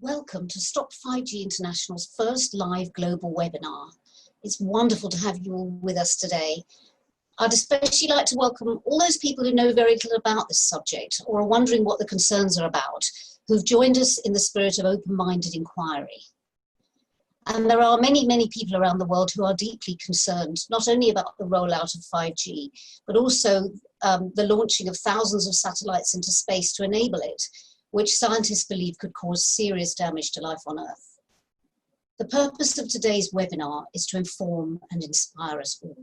Welcome to Stop 5G International's first live global webinar. It's wonderful to have you all with us today. I'd especially like to welcome all those people who know very little about this subject or are wondering what the concerns are about, who've joined us in the spirit of open-minded inquiry. And there are many, many people around the world who are deeply concerned, not only about the rollout of 5G, but also the launching of thousands of satellites into space to enable it, which scientists believe could cause serious damage to life on Earth. The purpose of today's webinar is to inform and inspire us all.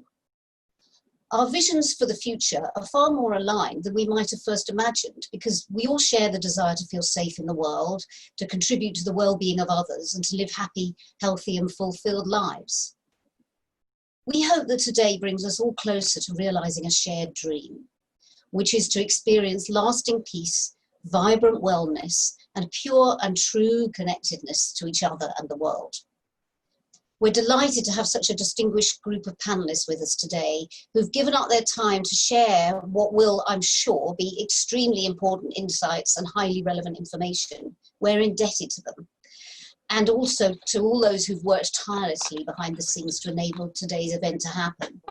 Our visions for the future are far more aligned than we might have first imagined, because we all share the desire to feel safe in the world, to contribute to the well-being of others, and to live happy, healthy, and fulfilled lives. We hope that today brings us all closer to realizing a shared dream, which is to experience lasting peace, vibrant wellness, and pure and true connectedness to each other and the world. We're delighted to have such a distinguished group of panelists with us today who've given up their time to share what will, I'm sure, be extremely important insights and highly relevant information. We're indebted to them. And also to all those who've worked tirelessly behind the scenes to enable today's event to happen.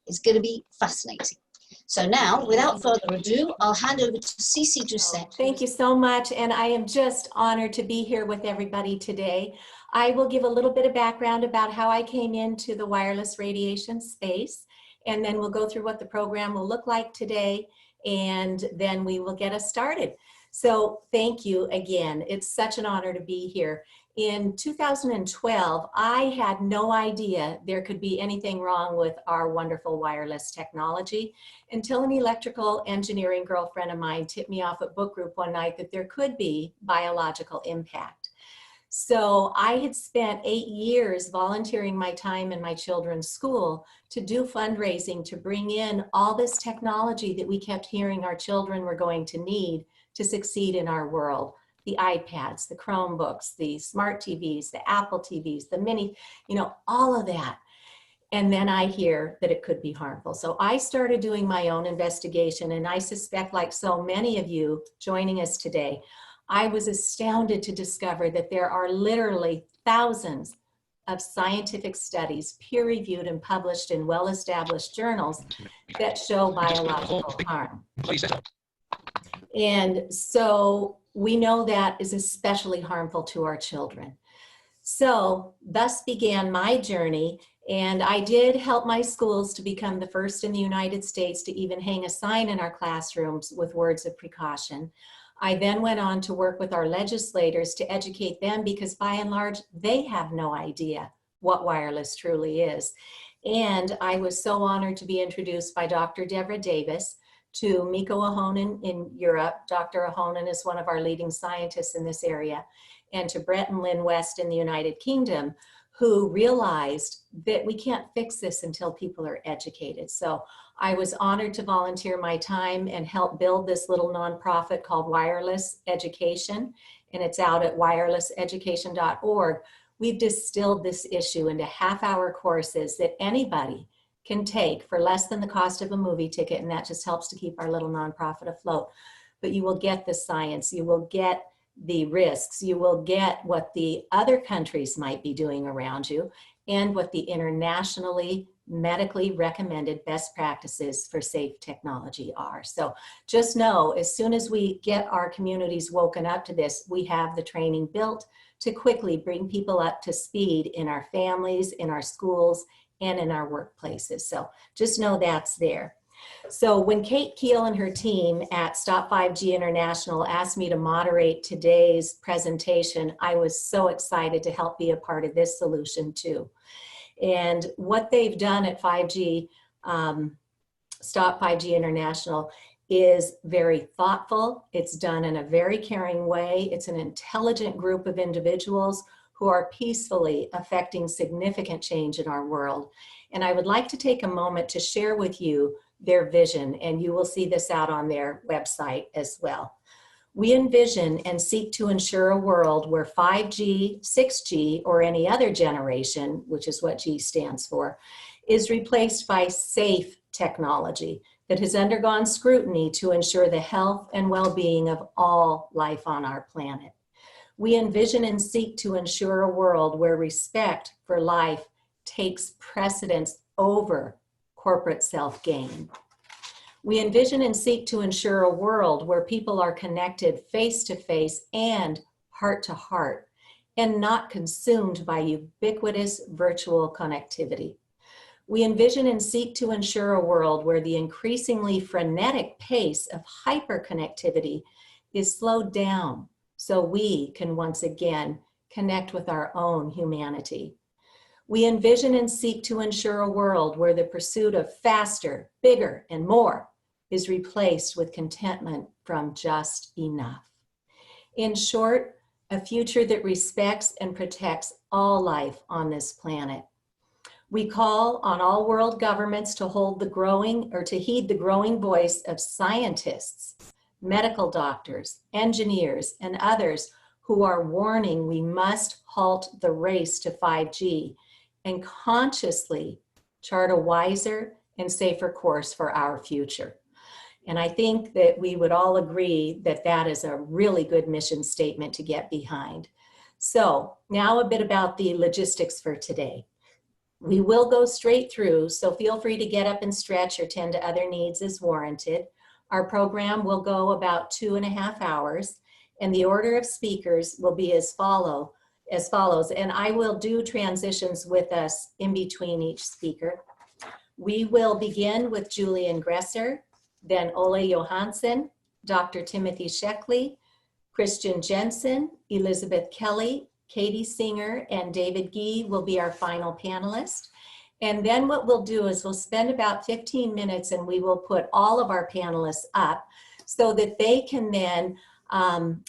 It's going to be fascinating. So now, without further ado, I'll hand over to Cece Doucette. Thank you so much, and I am just honored to be here with everybody today. I will give a little bit of background about how I came into the wireless radiation space, and then we'll go through what the program will look like today, and then we will get us started. So thank you again. It's such an honor to be here. In 2012, I had no idea there could be anything wrong with our wonderful wireless technology until an electrical engineering girlfriend of mine tipped me off at book group one night that there could be biological impact. So I had spent 8 years volunteering my time in my children's school to do fundraising to bring in all this technology that we kept hearing our children were going to need to succeed in our world. The iPads, the Chromebooks, the smart TVs, the Apple TVs, the mini, all of that. And then I hear that it could be harmful. So I started doing my own investigation, and I suspect, like so many of you joining us today, I was astounded to discover that there are literally thousands of scientific studies, peer-reviewed and published in well-established journals, that show biological harm. And so we know that is especially harmful to our children. So thus began my journey, and I did help my schools to become the first in the United States to even hang a sign in our classrooms with words of precaution. I then went on to work with our legislators to educate them, because by and large, they have no idea what wireless truly is. And I was so honored to be introduced by Dr. Deborah Davis to Mikko Ahonen in Europe. Dr. Ahonen is one of our leading scientists in this area, and to Brett and Lynn West in the United Kingdom, who realized that we can't fix this until people are educated. So I was honored to volunteer my time and help build this little nonprofit called Wireless Education, and it's out at wirelesseducation.org. We've distilled this issue into half-hour courses that anybody can take for less than the cost of a movie ticket, and that just helps to keep our little nonprofit afloat. But you will get the science, you will get the risks, you will get what the other countries might be doing around you, and what the internationally medically recommended best practices for safe technology are. So just know, as soon as we get our communities woken up to this, we have the training built to quickly bring people up to speed in our families, in our schools, and in our workplaces. So just know that's there. So when Kate Keel and her team at Stop 5G International asked me to moderate today's presentation, I was so excited to help be a part of this solution too. And what they've done at 5G, Stop 5G International, is very thoughtful. It's done in a very caring way. It's an intelligent group of individuals who are peacefully affecting significant change in our world. And I would like to take a moment to share with you their vision, and you will see this out on their website as well. We envision and seek to ensure a world where 5G, 6G, or any other generation, which is what G stands for, is replaced by safe technology that has undergone scrutiny to ensure the health and well-being of all life on our planet. We envision and seek to ensure a world where respect for life takes precedence over corporate self-gain. We envision and seek to ensure a world where people are connected face-to-face and heart-to-heart, and not consumed by ubiquitous virtual connectivity. We envision and seek to ensure a world where the increasingly frenetic pace of hyperconnectivity is slowed down so we can once again connect with our own humanity. We envision and seek to ensure a world where the pursuit of faster, bigger, and more is replaced with contentment from just enough. In short, a future that respects and protects all life on this planet. We call on all world governments to heed the growing voice of scientists, medical doctors, engineers, and others who are warning we must halt the race to 5G and consciously chart a wiser and safer course for our future. And I think that we would all agree that that is a really good mission statement to get behind. So now a bit about the logistics for today. We will go straight through, so feel free to get up and stretch or tend to other needs as warranted. Our program will go about 2.5 hours, and the order of speakers will be as follows, and I will do transitions with us in between each speaker. We will begin with Julian Gresser, then Ole Johansson, Dr. Timothy Sheckley, Christian Jensen, Elizabeth Kelly, Katie Singer, and David Gee will be our final panelists. And then what we'll do is we'll spend about 15 minutes and we will put all of our panelists up so that they can then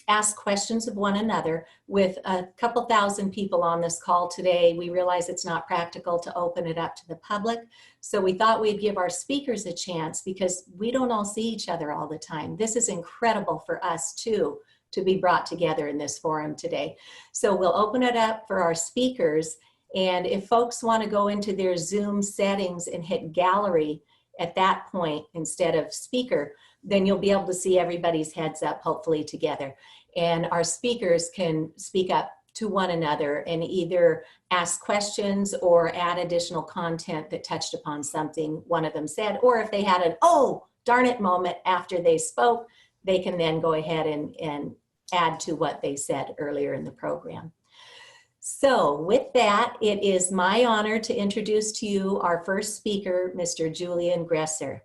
ask questions of one another. With a couple thousand people on this call today, we realize it's not practical to open it up to the public. So we thought we'd give our speakers a chance because we don't all see each other all the time. This is incredible for us too, to be brought together in this forum today. So we'll open it up for our speakers. And if folks want to go into their Zoom settings and hit gallery at that point instead of speaker, then you'll be able to see everybody's heads up, hopefully together. And our speakers can speak up to one another and either ask questions or add additional content that touched upon something one of them said, or if they had an, oh, darn it moment after they spoke, they can then go ahead and add to what they said earlier in the program. So with that, it is my honor to introduce to you our first speaker, Mr. Julian Gresser.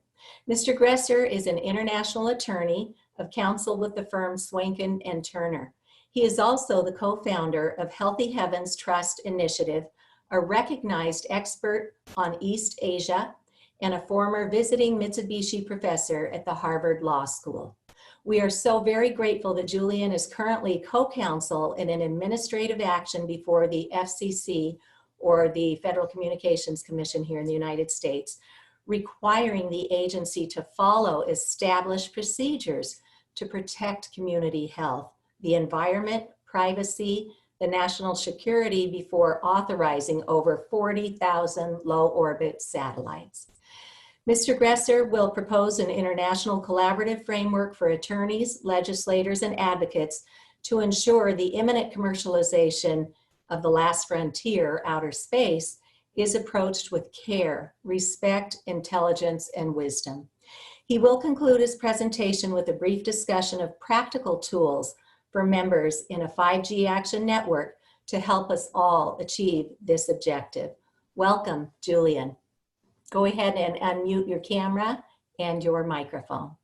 Mr. Gresser is an international attorney of counsel with the firm Swanken and Turner. He is also the co-founder of Healthy Heavens Trust Initiative, a recognized expert on East Asia, and a former visiting Mitsubishi professor at the Harvard Law School. We are so very grateful that Julian is currently co-counsel in an administrative action before the FCC, or the Federal Communications Commission here in the United States, requiring the agency to follow established procedures to protect community health, the environment, privacy, the national security before authorizing over 40,000 low orbit satellites. Mr. Gresser will propose an international collaborative framework for attorneys, legislators, and advocates to ensure the imminent commercialization of the last frontier, outer space, is approached with care, respect, intelligence, and wisdom. He will conclude his presentation with a brief discussion of practical tools for members in a 5G action network to help us all achieve this objective. Welcome, Julian. Go ahead and unmute your camera and your microphone.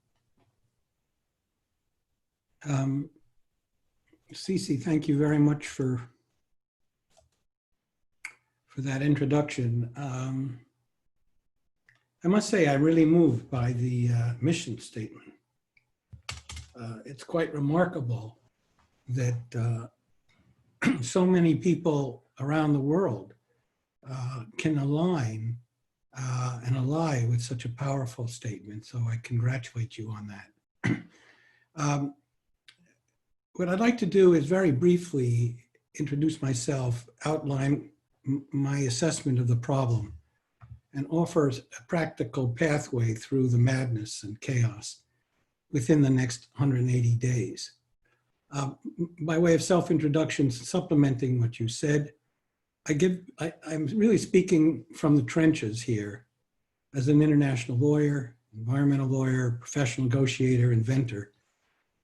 Cece, thank you very much for that introduction. I must say I'm really moved by the mission statement. It's quite remarkable that so many people around the world can align and ally with such a powerful statement. So I congratulate you on that. What I'd like to do is very briefly introduce myself, outline my assessment of the problem, and offer a practical pathway through the madness and chaos within the next 180 days. By way of self-introduction, supplementing what you said, I'm really speaking from the trenches here as an international lawyer, environmental lawyer, professional negotiator, inventor,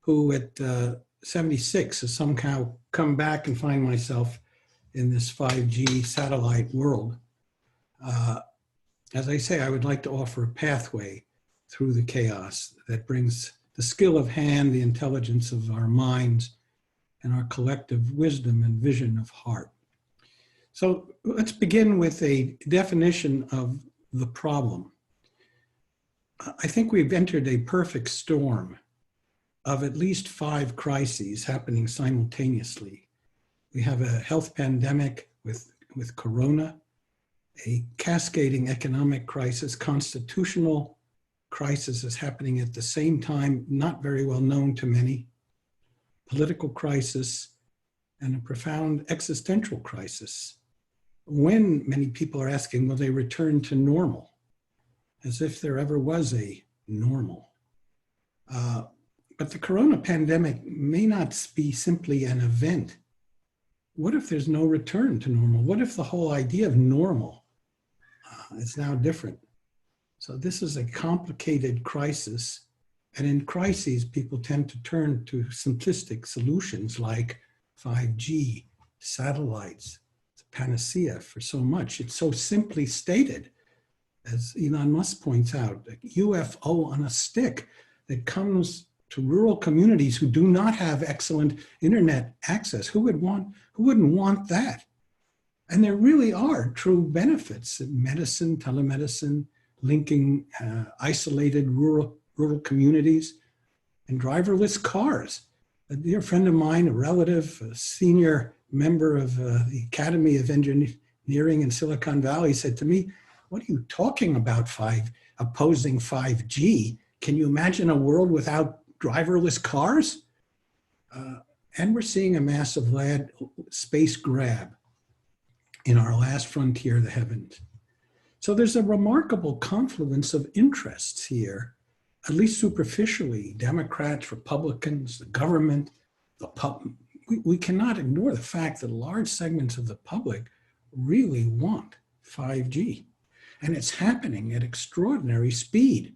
who at 76 has somehow come back and find myself in this 5G satellite world. As I say, I would like to offer a pathway through the chaos that brings the skill of hand, the intelligence of our minds, and our collective wisdom and vision of heart. So let's begin with a definition of the problem. I think we've entered a perfect storm of at least 5 crises happening simultaneously. We have a health pandemic with corona, a cascading economic crisis, constitutional crisis is happening at the same time, not very well known to many, political crisis, and a profound existential crisis. When many people are asking, will they return to normal? As if there ever was a normal. But the corona pandemic may not be simply an event. What if there's no return to normal? What if the whole idea of normal is now different? So this is a complicated crisis. And in crises, people tend to turn to simplistic solutions like 5G, satellites, it's a panacea for so much. It's so simply stated, as Elon Musk points out, a UFO on a stick that comes to rural communities who do not have excellent internet access. Who wouldn't want that? And there really are true benefits in medicine, telemedicine, linking isolated rural communities, and driverless cars. A dear friend of mine, a relative, a senior member of the Academy of Engineering in Silicon Valley said to me, what are you talking about opposing 5G? Can you imagine a world without driverless cars? And we're seeing a massive space grab in our last frontier, the heavens. So there's a remarkable confluence of interests here, at least superficially, Democrats, Republicans, the government, we cannot ignore the fact that large segments of the public really want 5G. And it's happening at extraordinary speed,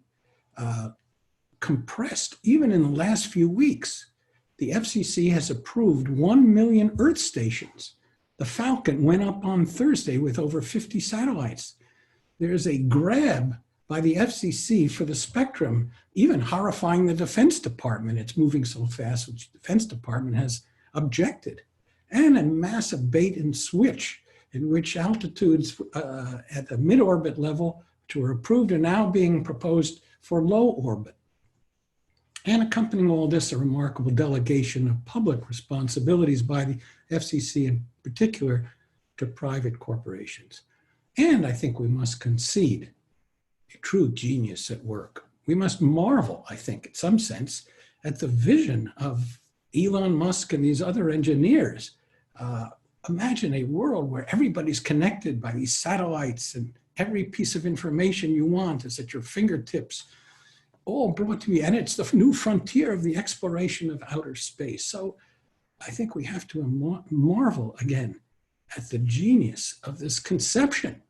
compressed even in the last few weeks. The FCC has approved 1 million Earth stations. The Falcon went up on Thursday with over 50 satellites. There's a grab by the FCC for the spectrum, even horrifying the Defense Department. It's moving so fast, which the Defense Department has objected. And a massive bait and switch in which altitudes at the mid-orbit level, which were approved, are now being proposed for low orbit. And accompanying all this, a remarkable delegation of public responsibilities by the FCC in particular to private corporations. And I think we must concede a true genius at work. We must marvel, I think, in some sense, at the vision of Elon Musk and these other engineers. Imagine a world where everybody's connected by these satellites and every piece of information you want is at your fingertips, all brought to you. And it's the new frontier of the exploration of outer space. So I think we have to marvel again at the genius of this conception.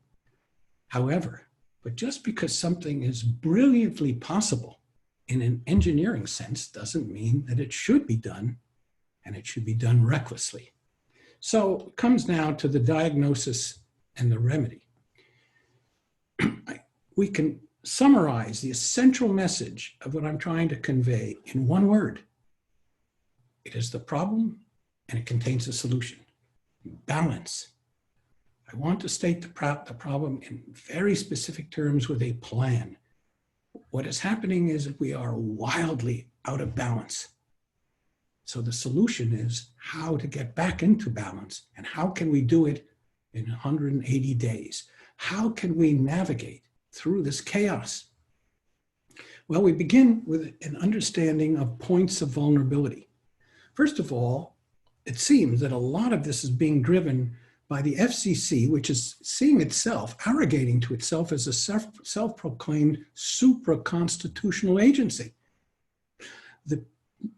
However, but just because something is brilliantly possible in an engineering sense doesn't mean that it should be done, and it should be done recklessly. So it comes now to the diagnosis and the remedy. We can summarize the essential message of what I'm trying to convey in one word. It is the problem, and it contains a solution. Balance. I want to state the problem in very specific terms with a plan. What is happening is that we are wildly out of balance. So the solution is how to get back into balance, and how can we do it in 180 days? How can we navigate through this chaos? Well, we begin with an understanding of points of vulnerability. First of all, it seems that a lot of this is being driven by the FCC, which is seeing itself, arrogating to itself as a self-proclaimed supra-constitutional agency. The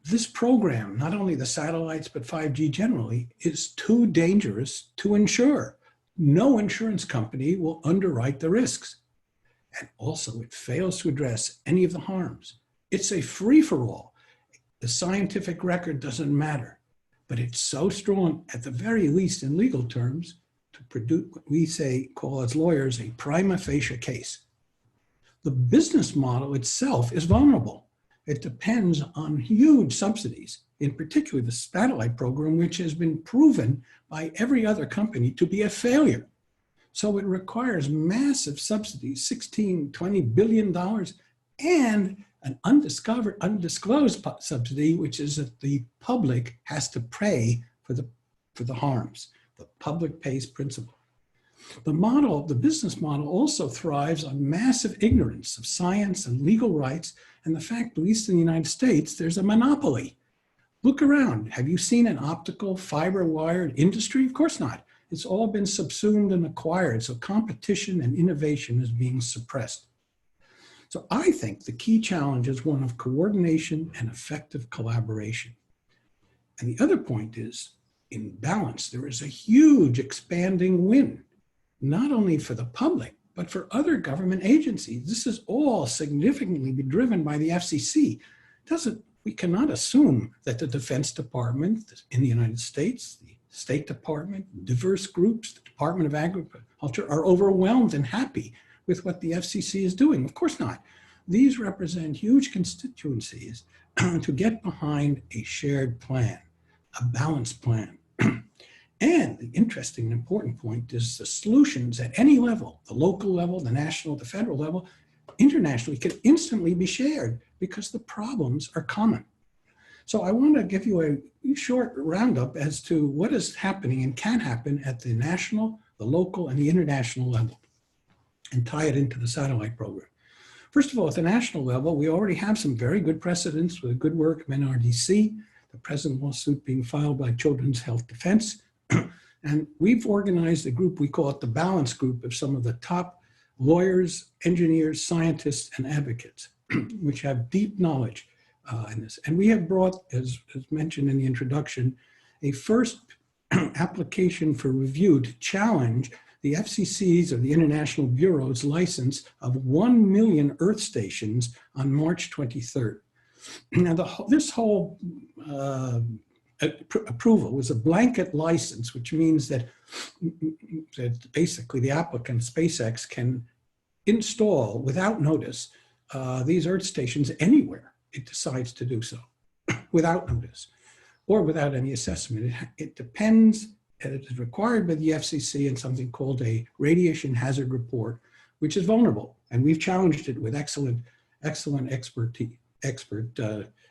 this program, not only the satellites, but 5G generally, is too dangerous to insure. No insurance company will underwrite the risks. And also, it fails to address any of the harms. It's a free-for-all. The scientific record doesn't matter, but it's so strong, at the very least in legal terms, to produce what we call as lawyers a prima facie case. The business model itself is vulnerable. It depends on huge subsidies, in particular the satellite program, which has been proven by every other company to be a failure. So it requires massive subsidies, $16, $20 billion, and an undisclosed subsidy, which is that the public has to pay for the harms. The public pays principle. The business model also thrives on massive ignorance of science and legal rights, and the fact, at least in the United States, there's a monopoly. Look around. Have you seen an optical fiber wired industry? Of course not. It's all been subsumed and acquired, so competition and innovation is being suppressed. So I think the key challenge is one of coordination and effective collaboration. And the other point is, in balance, there is a huge expanding win, not only for the public, but for other government agencies. This is all significantly driven by the FCC. We cannot assume that the Defense Department in the United States, the State Department, diverse groups, the Department of Agriculture are overwhelmed and happy with what the FCC is doing. Of course not. These represent huge constituencies to get behind a shared plan, a balanced plan. And the interesting and important point is the solutions at any level, the local level, the national, the federal level, internationally, can instantly be shared because the problems are common. So I want to give you a short roundup as to what is happening and can happen at the national, the local, and the international level, and tie it into the satellite program. First of all, at the national level, we already have some very good precedents with the good work of NRDC, the present lawsuit being filed by Children's Health Defense. And we've organized a group, we call it the Balance Group, of some of the top lawyers, engineers, scientists, and advocates, which have deep knowledge in this. And we have brought, as mentioned in the introduction, a first application for review to challenge the FCC's, or the International Bureau's, license of 1 million Earth stations on March 23rd. Now, this whole approval was a blanket license, which means that basically the applicant, SpaceX, can install without notice these Earth stations anywhere it decides to do so, without notice or without any assessment. It depends, it is required by the FCC in something called a radiation hazard report, which is vulnerable. And we've challenged it with excellent expert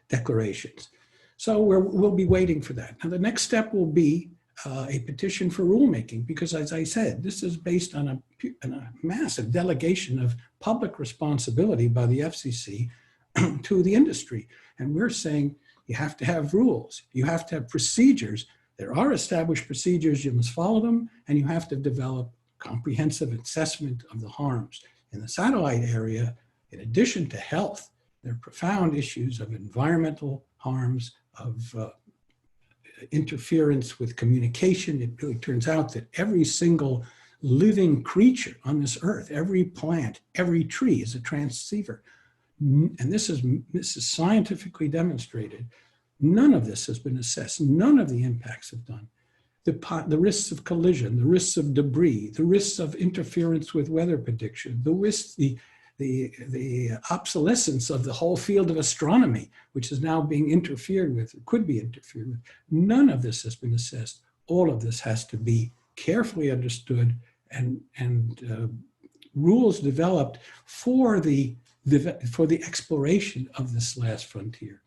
declarations. So we'll be waiting for that. Now, the next step will be a petition for rulemaking, because, as I said, this is based on a massive delegation of public responsibility by the FCC to the industry. And we're saying you have to have rules, you have to have procedures. There are established procedures, you must follow them, and you have to develop comprehensive assessment of the harms. In the satellite area, in addition to health, there are profound issues of environmental harms, of interference with communication. It really turns out that every single living creature on this earth, every plant, every tree is a transceiver. And this is scientifically demonstrated. None of this has been assessed. None of the impacts have done. The risks of collision, the risks of debris, the risks of interference with weather prediction, the risks, the obsolescence of the whole field of astronomy, which is now being interfered with, could be interfered with. None of this has been assessed. All of this has to be carefully understood and rules developed for the exploration of this last frontier.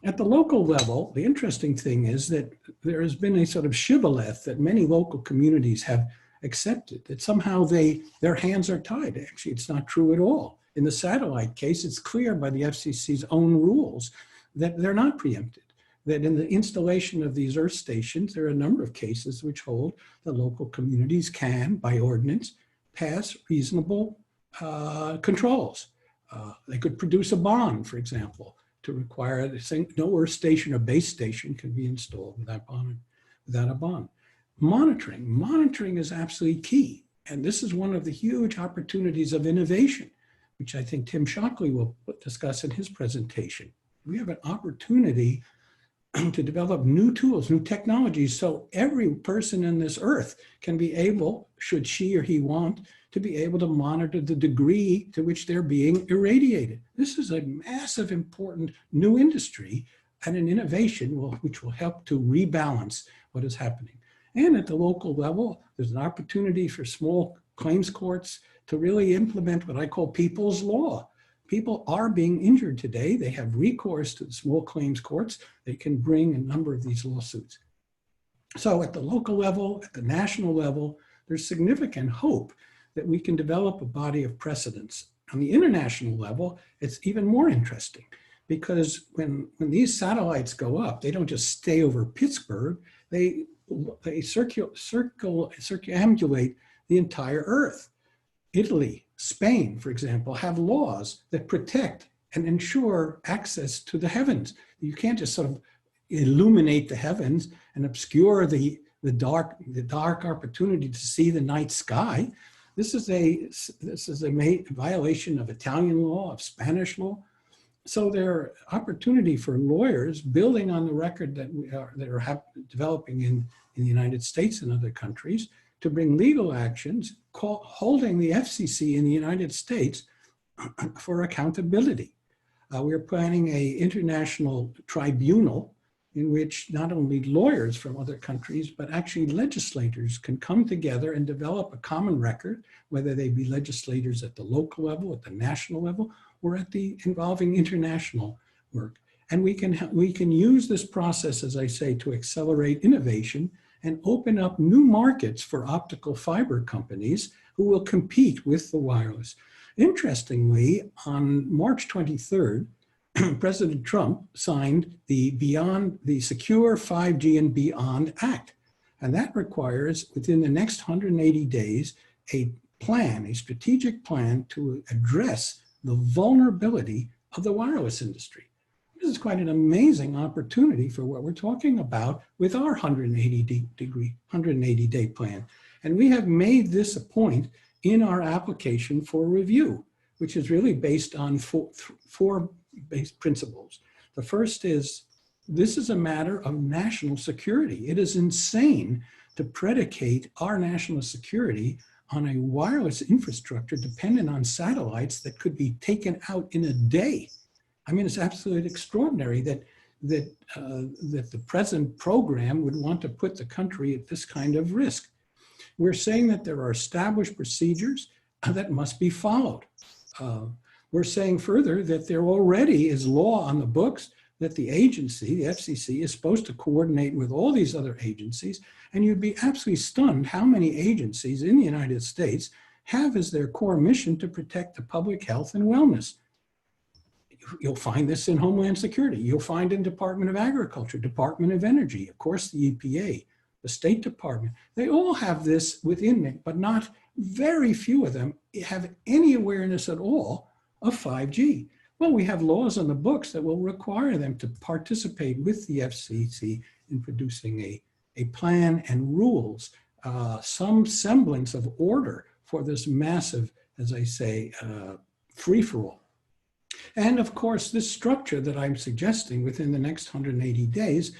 At the local level, the interesting thing is that there has been a sort of shibboleth that many local communities have accepted, that somehow their hands are tied. Actually, it's not true at all. In the satellite case, it's clear by the FCC's own rules that they're not preempted, that in the installation of these Earth stations, there are a number of cases which hold that local communities can, by ordinance, pass reasonable controls. They could produce a bond, for example, to require no earth station or base station can be installed without a bond. Monitoring is absolutely key. And this is one of the huge opportunities of innovation, which I think Tim Shockley will discuss in his presentation. We have an opportunity to develop new tools, new technologies, so every person in this earth can be able, should she or he want, to be able to monitor the degree to which they're being irradiated. This is a massive, important new industry and an innovation which will help to rebalance what is happening. And at the local level, there's an opportunity for small claims courts to really implement what I call people's law. People are being injured today. They have recourse to the small claims courts. They can bring a number of these lawsuits. So at the local level, at the national level, there's significant hope that we can develop a body of precedents. On the international level, it's even more interesting because when these satellites go up, they don't just stay over Pittsburgh, they circumambulate the entire earth. Italy, Spain, for example, have laws that protect and ensure access to the heavens. You can't just sort of illuminate the heavens and obscure the dark opportunity to see the night sky. This is a violation of Italian law, of Spanish law. So there are opportunity for lawyers building on the record that are developing in the United States and other countries to bring legal actions holding the FCC in the United States for accountability. We're planning an international tribunal in which not only lawyers from other countries, but actually legislators can come together and develop a common record, whether they be legislators at the local level, at the national level, or at the involving international work. And we can use this process, as I say, to accelerate innovation and open up new markets for optical fiber companies who will compete with the wireless. Interestingly, on March 23rd, President Trump signed the Secure 5G and Beyond Act. And that requires, within the next 180 days, a strategic plan to address the vulnerability of the wireless industry. This is quite an amazing opportunity for what we're talking about with our 180-day plan. And we have made this a point in our application for review, which is really based on four base principles. The first is, this is a matter of national security. It is insane to predicate our national security on a wireless infrastructure dependent on satellites that could be taken out in a day. I mean, it's absolutely extraordinary that the present program would want to put the country at this kind of risk. We're saying that there are established procedures that must be followed. We're saying further that there already is law on the books that the agency, the FCC, is supposed to coordinate with all these other agencies, and you'd be absolutely stunned how many agencies in the United States have as their core mission to protect the public health and wellness. You'll find this in Homeland Security. You'll find in Department of Agriculture, Department of Energy, of course, the EPA, the State Department. They all have this within it, but not very few of them have any awareness at all of 5G. Well, we have laws on the books that will require them to participate with the FCC in producing a plan and rules, some semblance of order for this massive, as I say, free-for-all. And of course, this structure that I'm suggesting within the next 180 days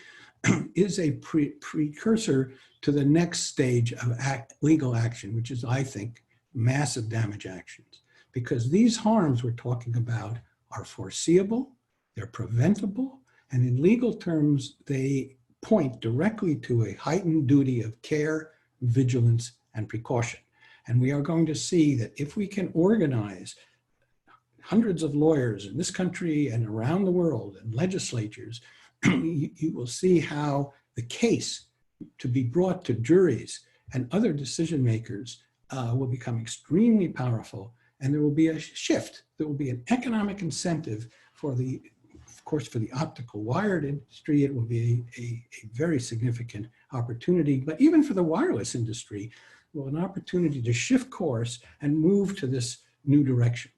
is a precursor to the next stage of legal action, which is, I think, massive damage actions. Because these harms we're talking about are foreseeable, they're preventable, and in legal terms, they point directly to a heightened duty of care, vigilance, and precaution. And we are going to see that if we can organize hundreds of lawyers in this country and around the world and legislatures, you will see how the case to be brought to juries and other decision makers will become extremely powerful. And there will be a shift. There will be an economic incentive for of course, for the optical wired industry. It will be a very significant opportunity, but even for the wireless industry, well, an opportunity to shift course and move to this new direction.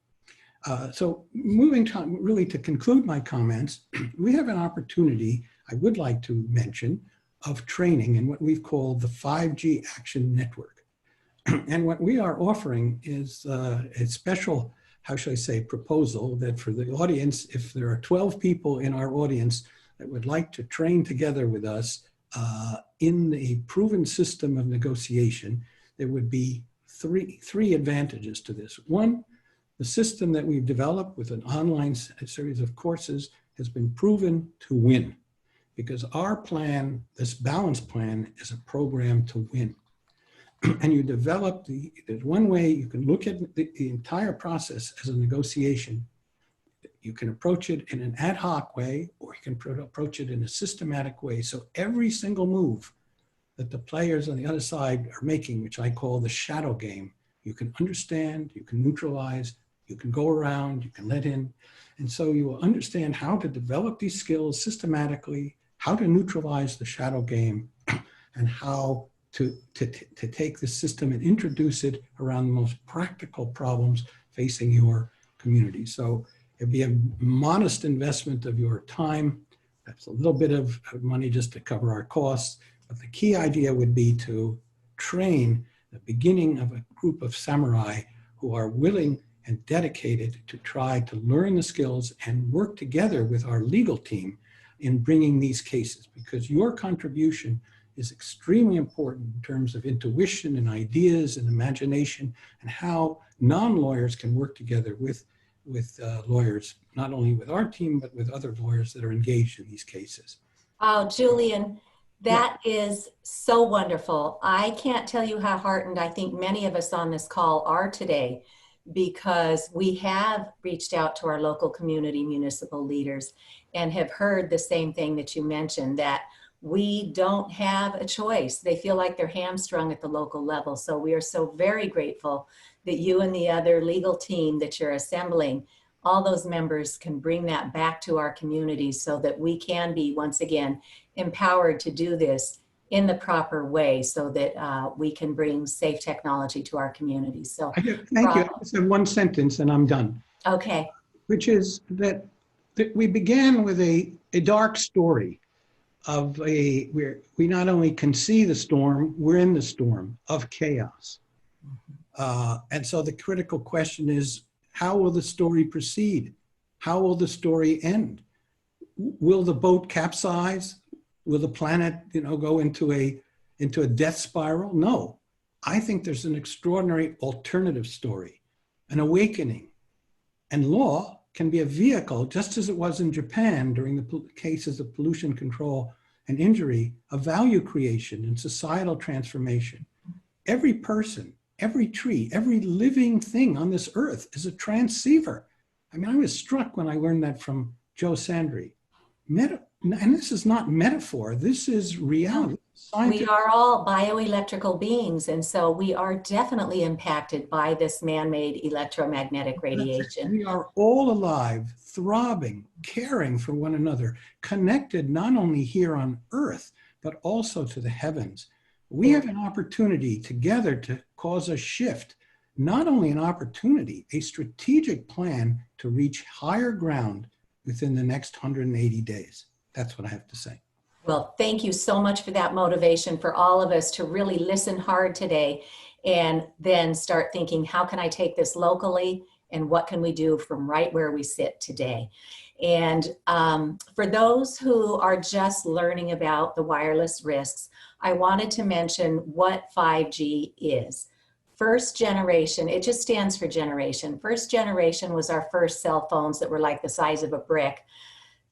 So moving to really to conclude my comments, we have an opportunity, I would like to mention, of training in what we've called the 5G Action Network. And what we are offering is a special, how should I say, proposal that for the audience, if there are 12 people in our audience that would like to train together with us in a proven system of negotiation, there would be three advantages to this. One, the system that we've developed with an online series of courses has been proven to win, because our plan, this balance plan, is a program to win. And you develop there's one way you can look at the entire process as a negotiation. You can approach it in an ad hoc way, or you can approach it in a systematic way. So every single move that the players on the other side are making, which I call the shadow game, you can understand, you can neutralize, you can go around, you can let in. And so you will understand how to develop these skills systematically, how to neutralize the shadow game, and how to take the system and introduce it around the most practical problems facing your community. So it'd be a modest investment of your time. That's a little bit of money just to cover our costs. But the key idea would be to train the beginning of a group of samurai who are willing and dedicated to try to learn the skills and work together with our legal team in bringing these cases, because your contribution is extremely important in terms of intuition and ideas and imagination, and how non-lawyers can work together with lawyers, not only with our team, but with other lawyers that are engaged in these cases. Oh, Julian, that is so wonderful. I can't tell you how heartened I think many of us on this call are today, because we have reached out to our local community municipal leaders and have heard the same thing that you mentioned, that we don't have a choice. They feel like they're hamstrung at the local level. So we are so very grateful that you and the other legal team that you're assembling, all those members can bring that back to our communities so that we can be, once again, empowered to do this in the proper way, so that we can bring safe technology to our communities. So thank you. I just have one sentence and I'm done. Okay. Which is that we began with a dark story of where we not only can see the storm, we're in the storm of chaos. And so the critical question is, how will the story proceed? How will the story end? Will the boat capsize? Will the planet, go into a death spiral? No. I think there's an extraordinary alternative story, an awakening. And law can be a vehicle, just as it was in Japan during the cases of pollution control and injury, of value creation and societal transformation. Every person, every tree, every living thing on this earth is a transceiver. I mean, I was struck when I learned that from Joe Sandry. And this is not metaphor, this is reality. We are all bioelectrical beings, and so we are definitely impacted by this man-made electromagnetic radiation. We are all alive, throbbing, caring for one another, connected not only here on earth, but also to the heavens. We have an opportunity together to cause a shift, not only an opportunity, a strategic plan to reach higher ground within the next 180 days. That's what I have to say. Well, thank you so much for that motivation for all of us to really listen hard today and then start thinking, how can I take this locally and what can we do from right where we sit today? And for those who are just learning about the wireless risks, I wanted to mention what 5G is. First generation, it just stands for generation. First generation was our first cell phones that were like the size of a brick.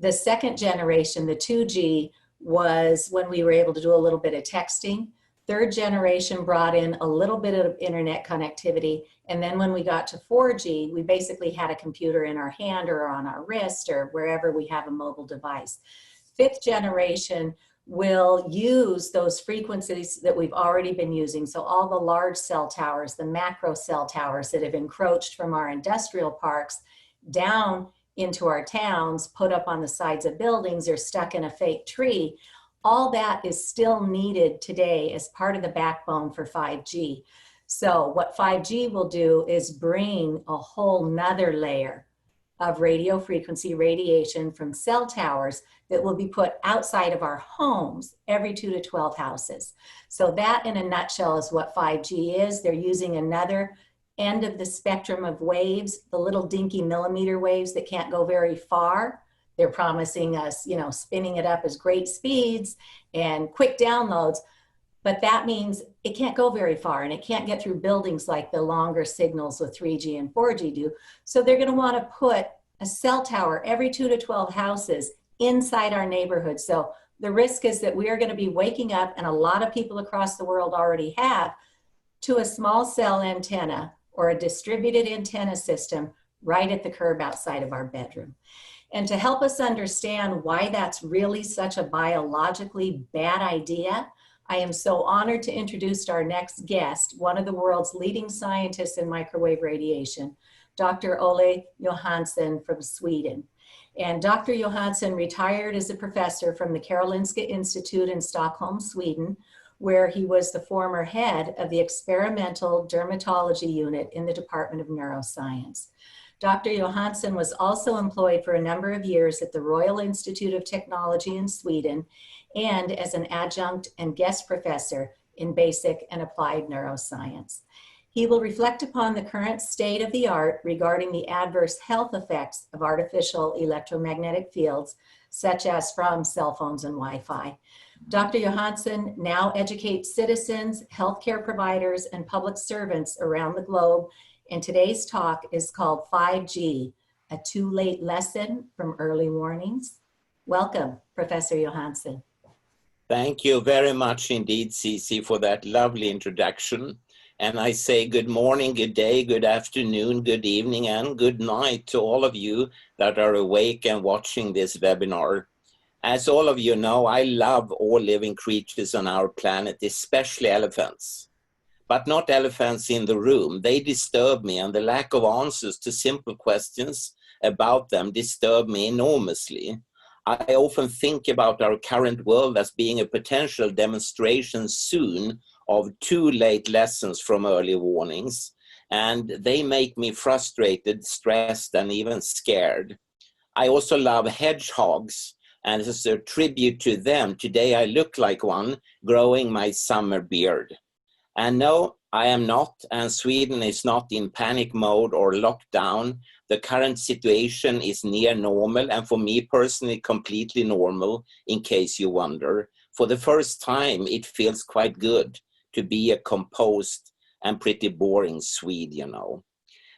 The second generation, the 2G, was when we were able to do a little bit of texting. Third generation brought in a little bit of internet connectivity. And then when we got to 4G, we basically had a computer in our hand or on our wrist or wherever we have a mobile device. Fifth generation will use those frequencies that we've already been using. So all the large cell towers, the macro cell towers that have encroached from our industrial parks down into our towns, put up on the sides of buildings or stuck in a fake tree, all that is still needed today as part of the backbone for 5G. So what 5G will do is bring a whole nother layer of radio frequency radiation from cell towers that will be put outside of our homes every 2 to 12 houses. So that in a nutshell is what 5G is. They're using another end of the spectrum of waves, the little dinky millimeter waves that can't go very far. They're promising us, you know, spinning it up as great speeds and quick downloads, but that means it can't go very far and it can't get through buildings like the longer signals with 3G and 4G do. So they're going to want to put a cell tower every 2 to 12 houses inside our neighborhood. So the risk is that we are going to be waking up, and a lot of people across the world already have, to a small cell antenna or a distributed antenna system right at the curb outside of our bedroom. And to help us understand why that's really such a biologically bad idea, I am so honored to introduce our next guest, one of the world's leading scientists in microwave radiation, Dr. Ole Johansson from Sweden. And Dr. Johansson retired as a professor from the Karolinska Institute in Stockholm, Sweden, where he was the former head of the experimental dermatology unit in the Department of Neuroscience. Dr. Johansson was also employed for a number of years at the Royal Institute of Technology in Sweden and as an adjunct and guest professor in basic and applied neuroscience. He will reflect upon the current state of the art regarding the adverse health effects of artificial electromagnetic fields, such as from cell phones and Wi-Fi. Dr. Johansson now educates citizens, healthcare providers, and public servants around the globe, and today's talk is called 5G, a too late lesson from early warnings. Welcome, Professor Johansson. Thank you very much indeed, Cici, for that lovely introduction. And I say good morning, good day, good afternoon, good evening, and good night to all of you that are awake and watching this webinar. As all of you know, I love all living creatures on our planet, especially elephants. But not elephants in the room. They disturb me, and the lack of answers to simple questions about them disturb me enormously. I often think about our current world as being a potential demonstration soon of too late lessons from early warnings, and they make me frustrated, stressed, and even scared. I also love hedgehogs, and as a tribute to them, today I look like one growing my summer beard. And no, I am not, and Sweden is not in panic mode or lockdown. The current situation is near normal, and for me personally, completely normal, in case you wonder. For the first time, it feels quite good to be a composed and pretty boring Swede, you know.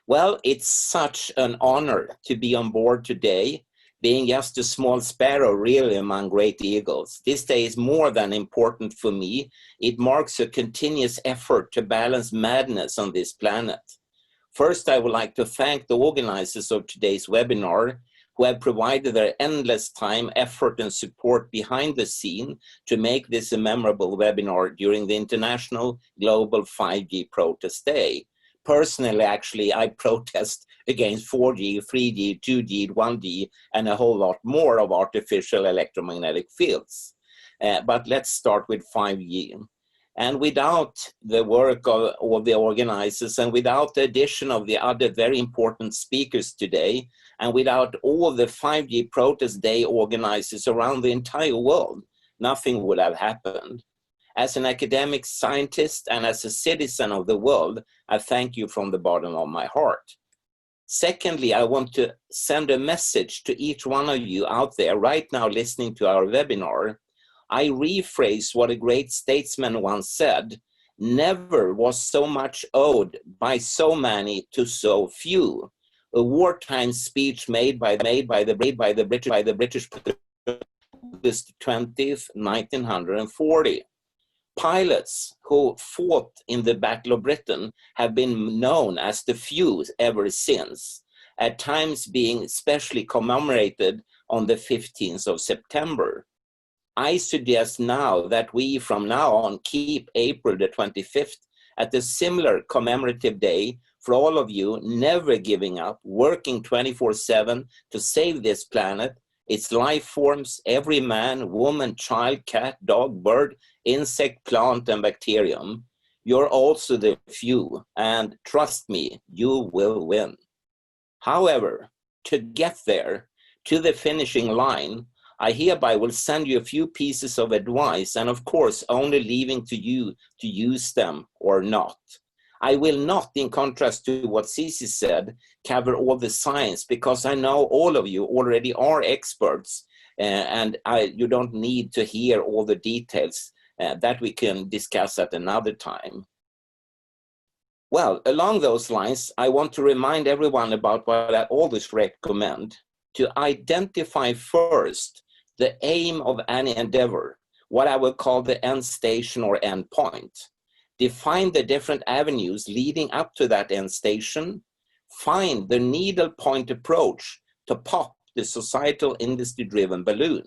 Well, it's such an honor to be on board today, being just a small sparrow really among great eagles. This day is more than important for me. It marks a continuous effort to balance madness on this planet. First, I would like to thank the organizers of today's webinar, who have provided their endless time, effort, and support behind the scene to make this a memorable webinar during the International Global 5G Protest Day. Personally, actually, I protest against 4G, 3G, 2G, 1G, and a whole lot more of artificial electromagnetic fields. But let's start with 5G. And without the work of the organizers, and without the addition of the other very important speakers today, and without all the 5G Protest Day organizers around the entire world, nothing would have happened. As an academic scientist and as a citizen of the world, I thank you from the bottom of my heart. Secondly, I want to send a message to each one of you out there right now listening to our webinar. I rephrase what a great statesman once said: never was so much owed by so many to so few. A wartime speech made by the British August 20th, 1940. Pilots who fought in the Battle of Britain have been known as the few ever since, at times being specially commemorated on the 15th of September. I suggest now that we from now on keep April the 25th at a similar commemorative day for all of you, never giving up, working 24/7 to save this planet, its life forms, every man, woman, child, cat, dog, bird, insect, plant, and bacterium. You're also the few, and trust me, you will win. However, to get there, to the finishing line, I hereby will send you a few pieces of advice, and of course, only leaving to you to use them or not. I will not, in contrast to what Cici said, cover all the science, because I know all of you already are experts, and you don't need to hear all the details that we can discuss at another time. Well, along those lines, I want to remind everyone about what I always recommend: to identify first the aim of any endeavor, what I will call the end station or end point. Define the different avenues leading up to that end station. Find the needle point approach to pop the societal industry-driven balloon.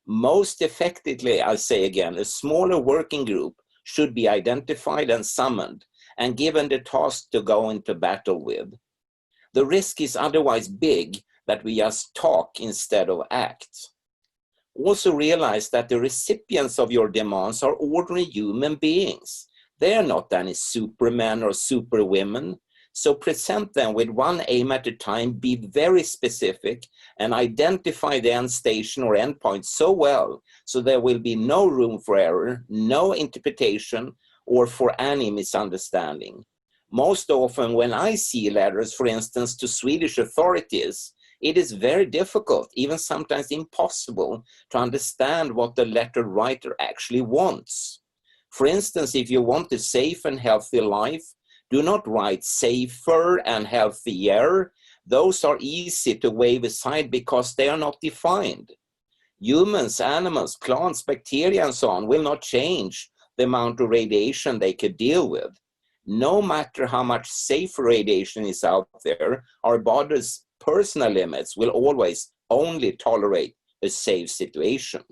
Most effectively, I'll say again, a smaller working group should be identified and summoned and given the task to go into battle with. The risk is otherwise big that we just talk instead of act. Also realize that the recipients of your demands are ordinary human beings. They are not any supermen or superwomen. So present them with one aim at a time, be very specific, and identify the end station or end point so well so there will be no room for error, no interpretation, or for any misunderstanding. Most often when I see letters, for instance, to Swedish authorities, it is very difficult, even sometimes impossible, to understand what the letter writer actually wants. For instance, if you want a safe and healthy life, do not write safer and healthier. Those are easy to wave aside because they are not defined. Humans, animals, plants, bacteria, and so on will not change the amount of radiation they could deal with. No matter how much safer radiation is out there, our body's personal limits will always only tolerate a safe situation.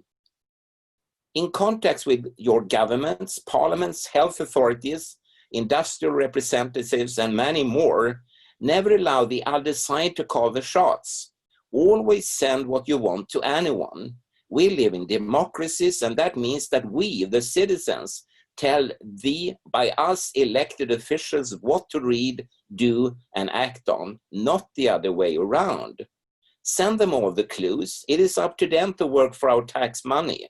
In contact with your governments, parliaments, health authorities, industrial representatives, and many more, never allow the other side to call the shots. Always send what you want to anyone. We live in democracies, and that means that we, the citizens, tell the, by us elected officials, what to read, do, and act on, not the other way around. Send them all the clues. It is up to them to work for our tax money.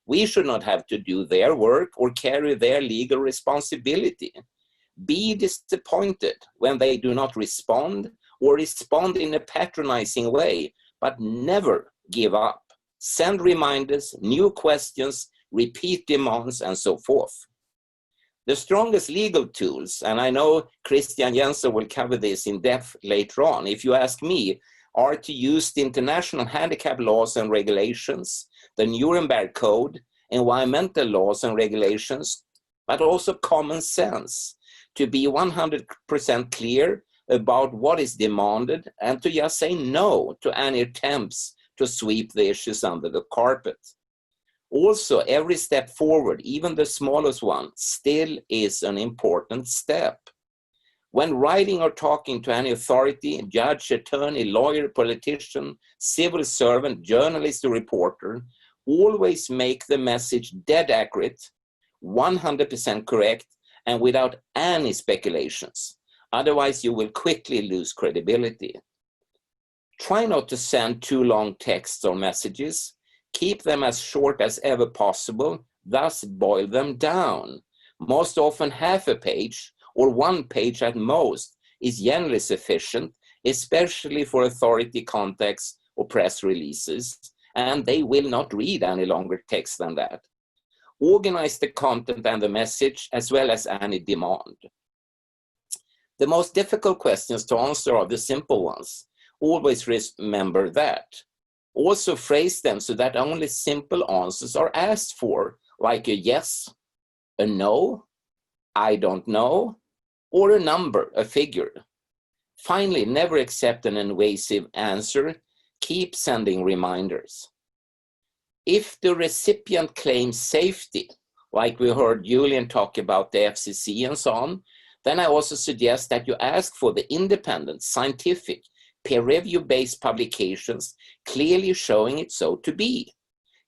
We should not have to do their work or carry their legal responsibility. Be disappointed when they do not respond or respond in a patronizing way, but never give up. Send reminders, new questions, repeat demands, and so forth. The strongest legal tools, and I know Christian Jensen will cover this in depth later on, if you ask me, are to use the international handicap laws and regulations, the Nuremberg Code, environmental laws and regulations, but also common sense, to be 100% clear about what is demanded and to just say no to any attempts to sweep the issues under the carpet. Also, every step forward, even the smallest one, still is an important step. When writing or talking to any authority, judge, attorney, lawyer, politician, civil servant, journalist, or reporter, always make the message dead accurate, 100% correct, and without any speculations. Otherwise, you will quickly lose credibility. Try not to send too long texts or messages. Keep them as short as ever possible, thus boil them down. Most often half a page or 1 page at most is generally sufficient, especially for authority contacts or press releases, and they will not read any longer text than that. Organize the content and the message as well as any demand. The most difficult questions to answer are the simple ones. Always remember that. Also phrase them so that only simple answers are asked for, like a yes, a no, I don't know, or a number, a figure. Finally, never accept an invasive answer. Keep sending reminders. If the recipient claims safety, like we heard Julian talk about the FCC and so on, then I also suggest that you ask for the independent, scientific, peer review-based publications clearly showing it so to be.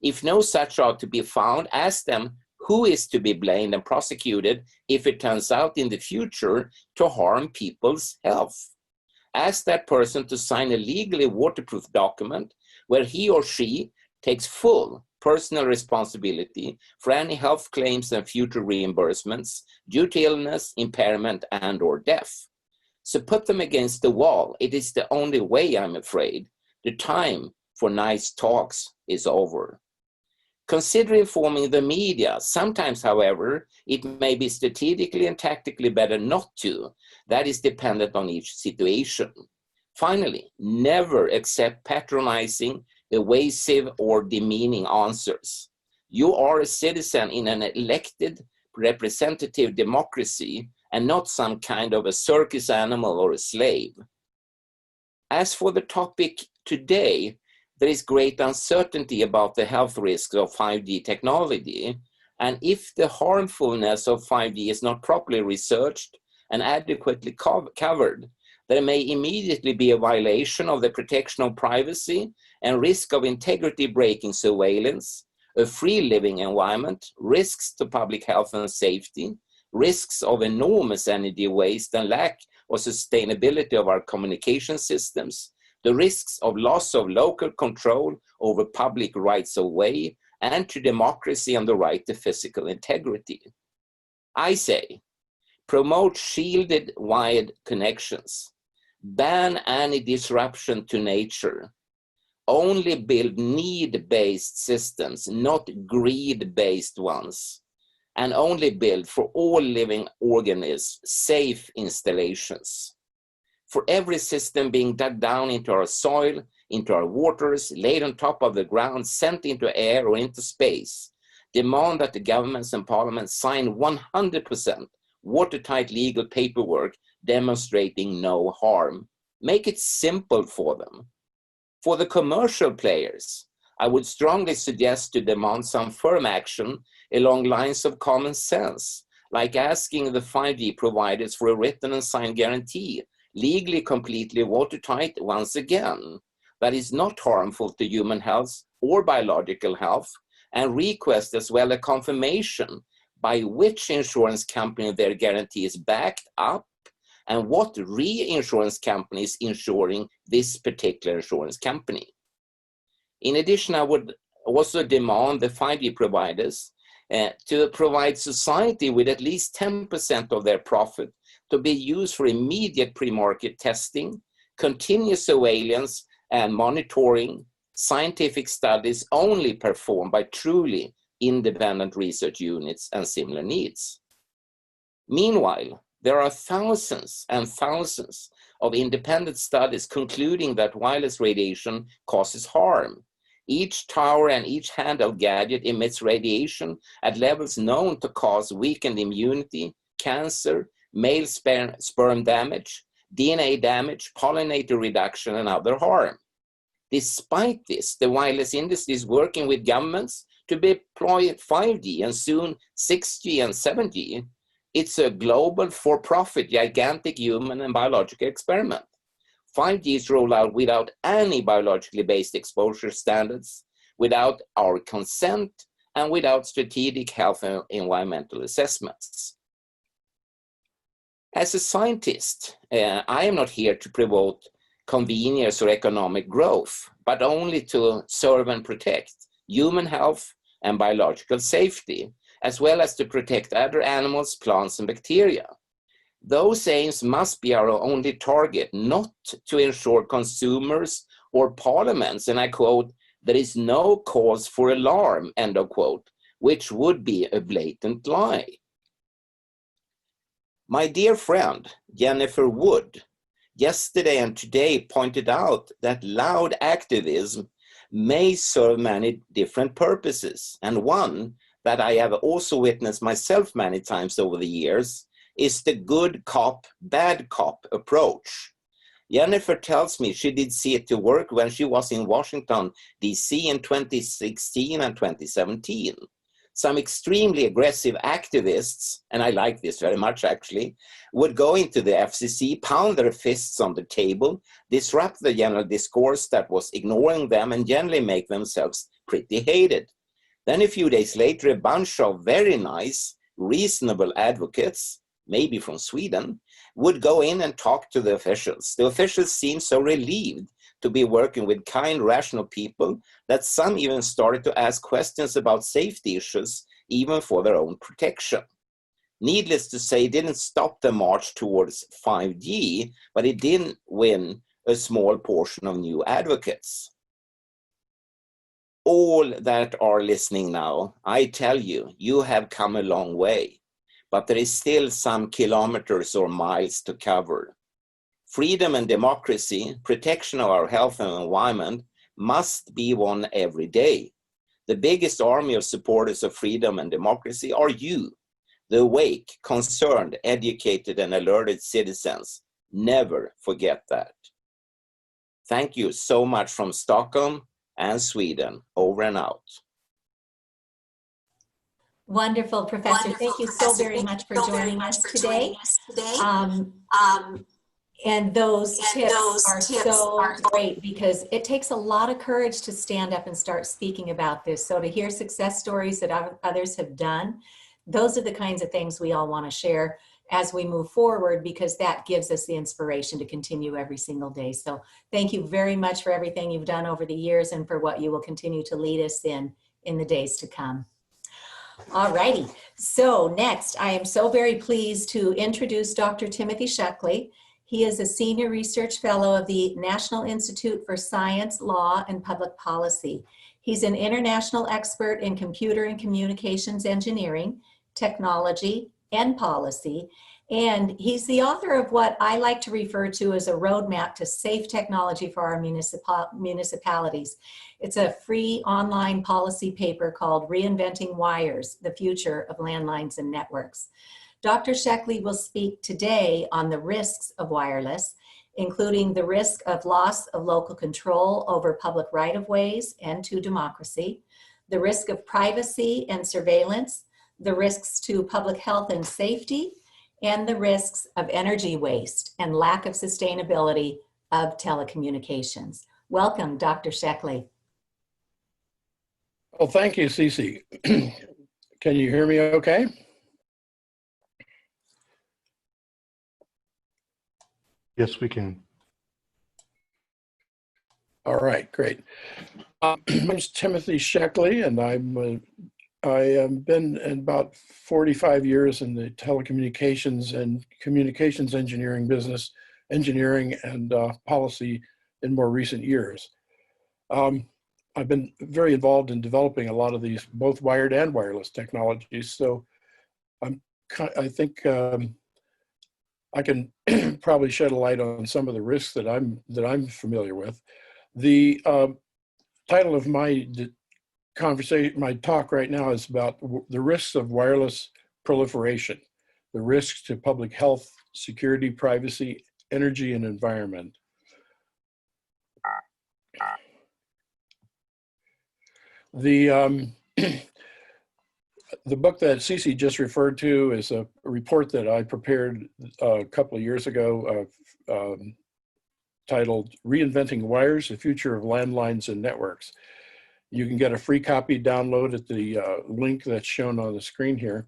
If no such are to be found, ask them who is to be blamed and prosecuted if it turns out in the future to harm people's health? Ask that person to sign a legally waterproof document where he or she takes full personal responsibility for any health claims and future reimbursements due to illness, impairment, and/or death. So put them against the wall. It is the only way, I'm afraid. The time for nice talks is over. Consider informing the media. Sometimes, however, it may be strategically and tactically better not to. That is dependent on each situation. Finally, never accept patronizing, evasive, or demeaning answers. You are a citizen in an elected representative democracy and not some kind of a circus animal or a slave. As for the topic today, there is great uncertainty about the health risks of 5G technology, and if the harmfulness of 5G is not properly researched and adequately covered, there may immediately be a violation of the protection of privacy and risk of integrity-breaking surveillance, a free living environment, risks to public health and safety, risks of enormous energy waste and lack of sustainability of our communication systems, the risks of loss of local control over public rights of way, and to democracy and the right to physical integrity. I say, promote shielded wired connections, ban any disruption to nature, only build need-based systems, not greed-based ones, and only build for all living organisms safe installations. For every system being dug down into our soil, into our waters, laid on top of the ground, sent into air or into space, demand that the governments and parliaments sign 100% watertight legal paperwork demonstrating no harm. Make it simple for them. For the commercial players, I would strongly suggest to demand some firm action along lines of common sense, like asking the 5G providers for a written and signed guarantee, legally completely watertight once again, that is not harmful to human health or biological health, and request as well a confirmation by which insurance company their guarantee is backed up and what reinsurance company is insuring this particular insurance company. In addition, I would also demand the 5G providers to provide society with at least 10% of their profit to be used for immediate pre-market testing, continuous surveillance and monitoring, scientific studies only performed by truly independent research units and similar needs. Meanwhile, there are thousands and thousands of independent studies concluding that wireless radiation causes harm. Each tower and each handheld gadget emits radiation at levels known to cause weakened immunity, cancer, male sperm damage, DNA damage, pollinator reduction, and other harm. Despite this, the wireless industry is working with governments to deploy 5G and soon 6G and 7G. It's a global for-profit, gigantic human and biological experiment. 5G is rolled out without any biologically based exposure standards, without our consent, and without strategic health and environmental assessments. As a scientist, I am not here to promote convenience or economic growth, but only to serve and protect human health and biological safety, as well as to protect other animals, plants, and bacteria. Those aims must be our only target, not to ensure consumers or parliaments, and I quote, "there is no cause for alarm," end of quote, which would be a blatant lie. My dear friend, Jennifer Wood, yesterday and today pointed out that loud activism may serve many different purposes, and one that I have also witnessed myself many times over the years is the good cop, bad cop approach. Jennifer tells me she did see it to work when she was in Washington, D.C. in 2016 and 2017. Some extremely aggressive activists, and I like this very much actually, would go into the FCC, pound their fists on the table, disrupt the general discourse that was ignoring them, and generally make themselves pretty hated. Then a few days later, a bunch of very nice, reasonable advocates, maybe from Sweden, would go in and talk to the officials. The officials seemed so relieved to be working with kind, rational people that some even started to ask questions about safety issues, even for their own protection. Needless to say, it didn't stop the march towards 5G, but it didn't win a small portion of new advocates. All that are listening now, I tell you, you have come a long way, but there is still some kilometers or miles to cover. Freedom and democracy, protection of our health and environment must be won every day. The biggest army of supporters of freedom and democracy are you, the awake, concerned, educated, and alerted citizens. Never forget that. Thank you so much from Stockholm and Sweden. Over and out. Wonderful, Professor. Thank you so very much for joining us today. And those tips are so great because it takes a lot of courage to stand up and start speaking about this. So to hear success stories that others have done, those are the kinds of things we all want to share as we move forward, because that gives us the inspiration to continue every single day. So thank you very much for everything you've done over the years and for what you will continue to lead us in the days to come. All righty. So next, I am so very pleased to introduce Dr. Timothy Sheckley. He is a Senior Research Fellow of the National Institute for Science, Law, and Public Policy. He's an international expert in computer and communications engineering, technology, and policy, and he's the author of what I like to refer to as a roadmap to safe technology for our municipalities. It's a free online policy paper called Reinventing Wires, the Future of Landlines and Networks. Dr. Sheckley will speak today on the risks of wireless, including the risk of loss of local control over public right-of-ways and to democracy, the risk of privacy and surveillance, the risks to public health and safety, and the risks of energy waste and lack of sustainability of telecommunications. Welcome, Dr. Sheckley. Well, thank you, Cece. Can you hear me okay? Yes, we can. All right, great. My name is Timothy Sheckley, and I have been about 45 years in the telecommunications and communications engineering business, engineering and policy in more recent years. I've been very involved in developing a lot of these, both wired and wireless technologies. So I think I can probably shed a light on some of the risks that I'm familiar with. The title of my my talk right now is about the risks of wireless proliferation, the risks to public health, security, privacy, energy, and environment. The book that Cece just referred to is a report that I prepared a couple of years ago titled Reinventing Wires, the Future of Landlines and Networks. You can get a free copy download at the link that's shown on the screen here.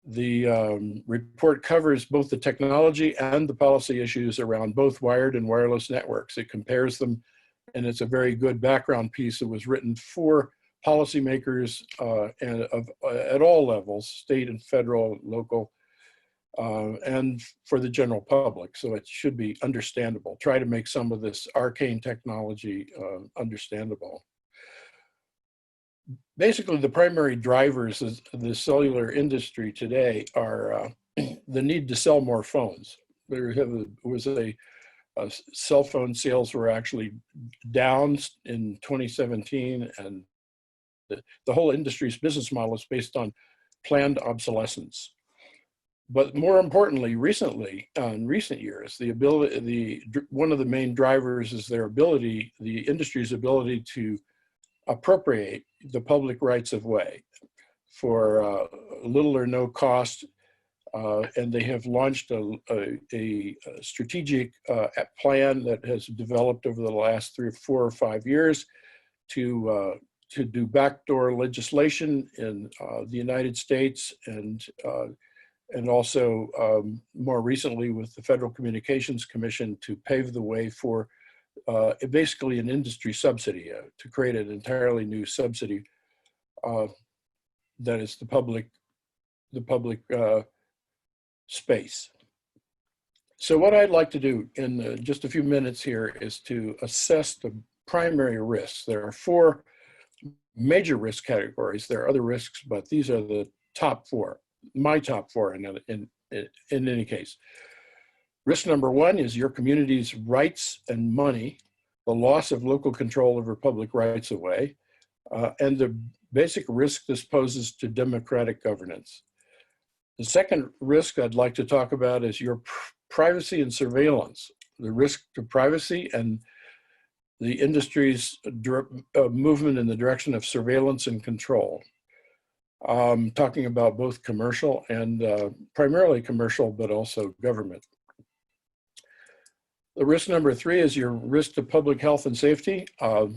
The report covers both the technology and the policy issues around both wired and wireless networks. It compares them, and it's a very good background piece. It was written for policymakers at all levels, state and federal, local, and for the general public. So it should be understandable. Try to make some of this arcane technology understandable. Basically, the primary drivers of the cellular industry today are the need to sell more phones. There was cell phone sales were actually down in 2017, and the whole industry's business model is based on planned obsolescence. But more importantly, recently, in recent years, one of the main drivers is the industry's ability to appropriate the public rights of way for little or no cost, and they have launched a strategic plan that has developed over the last 3, 4, or 5 years to to do backdoor legislation in the United States, and also more recently with the Federal Communications Commission to pave the way for basically an industry subsidy, to create an entirely new subsidy that is the public space. So what I'd like to do in just a few minutes here is to assess the primary risks. There are 4 major risk categories. There are other risks, but these are the top 4, my top 4 in any case. Risk number 1 is your community's rights and money, the loss of local control over public rights of way, and the basic risk this poses to democratic governance. The second risk I'd like to talk about is your privacy and surveillance, the risk to privacy and the industry's movement in the direction of surveillance and control. Talking about both commercial and primarily commercial, but also government. The risk number 3 is your risk to public health and safety. I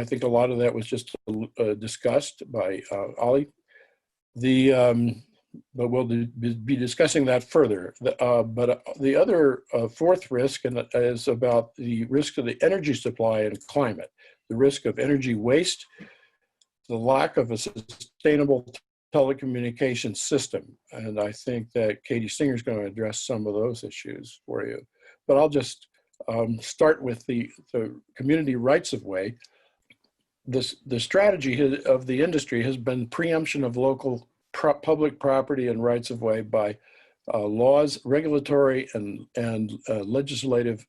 think a lot of that was just discussed by Ali. But we'll be discussing that further. But the other 4th risk is about the risk of the energy supply and climate, the risk of energy waste, the lack of a sustainable telecommunications system. And I think that Katie Singer is going to address some of those issues for you. But I'll just start with the community rights of way. The strategy of the industry has been preemption of local public property and rights of way by laws, regulatory and legislative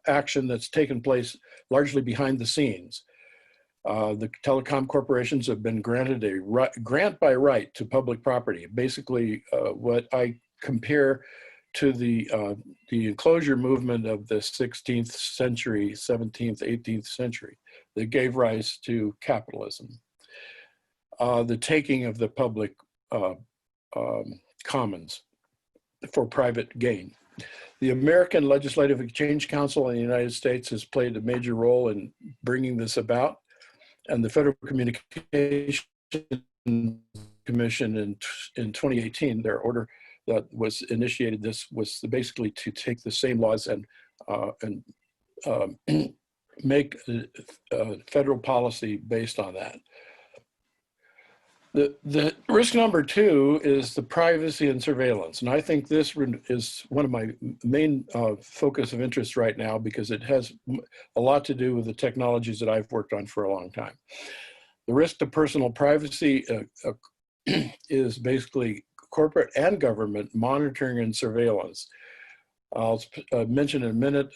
action that's taken place largely behind the scenes. The telecom corporations have been granted a grant by right to public property, basically what I compare to the enclosure movement of the 16th century, 17th, 18th century that gave rise to capitalism. The taking of the public commons for private gain. The American Legislative Exchange Council in the United States has played a major role in bringing this about, and the Federal Communications Commission in 2018, their order that was initiated, this was basically to take the same laws and make federal policy based on that. The risk number 2 is the privacy and surveillance. And I think this is one of my main focus of interest right now, because it has a lot to do with the technologies that I've worked on for a long time. The risk to personal privacy is basically corporate and government monitoring and surveillance. I'll mention in a minute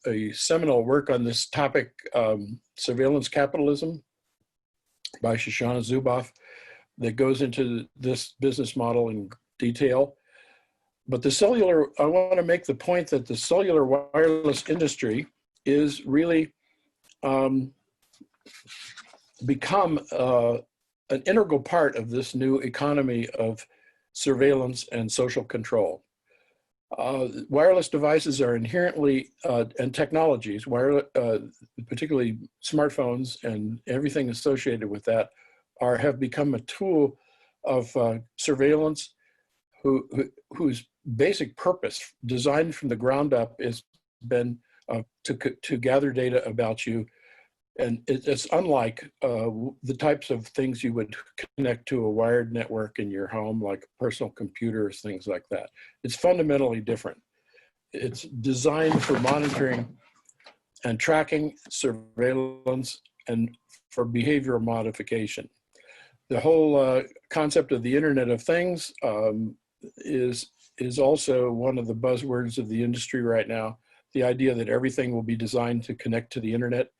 a seminal work on this topic, Surveillance Capitalism, by Shoshana Zuboff, that goes into this business model in detail. But I want to make the point that the cellular wireless industry is really become an integral part of this new economy of surveillance and social control. Wireless devices are inherently, and technologies, particularly smartphones and everything associated with that, have become a tool of surveillance whose basic purpose, designed from the ground up, has been to gather data about you. And it's unlike the types of things you would connect to a wired network in your home, like personal computers, things like that. It's fundamentally different. It's designed for monitoring and tracking, surveillance, and for behavioral modification. The whole concept of the Internet of Things is also one of the buzzwords of the industry right now. The idea that everything will be designed to connect to the internet.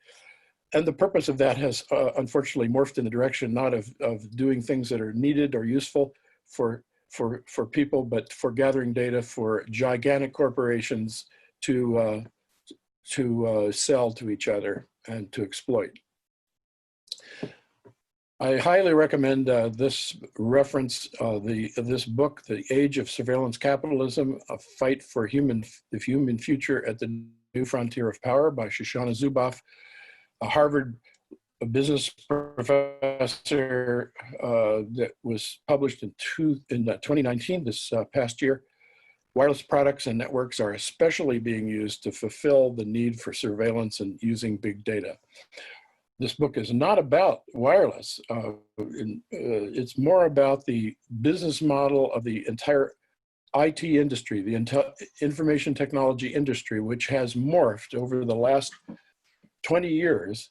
And the purpose of that has unfortunately morphed in the direction not of doing things that are needed or useful for people, but for gathering data for gigantic corporations to sell to each other and to exploit. I highly recommend this reference, this book, The Age of Surveillance Capitalism, A Fight for the Human Future at the New Frontier of Power by Shoshana Zuboff, a Harvard business professor that was published in 2019, this past year. Wireless products and networks are especially being used to fulfill the need for surveillance and using big data. This book is not about wireless. It's more about the business model of the entire IT industry, the information technology industry, which has morphed over the last 20 years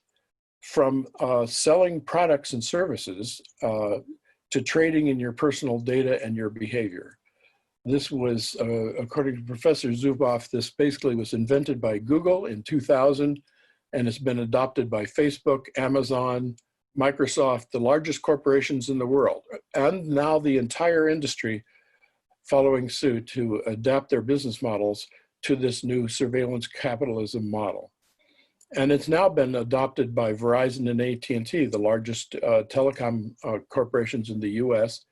from selling products and services to trading in your personal data and your behavior. This was, according to Professor Zuboff, this basically was invented by Google in 2000, and it's been adopted by Facebook, Amazon, Microsoft, the largest corporations in the world, and now the entire industry following suit to adapt their business models to this new surveillance capitalism model. And it's now been adopted by Verizon and AT&T, the largest telecom corporations in the US,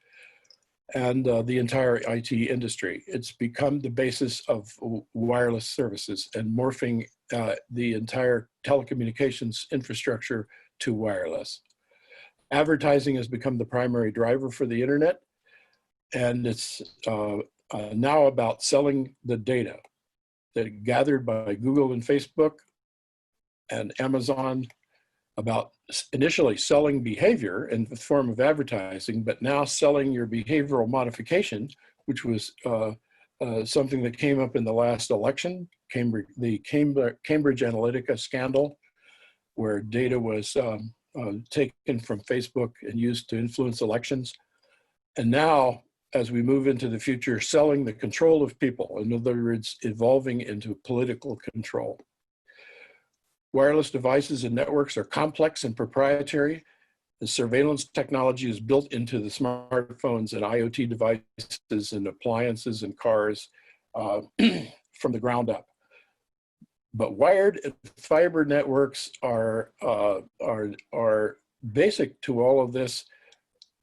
and the entire IT industry. It's become the basis of wireless services and morphing the entire telecommunications infrastructure to wireless. Advertising has become the primary driver for the internet, and it's now about selling the data that gathered by Google and Facebook and Amazon, about initially selling behavior in the form of advertising, but now selling your behavioral modification, which was something that came up in the last election, the Cambridge Analytica scandal, where data was taken from Facebook and used to influence elections. And now, as we move into the future, selling the control of people, in other words, evolving into political control. Wireless devices and networks are complex and proprietary. The surveillance technology is built into the smartphones and IoT devices and appliances and cars from the ground up. But wired and fiber networks are basic to all of this.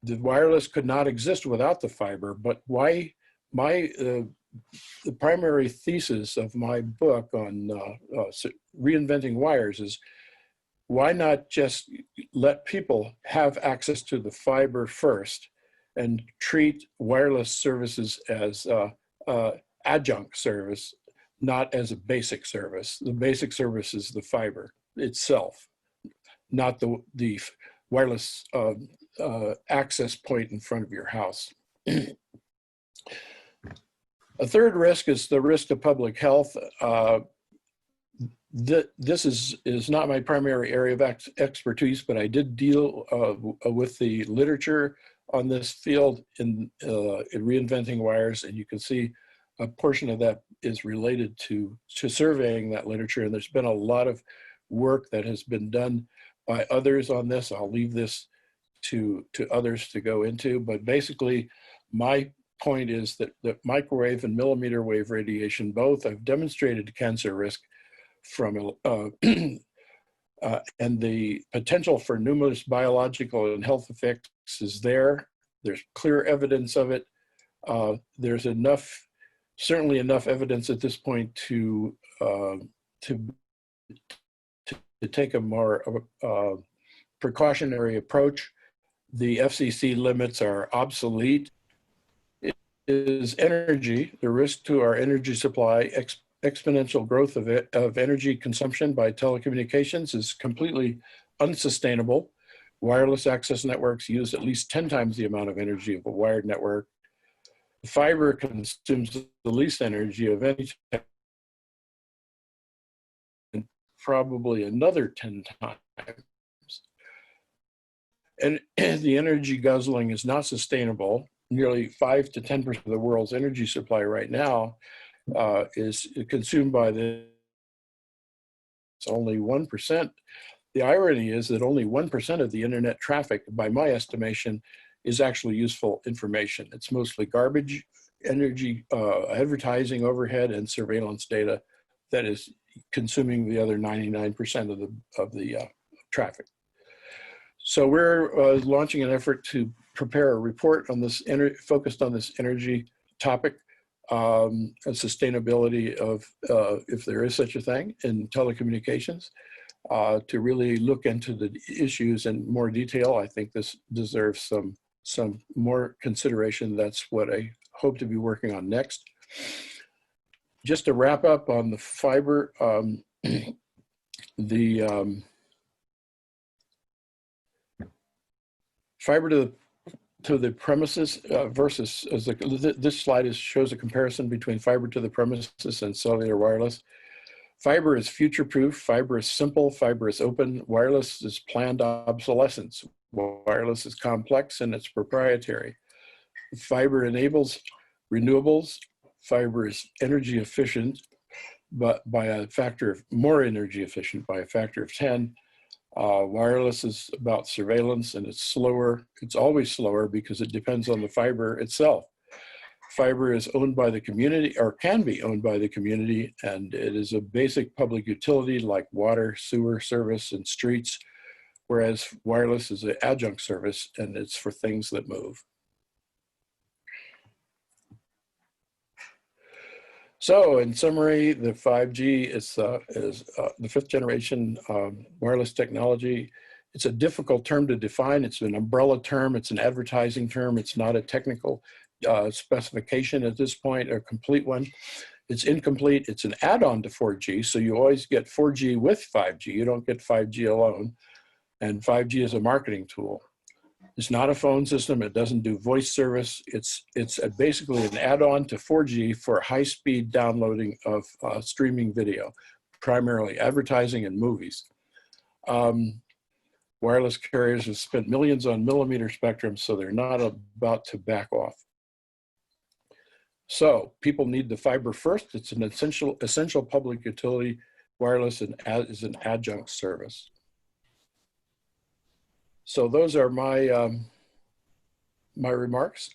The wireless could not exist without the fiber, but the primary thesis of my book on reinventing wires is, why not just let people have access to the fiber first and treat wireless services as adjunct service, not as a basic service. The basic service is the fiber itself, not the wireless access point in front of your house. A third risk is the risk to public health. This is not my primary area of expertise, but I did deal with the literature on this field in reinventing wires, and you can see a portion of that is related to surveying that literature, and there's been a lot of work that has been done by others on this. I'll leave this to others to go into, but basically my point is that microwave and millimeter wave radiation both have demonstrated cancer risk from and the potential for numerous biological and health effects is there. There's clear evidence of it. There's certainly enough evidence at this point to take a more precautionary approach. The FCC limits are obsolete. It is energy, the risk to our energy supply, exponential growth of energy consumption by telecommunications is completely unsustainable. Wireless access networks use at least 10 times the amount of energy of a wired network. Fiber consumes the least energy of any type, and probably another 10 times. And the energy guzzling is not sustainable. Nearly 5 to 10% of the world's energy supply right now is consumed by this. It's only 1%. The irony is that only 1% of the internet traffic, by my estimation, is actually useful information. It's mostly garbage, energy, advertising overhead, and surveillance data that is consuming the other 99% of the traffic. So we're launching an effort to prepare a report on this, focused on this energy topic. and sustainability of, if there is such a thing in telecommunications, to really look into the issues in more detail. I think this deserves some more consideration. That's what I hope to be working on next. Just to wrap up on the fiber, fiber to the premises versus, this slide shows a comparison between fiber to the premises and cellular wireless. Fiber is future-proof, fiber is simple, fiber is open, wireless is planned obsolescence. Wireless is complex and it's proprietary. Fiber enables renewables, fiber is energy efficient, but by a factor of, more energy efficient by a factor of 10. Wireless is about surveillance and it's slower. It's always slower because it depends on the fiber itself. Fiber is owned by the community, or can be owned by the community, and it is a basic public utility like water, sewer service, and streets, whereas wireless is an adjunct service and it's for things that move. So in summary, the 5G is the fifth generation wireless technology. It's a difficult term to define. It's an umbrella term. It's an advertising term. It's not a technical specification at this point, a complete one. It's incomplete. It's an add-on to 4G. So you always get 4G with 5G. You don't get 5G alone. And 5G is a marketing tool. It's not a phone system. It doesn't do voice service. It's basically an add-on to 4G for high-speed downloading of streaming video, primarily advertising and movies. Wireless carriers have spent millions on millimeter spectrum, so they're not about to back off. So people need the fiber first. It's an essential public utility. Wireless is an adjunct service. So those are my my remarks.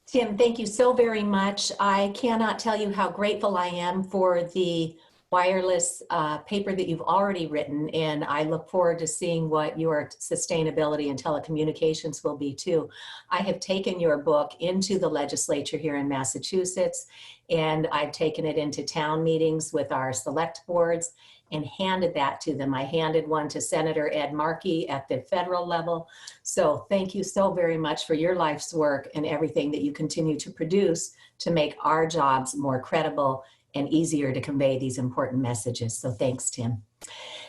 Tim, thank you so very much. I cannot tell you how grateful I am for the wireless paper that you've already written, and I look forward to seeing what your sustainability and telecommunications will be too. I have taken your book into the legislature here in Massachusetts, and I've taken it into town meetings with our select boards and handed that to them. I handed one to Senator Ed Markey at the federal level. So thank you so very much for your life's work and everything that you continue to produce to make our jobs more credible and easier to convey these important messages. So thanks, Tim.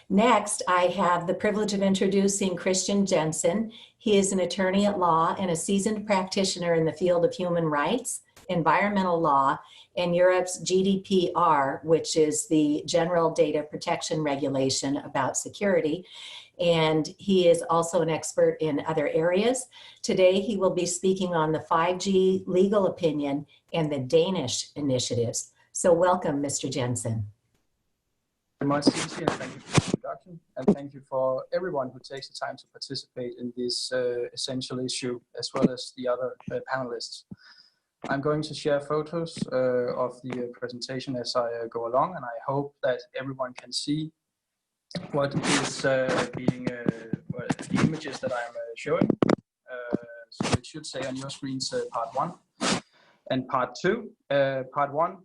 Next, I have the privilege of introducing Christian Jensen. He is an attorney at law and a seasoned practitioner in the field of human rights, environmental law, and Europe's GDPR, which is the General Data Protection Regulation about security. And he is also an expert in other areas. Today, he will be speaking on the 5G legal opinion and the Danish initiatives. So welcome, Mr. Jensen. Very much, Cynthia, and thank you for the introduction, and thank you for everyone who takes the time to participate in this essential issue, as well as the other panelists. I'm going to share photos of the presentation as I go along, and I hope that everyone can see what is being the images that I'm showing. So it should say on your screens part 1 and part 2. Part 1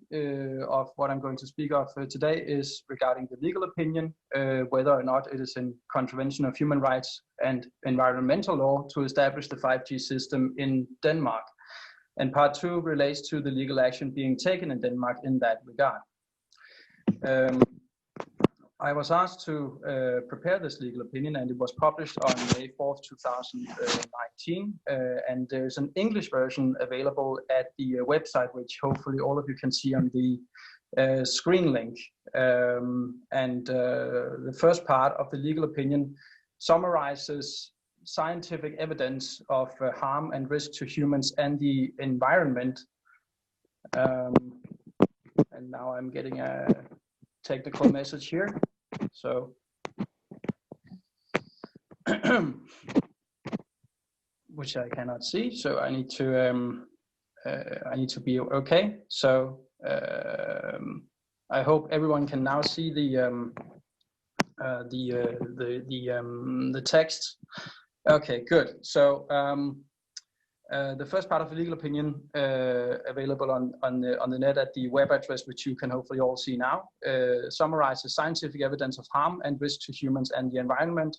of what I'm going to speak of today is regarding the legal opinion, whether or not it is in contravention of human rights and environmental law to establish the 5G system in Denmark. And part 2 relates to the legal action being taken in Denmark in that regard. I was asked to prepare this legal opinion, and it was published on May 4th, 2019. And there's an English version available at the website, which hopefully all of you can see on the screen link. The first part of the legal opinion summarizes scientific evidence of harm and risk to humans and the environment. And now I'm getting a technical message here. So which I cannot see, so I need to be okay. So I hope everyone can now see the text. Okay, good. So The first part of the legal opinion, available on the net at the web address, which you can hopefully all see now, summarizes scientific evidence of harm and risk to humans and the environment.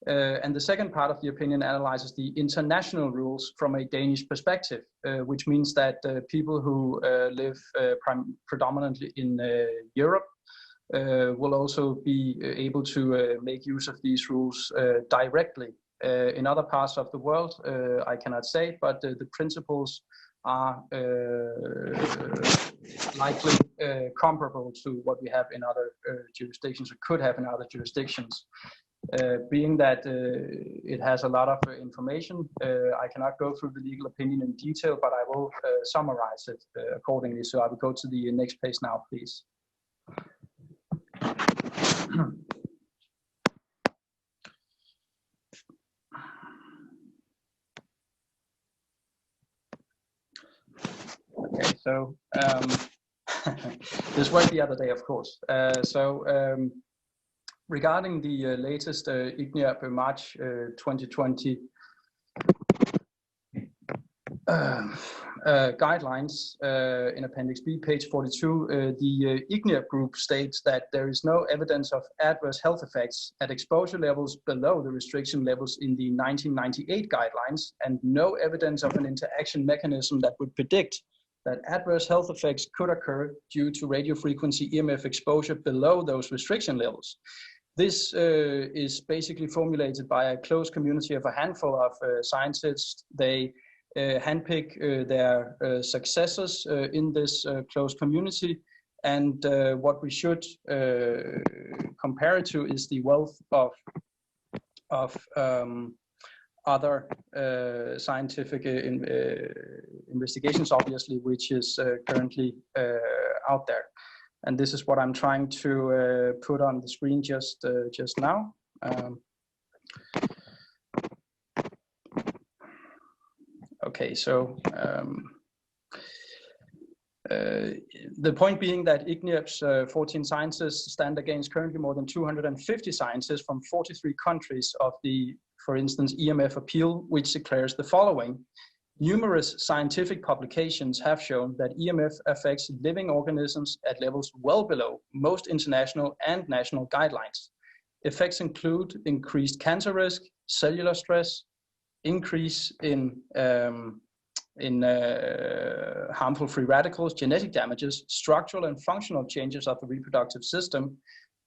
And the second part of the opinion analyzes the international rules from a Danish perspective, which means that people who live predominantly in Europe will also be able to make use of these rules directly. In other parts of the world, I cannot say, but the principles are likely comparable to what we have in other jurisdictions, or could have in other jurisdictions. Being that it has a lot of information, I cannot go through the legal opinion in detail, but I will summarize it accordingly. So I will go to the next page now, please. Okay, so this worked the other day, of course. Regarding the latest IGNIAP March 2020 guidelines in Appendix B, page 42, the IGNIAP group states that there is no evidence of adverse health effects at exposure levels below the restriction levels in the 1998 guidelines, and no evidence of an interaction mechanism that would predict that adverse health effects could occur due to radio frequency EMF exposure below those restriction levels. This is basically formulated by a close community of a handful of scientists. They handpick their successors in this close community, and what we should compare it to is the wealth of other scientific investigations, obviously, which is currently out there. And this is what I'm trying to put on the screen just now. Okay, so the point being that IGNIAP's 14 scientists stand against currently more than 250 scientists from 43 countries of the, for instance, EMF appeal, which declares the following: numerous scientific publications have shown that EMF affects living organisms at levels well below most international and national guidelines. Effects include increased cancer risk, cellular stress, increase in harmful free radicals, genetic damages, structural and functional changes of the reproductive system,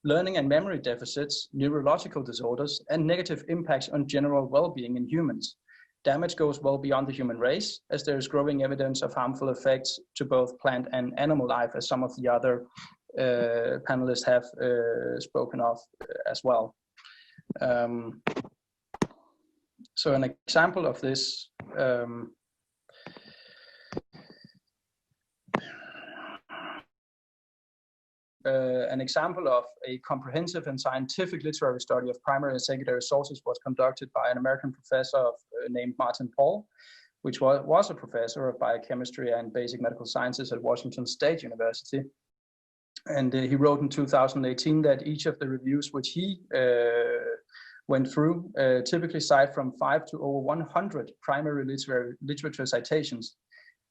learning and memory deficits, neurological disorders, and negative impacts on general well-being in humans. Damage goes well beyond the human race, as there is growing evidence of harmful effects to both plant and animal life, as some of the other panelists have spoken of as well. So an example of this an example of a comprehensive and scientific literary study of primary and secondary sources was conducted by an American professor named Martin Paul, which was a professor of biochemistry and basic medical sciences at Washington State University. And he wrote in 2018 that each of the reviews which he went through typically cite from 5 to over 100 primary literature citations,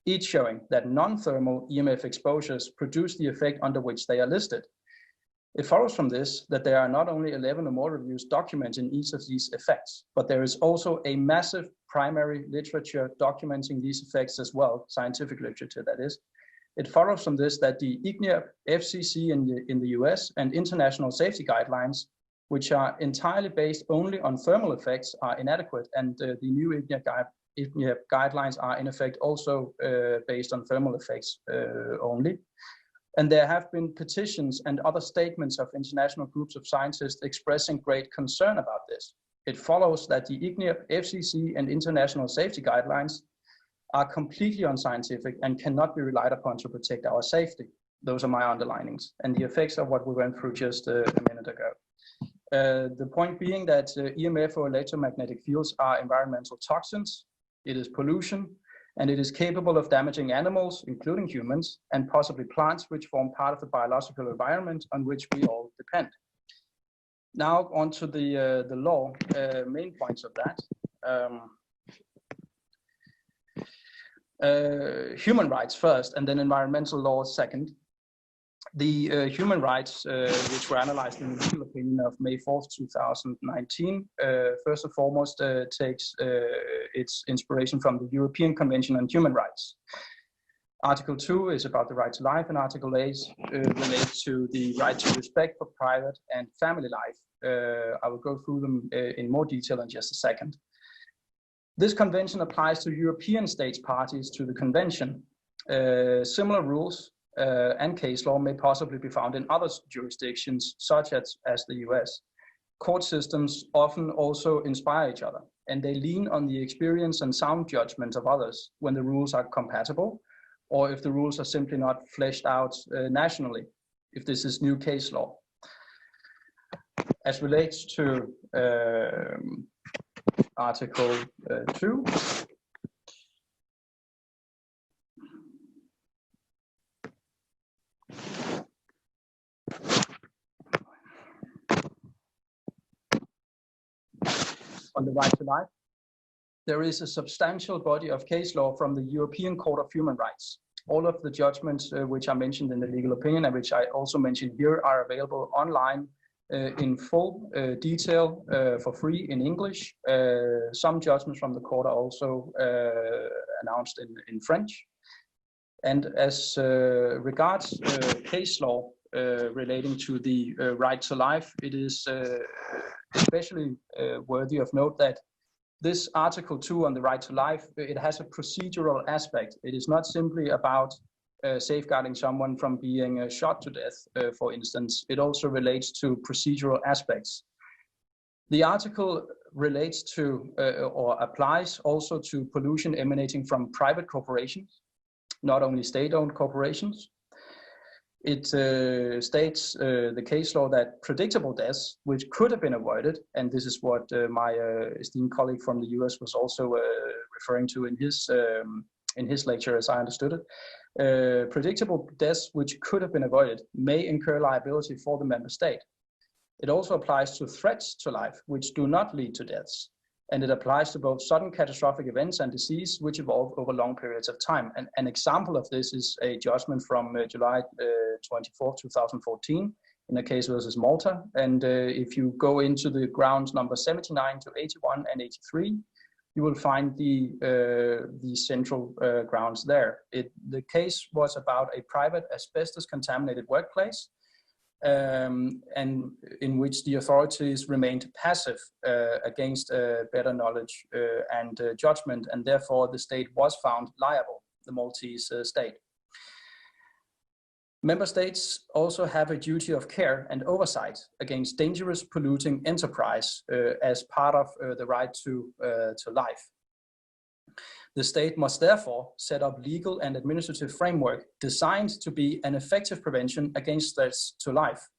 each showing that non-thermal EMF exposures produce the effect under which they are listed. It follows from this that there are not only 11 or more reviews documenting each of these effects, but there is also a massive primary literature documenting these effects as well, scientific literature that is. It follows from this that the IGNIAP, FCC in the US, and international safety guidelines, which are entirely based only on thermal effects, are inadequate, and the new IGNIAP guidelines are in effect also based on thermal effects only. And there have been petitions and other statements of international groups of scientists expressing great concern about this. It follows that the IGNIAP, FCC, and international safety guidelines are completely unscientific and cannot be relied upon to protect our safety. Those are my underlinings, and the effects of what we went through just a minute ago. The point being that EMF or electromagnetic fields are environmental toxins. It is pollution, and it is capable of damaging animals, including humans, and possibly plants, which form part of the biological environment on which we all depend. Now on to the law, main points of that. Human rights first, and then environmental laws second. The human rights, which were analyzed in the legal opinion of May 4th, 2019, first and foremost takes its inspiration from the European Convention on Human Rights. Article 2 is about the right to life, and Article 8 relates to the right to respect for private and family life. I will go through them in more detail in just a second. This convention applies to European states parties to the convention. Similar rules and case law may possibly be found in other jurisdictions, such as the US. Court systems often also inspire each other, and they lean on the experience and sound judgment of others when the rules are compatible, or if the rules are simply not fleshed out nationally, if this is new case law. As relates to Article 2, on the right to life, there is a substantial body of case law from the European Court of Human Rights. All of the judgments which are mentioned in the legal opinion, and which I also mentioned here, are available online in full detail for free in English. Some judgments from the court are also announced in French. And as regards case law relating to the right to life, it is especially worthy of note that this Article 2 on the right to life, it has a procedural aspect. It is not simply about safeguarding someone from being shot to death, for instance. It also relates to procedural aspects. The article relates to or applies also to pollution emanating from private corporations, not only state-owned corporations. It states the case law that predictable deaths, which could have been avoided, and this is what my esteemed colleague from the US was also referring to in his lecture, as I understood it, predictable deaths which could have been avoided may incur liability for the member state. It also applies to threats to life, which do not lead to deaths. And it applies to both sudden catastrophic events and disease, which evolve over long periods of time. And an example of this is a judgment from July 24, 2014, in a case versus Malta. And if you go into the grounds number 79 to 81 and 83, you will find the central grounds there. The case was about a private asbestos-contaminated workplace, and in which the authorities remained passive against better knowledge and judgment, and therefore the state was found liable, the Maltese state. Member states also have a duty of care and oversight against dangerous polluting enterprise as part of the right to life. The state must therefore set up legal and administrative framework designed to be an effective prevention against threats to life.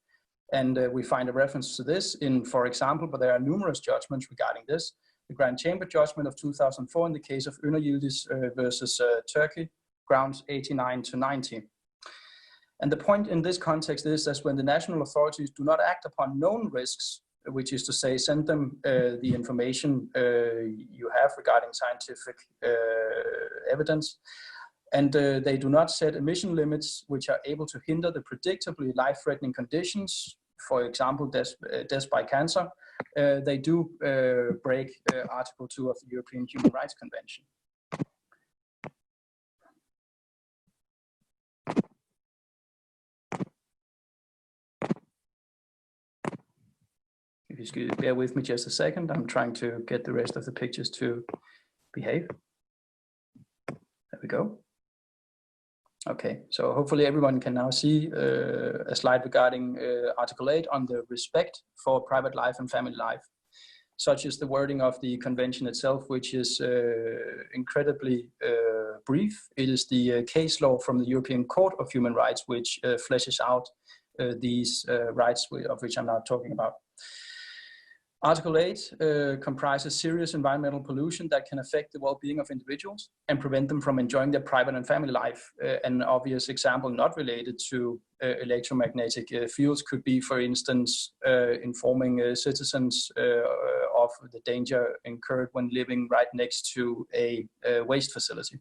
And we find a reference to this in, for example, but there are numerous judgments regarding this. The Grand Chamber judgment of 2004 in the case of Öner Yildiz versus Turkey, grounds 89 to 90. And the point in this context is that when the national authorities do not act upon known risks, which is to say, send them the information you have regarding scientific evidence, and they do not set emission limits which are able to hinder the predictably life-threatening conditions, for example, death by cancer, they do break Article 2 of the European Human Rights Convention. If you could bear with me just a second, I'm trying to get the rest of the pictures to behave. There we go. Okay, so hopefully everyone can now see a slide regarding Article 8 on the respect for private life and family life. Such is the wording of the convention itself, which is incredibly brief. It is the case law from the European Court of Human Rights which fleshes out these rights of which I'm now talking about. Article 8 comprises serious environmental pollution that can affect the well-being of individuals and prevent them from enjoying their private and family life. An obvious example not related to electromagnetic fields could be, for instance, informing citizens of the danger incurred when living right next to a waste facility.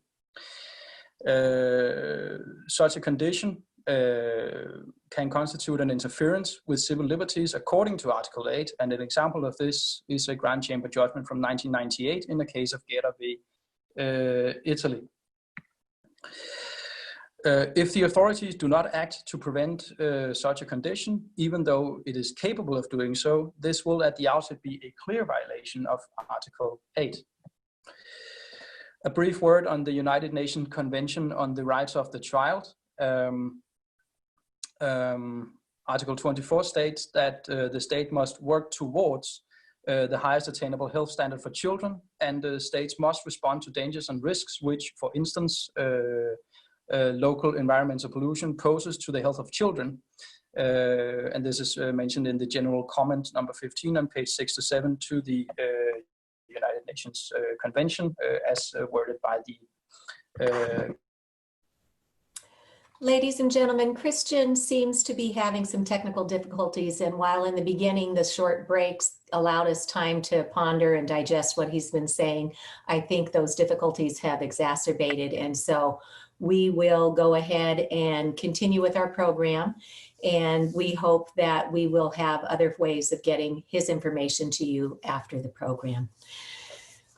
Such a condition can constitute an interference with civil liberties according to Article 8, and an example of this is a Grand Chamber judgment from 1998 in the case of Gera v. Italy. If the authorities do not act to prevent such a condition, even though it is capable of doing so, this will at the outset be a clear violation of Article 8. A brief word on the United Nations Convention on the Rights of the Child. Article 24 states that the state must work towards the highest attainable health standard for children, and the states must respond to dangers and risks which, for instance, local environmental pollution poses to the health of children. And this is mentioned in the general comment number 15 on page 67 to the United Nations Convention as worded by the Ladies and gentlemen, Christian seems to be having some technical difficulties, and while in the beginning the short breaks allowed us time to ponder and digest what he's been saying, I think those difficulties have exacerbated, and so we will go ahead and continue with our program, and we hope that we will have other ways of getting his information to you after the program.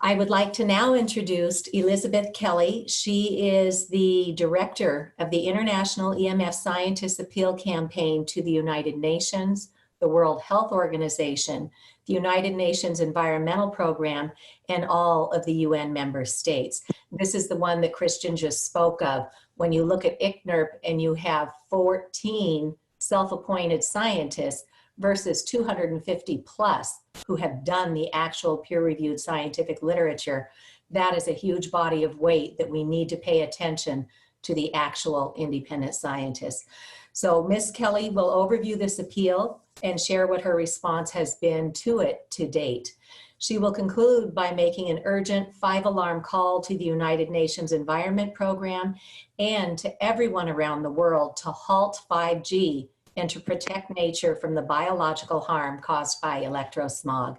I would like to now introduce Elizabeth Kelly. She is the director of the International EMF Scientists Appeal Campaign to the United Nations, the World Health Organization, the United Nations Environmental Program, and all of the UN member states. This is the one that Christian just spoke of. When you look at ICNIRP and you have 14 self-appointed scientists versus 250 plus who have done the actual peer-reviewed scientific literature, that is a huge body of weight that we need to pay attention to the actual independent scientists. So Ms. Kelly will overview this appeal and share what her response has been to it to date. She will conclude by making an urgent 5-alarm call to the United Nations Environment Program and to everyone around the world to halt 5G and to protect nature from the biological harm caused by electrosmog.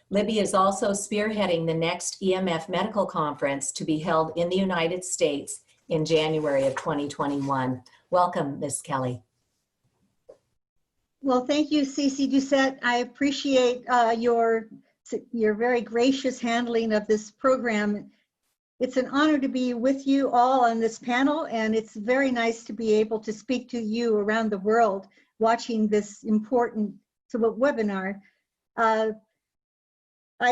Libby is also spearheading the next EMF medical conference to be held in the United States in January of 2021. Welcome, Ms. Kelly. Well, thank you, Cece Doucette. I appreciate your very gracious handling of this program. It's an honor to be with you all on this panel, and it's very nice to be able to speak to you around the world watching this important webinar. I'd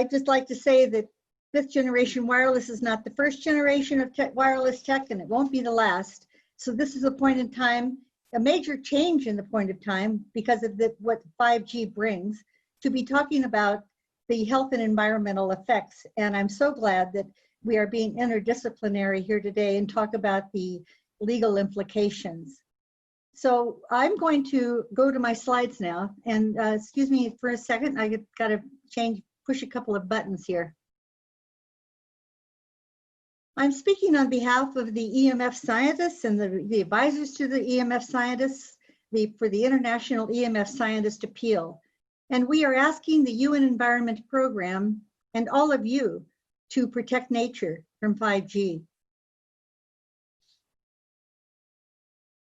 just like to say that 5th generation wireless is not the first generation of wireless tech, and it won't be the last. So this is a point in time, a major change in the point of time because of what 5G brings, to be talking about the health and environmental effects. And I'm so glad that we are being interdisciplinary here today and talk about the legal implications. So I'm going to go to my slides now, and excuse me for a second, I got to push a couple of buttons here. I'm speaking on behalf of the EMF scientists and the advisors to the EMF scientists for the International EMF Scientist Appeal. And we are asking the UN Environment Program and all of you to protect nature from 5G.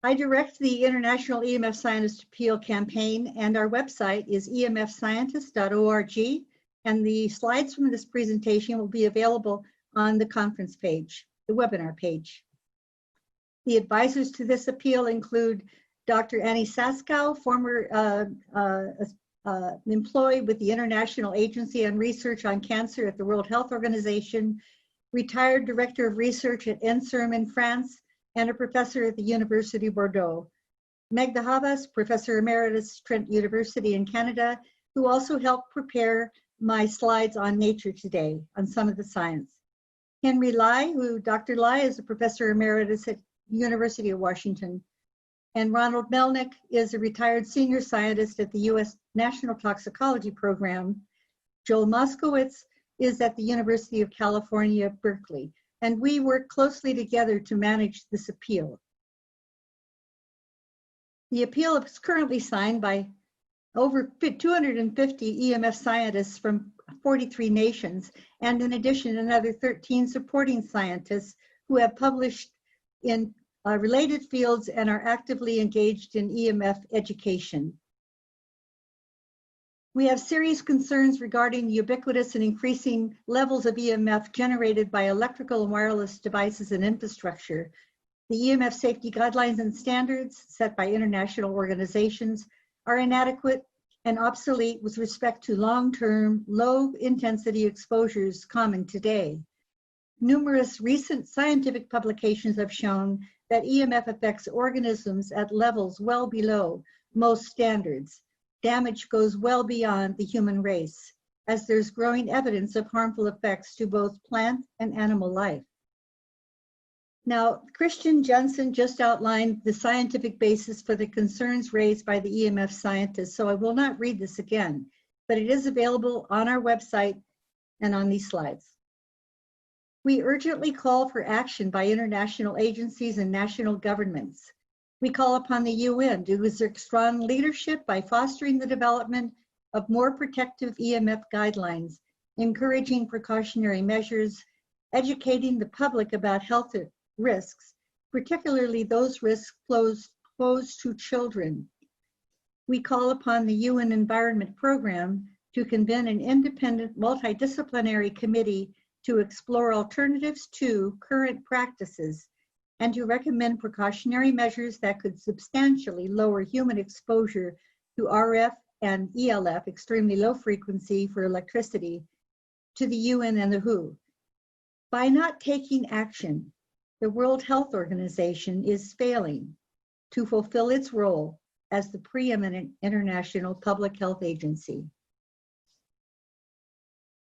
I direct the International EMF Scientist Appeal campaign, and our website is emfscientist.org, and the slides from this presentation will be available on the conference page, the webinar page. The advisors to this appeal include Dr. Annie Saskow, former employee with the International Agency on Research on Cancer at the World Health Organization, retired director of research at ENSERM in France, and a professor at the University of Bordeaux. Meg de Havas, professor emeritus, Trent University in Canada, who also helped prepare my slides on nature today, on some of the science. Henry Lai, Dr. Lai is a professor emeritus at University of Washington. And Ronald Melnick is a retired senior scientist at the U.S. National Toxicology Program. Joel Moskowitz is at the University of California, Berkeley. And we work closely together to manage this appeal. The appeal is currently signed by over 250 EMF scientists from 43 nations, and in addition, another 13 supporting scientists who have published in related fields and are actively engaged in EMF education. We have serious concerns regarding the ubiquitous and increasing levels of EMF generated by electrical and wireless devices and infrastructure. The EMF safety guidelines and standards set by international organizations are inadequate and obsolete with respect to long-term, low-intensity exposures common today. Numerous recent scientific publications have shown that EMF affects organisms at levels well below most standards. Damage goes well beyond the human race, as there's growing evidence of harmful effects to both plant and animal life. Now, Christian Jensen just outlined the scientific basis for the concerns raised by the EMF scientists, so I will not read this again, but it is available on our website and on these slides. We urgently call for action by international agencies and national governments. We call upon the UN to exert strong leadership by fostering the development of more protective EMF guidelines, encouraging precautionary measures, educating the public about health risks, particularly those risks posed to children. We call upon the UN Environment Program to convene an independent multidisciplinary committee to explore alternatives to current practices and to recommend precautionary measures that could substantially lower human exposure to RF and ELF, extremely low frequency for electricity, to the UN and the WHO. By not taking action, the World Health Organization is failing to fulfill its role as the preeminent international public health agency.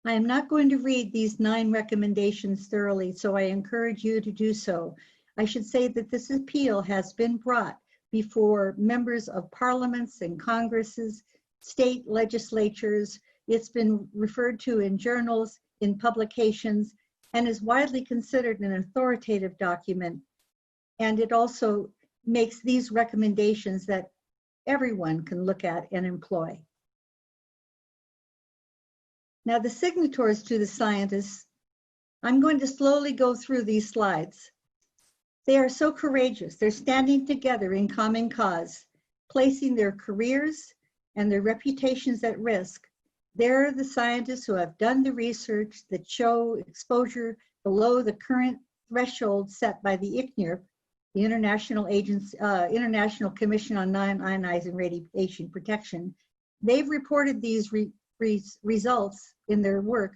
I am not going to read these 9 recommendations thoroughly, so I encourage you to do so. I should say that this appeal has been brought before members of parliaments and congresses, state legislatures. It's been referred to in journals, in publications, and is widely considered an authoritative document. And it also makes these recommendations that everyone can look at and employ. Now, the signatories to the scientists, I'm going to slowly go through these slides. They are so courageous. They're standing together in common cause, placing their careers and their reputations at risk. They're the scientists who have done the research that show exposure below the current threshold set by the ICNIRP, the International Commission on Non-Ionizing Radiation Protection. They've reported these results in their work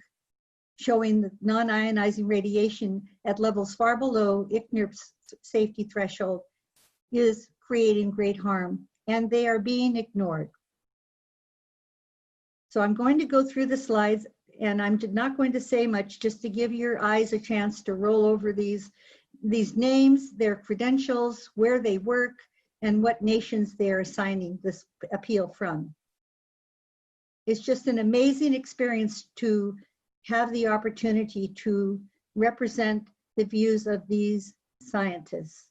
showing that non-ionizing radiation at levels far below ICNIRP's safety threshold is creating great harm, and they are being ignored. So I'm going to go through the slides, and I'm not going to say much, just to give your eyes a chance to roll over these names, their credentials, where they work, and what nations they're assigning this appeal from. It's just an amazing experience to have the opportunity to represent the views of these scientists.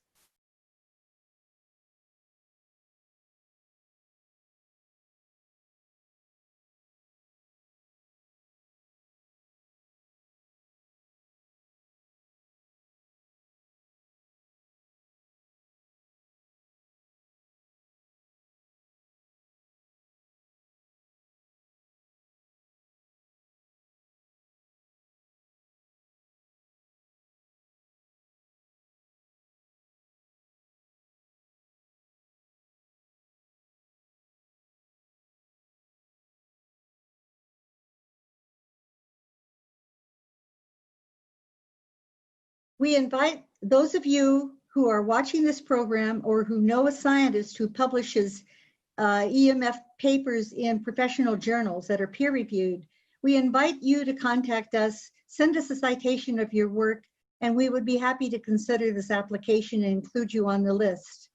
We invite those of you who are watching this program or who know a scientist who publishes EMF papers in professional journals that are peer-reviewed, we invite you to contact us, send us a citation of your work, and we would be happy to consider this application and include you on the list.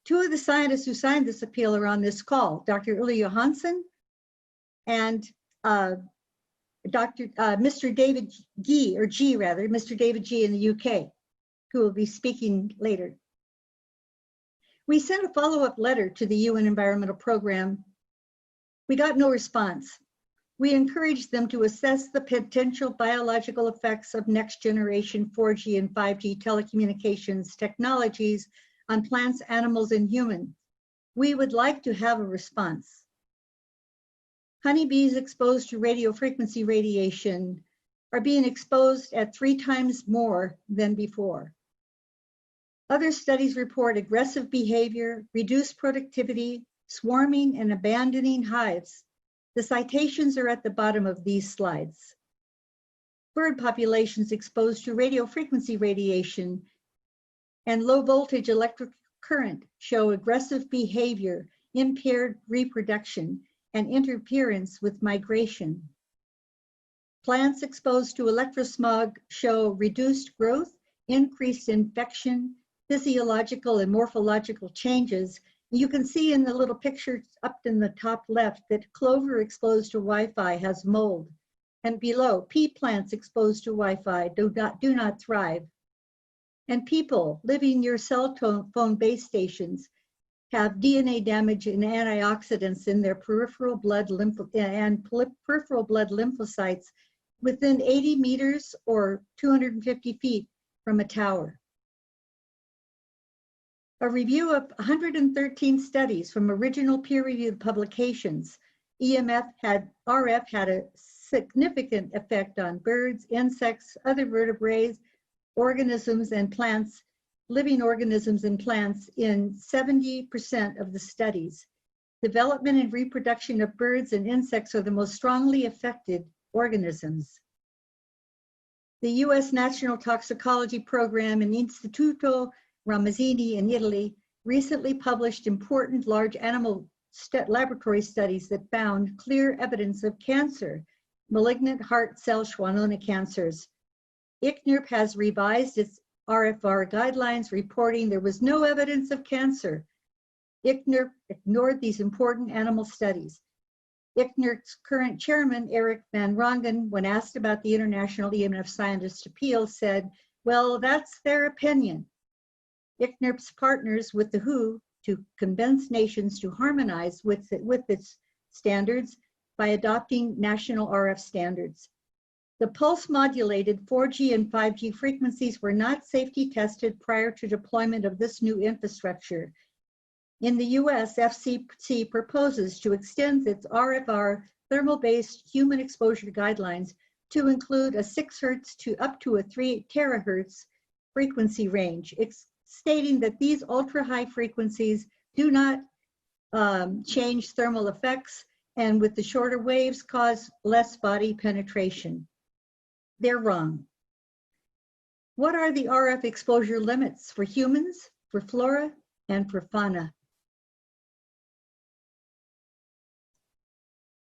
2 of the scientists who signed this appeal are on this call, Dr. Ulla Johansson and Mr. David G, Mr. David G in the UK, who will be speaking later. We sent a follow-up letter to the UN Environmental Program. We got no response. We encourage them to assess the potential biological effects of next generation 4G and 5G telecommunications technologies on plants, animals, and humans. We would like to have a response. Honeybees exposed to radio frequency radiation are being exposed at 3 times more than before. Other studies report aggressive behavior, reduced productivity, swarming, and abandoning hives. The citations are at the bottom of these slides. Bird populations exposed to radio frequency radiation and low voltage electric current show aggressive behavior, impaired reproduction, and interference with migration. Plants exposed to electrosmog show reduced growth, increased infection, physiological and morphological changes. You can see in the little picture up in the top left that clover exposed to Wi-Fi has mold. And below, pea plants exposed to Wi-Fi do not thrive. And people living near cell phone base stations have DNA damage and antioxidants in their peripheral blood lymphocytes within 80 meters or 250 feet from a tower. A review of 113 studies from original peer-reviewed publications, RF had a significant effect on birds, insects, other vertebrates, organisms and plants, living organisms and plants in 70% of the studies. Development and reproduction of birds and insects are the most strongly affected organisms. The US National Toxicology Program and Istituto Ramazzini in Italy recently published important large animal laboratory studies that found clear evidence of cancer, malignant heart cell Schwannoma cancers. ICNIRP has revised its RFR guidelines reporting there was no evidence of cancer. ICNIRP ignored these important animal studies. ICNIRP's current chairman, Eric Van Rongen, when asked about the International EMF Scientist Appeal, said, well, that's their opinion. ICNIRP's partners with the WHO to convince nations to harmonize with its standards by adopting national RF standards. The pulse-modulated 4G and 5G frequencies were not safety tested prior to deployment of this new infrastructure. In the US, FCC proposes to extend its RFR thermal-based human exposure guidelines to include a 6 Hz to up to a 3 terahertz frequency range, stating that these ultra-high frequencies do not change thermal effects and with the shorter waves cause less body penetration. They're wrong. What are the RF exposure limits for humans, for flora, and for fauna?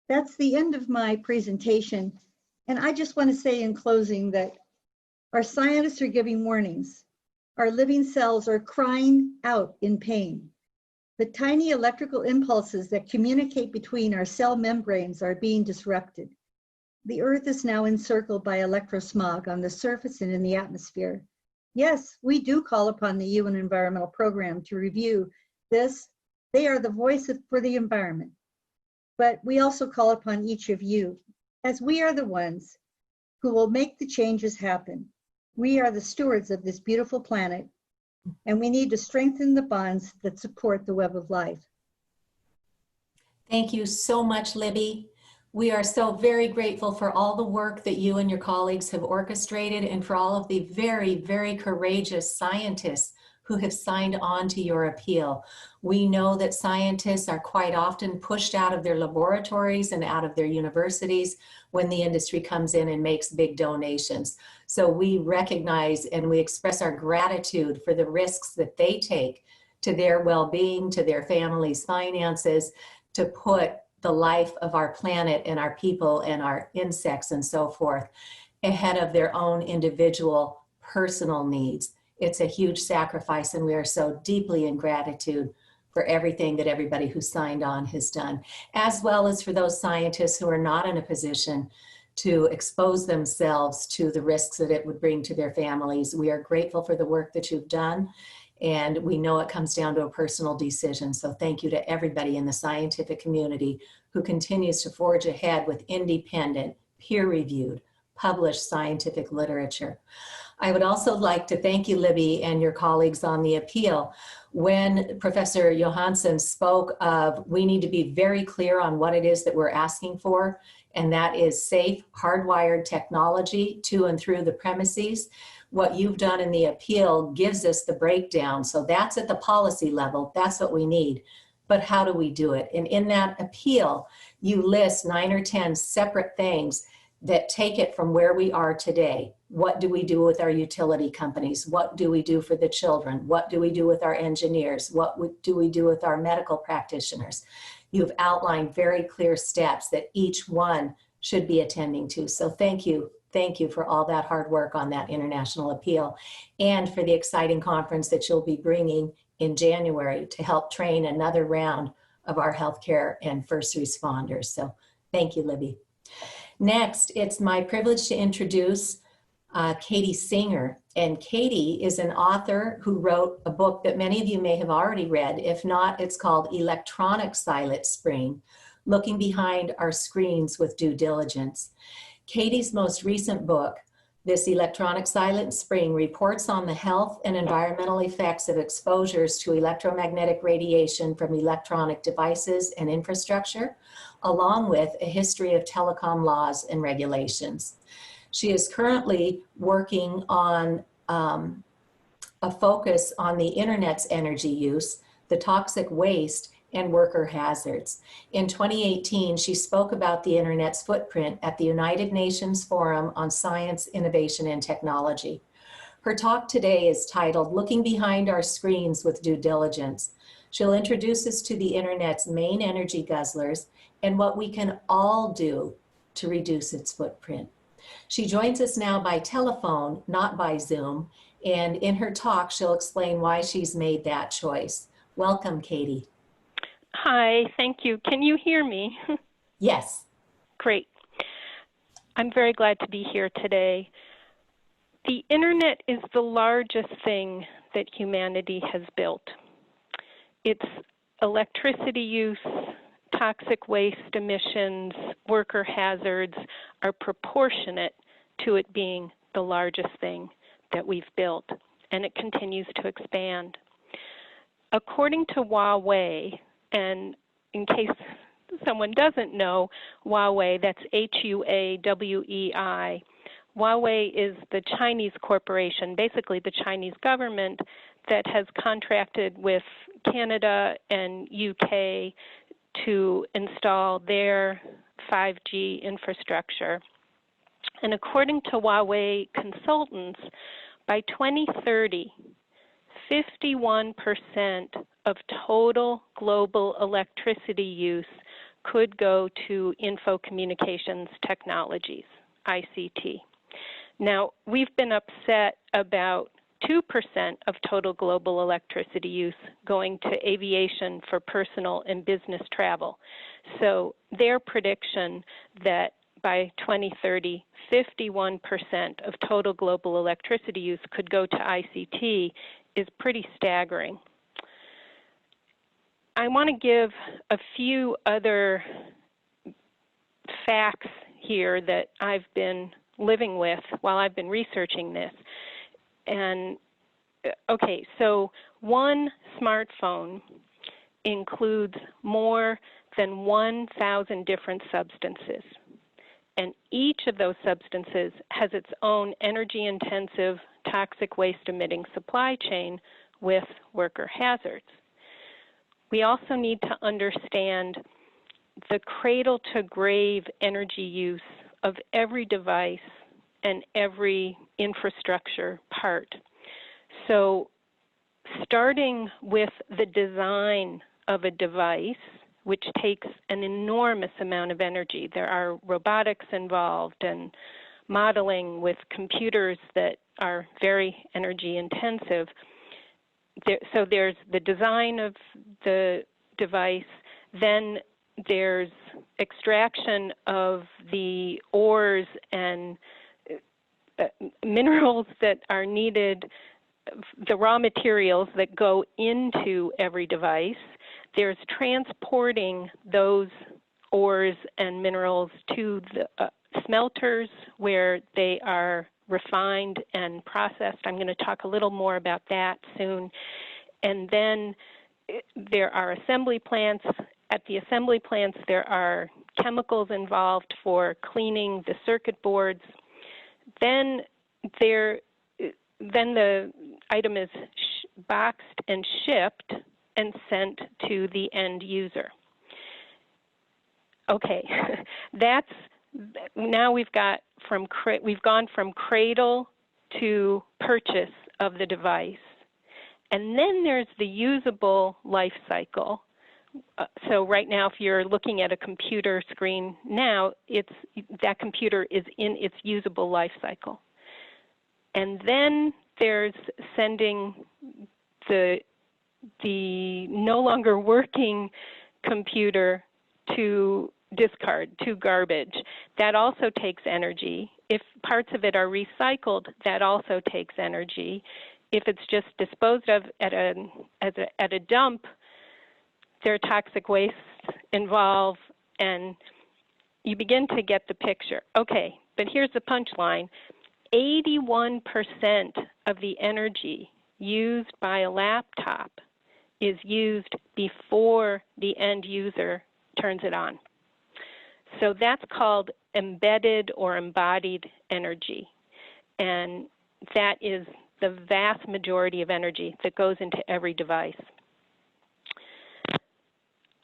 That's the end of my presentation. And I just want to say in closing that our scientists are giving warnings. Our living cells are crying out in pain. The tiny electrical impulses that communicate between our cell membranes are being disrupted. The Earth is now encircled by electrosmog on the surface and in the atmosphere. Yes, we do call upon the UN Environmental Program to review this. They are the voice for the environment. But we also call upon each of you, as we are the ones who will make the changes happen. We are the stewards of this beautiful planet, and we need to strengthen the bonds that support the web of life. Thank you so much, Libby. We are so very grateful for all the work that you and your colleagues have orchestrated and for all of the very, very courageous scientists who have signed on to your appeal. We know that scientists are quite often pushed out of their laboratories and out of their universities when the industry comes in and makes big donations. So we recognize and we express our gratitude for the risks that they take to their well-being, to their families' finances, to put the life of our planet and our people and our insects and so forth ahead of their own individual personal needs. It's a huge sacrifice, and we are so deeply in gratitude for everything that everybody who signed on has done, as well as for those scientists who are not in a position to expose themselves to the risks that it would bring to their families. We are grateful for the work that you've done, And we know it comes down to a personal decision. So thank you to everybody in the scientific community who continues to forge ahead with independent, peer-reviewed, published scientific literature. I would also like to thank you, Libby, and your colleagues on the appeal. When Professor Johansson spoke of, we need to be very clear on what it is that we're asking for, and that is safe, hardwired technology to and through the premises. What you've done in the appeal gives us the breakdown. So that's at the policy level, that's what we need. But how do we do it? And in that appeal, you list 9 or 10 separate things that take it from where we are today. What do we do with our utility companies? What do we do for the children? What do we do with our engineers? What do we do with our medical practitioners? You've outlined very clear steps that each one should be attending to. So thank you. Thank you for all that hard work on that international appeal and for the exciting conference that you'll be bringing in January to help train another round of our healthcare and first responders. So thank you, Libby. Next, it's my privilege to introduce Katie Singer. And Katie is an author who wrote a book that many of you may have already read. If not, it's called Electronic Silent Spring, Looking Behind Our Screens with Due Diligence. Katie's most recent book, This Electronic Silent Spring, reports on the health and environmental effects of exposures to electromagnetic radiation from electronic devices and infrastructure, along with a history of telecom laws and regulations. She is currently working on a focus on the internet's energy use, the toxic waste, and worker hazards. In 2018, she spoke about the internet's footprint at the United Nations Forum on Science, Innovation, and Technology. Her talk today is titled, Looking Behind Our Screens with Due Diligence. She'll introduce us to the internet's main energy guzzlers and what we can all do to reduce its footprint. She joins us now by telephone, not by Zoom, and in her talk, she'll explain why she's made that choice. Welcome, Katie. Hi, thank you. Can you hear me? Yes. Great. I'm very glad to be here today. The internet is the largest thing that humanity has built. Its electricity use, toxic waste emissions, worker hazards are proportionate to it being the largest thing that we've built, and it continues to expand. According to Huawei, and in case someone doesn't know, Huawei, that's H-U-A-W-E-I. Huawei is the Chinese corporation, basically the Chinese government, that has contracted with Canada and UK to install their 5G infrastructure. And according to Huawei consultants, by 2030, 51% of total global electricity use could go to info communications technologies, ICT. Now, we've been upset about 2% of total global electricity use going to aviation for personal and business travel. So their prediction that by 2030, 51% of total global electricity use could go to ICT is pretty staggering. I want to give a few other facts here that I've been living with while I've been researching this. And okay, so one smartphone includes more than 1,000 different substances. And each of those substances has its own energy-intensive, toxic waste-emitting supply chain with worker hazards. We also need to understand the cradle-to-grave energy use of every device and every infrastructure part. So starting with the design of a device, which takes an enormous amount of energy. There are robotics involved and modeling with computers that are very energy intensive. So there's the design of the device, then there's extraction of the ores and minerals that are needed the raw materials that go into every device. There's transporting those ores and minerals to the smelters where they are refined and processed. I'm going to talk a little more about that soon. And then there are assembly plants. At the assembly plants, there are chemicals involved for cleaning the circuit boards. Then the item is boxed and shipped and sent to the end user. Okay, now we've gone from cradle to purchase of the device. And then there's the usable life cycle. So right now, if you're looking at a computer screen now, that computer is in its usable life cycle. And then there's sending the no longer working computer to discard, to garbage. That also takes energy. If parts of it are recycled, that also takes energy. If it's just disposed of at a dump, there are toxic wastes involved, and you begin to get the picture. Okay, but here's the punchline. 81% of the energy used by a laptop is used before the end user turns it on. So that's called embedded or embodied energy. And that is the vast majority of energy that goes into every device.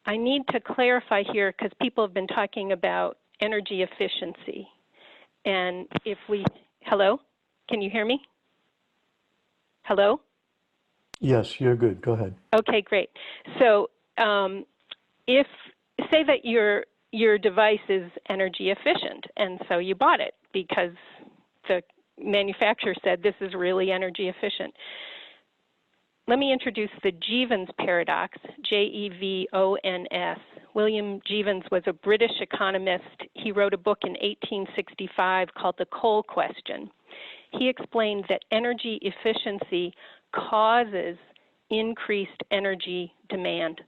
I need to clarify here because people have been talking about energy efficiency. And if we, hello, can you hear me? Hello? Yes, you're good. Go ahead. Okay, great. So if, say that your device is energy efficient, and so you bought it because the manufacturer said this is really energy efficient. Let me introduce the Jevons paradox, Jevons. William Jevons was a British economist. He wrote a book in 1865 called The Coal Question. He explained that energy efficiency causes increased energy demand.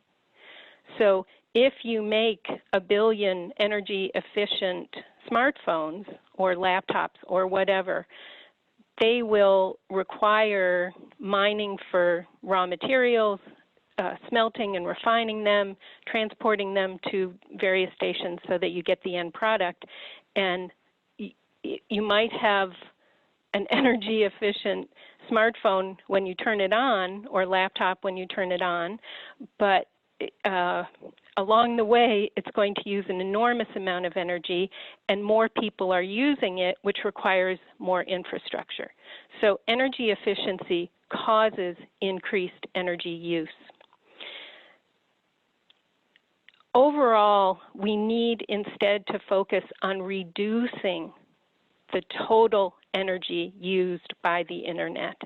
So if you make 1 billion energy efficient smartphones or laptops or whatever, they will require mining for raw materials, smelting and refining them, transporting them to various stations so that you get the end product. And you might have an energy efficient smartphone when you turn it on, or laptop when you turn it on, but along the way, it's going to use an enormous amount of energy, and more people are using it, which requires more infrastructure. So energy efficiency causes increased energy use. Overall, we need instead to focus on reducing the total energy used by the internet.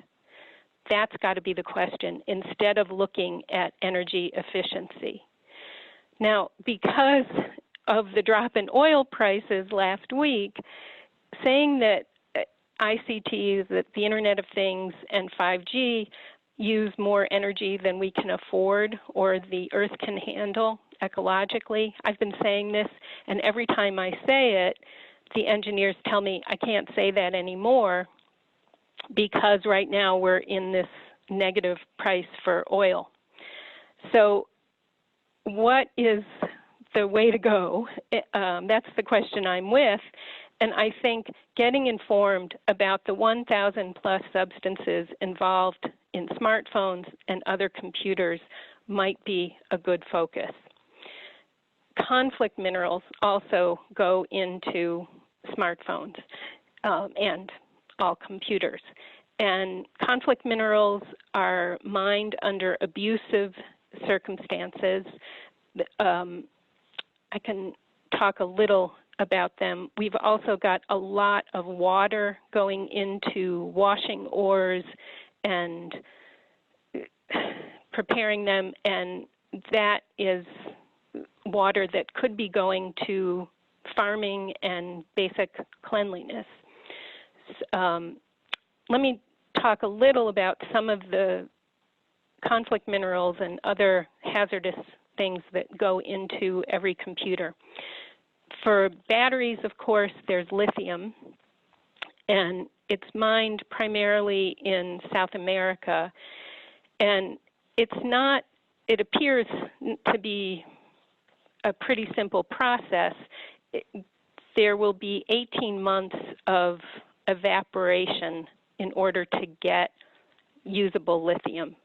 That's got to be the question, instead of looking at energy efficiency. Now, because of the drop in oil prices last week, saying that ICTs, that the Internet of Things and 5G use more energy than we can afford or the Earth can handle ecologically, I've been saying this, and every time I say it, the engineers tell me I can't say that anymore because right now we're in this negative price for oil. So what is the way to go? That's the question I'm with. And I think getting informed about the 1,000 plus substances involved in smartphones and other computers might be a good focus. Conflict minerals also go into smartphones and all computers. And conflict minerals are mined under abusive circumstances. I can talk a little about them. We've also got a lot of water going into washing ores and preparing them, and that is water that could be going to farming and basic cleanliness. Let me talk a little about some of the conflict minerals and other hazardous things that go into every computer. For batteries, of course, there's lithium, and it's mined primarily in South America. And it appears to be a pretty simple process. There will be 18 months of evaporation in order to get usable lithium.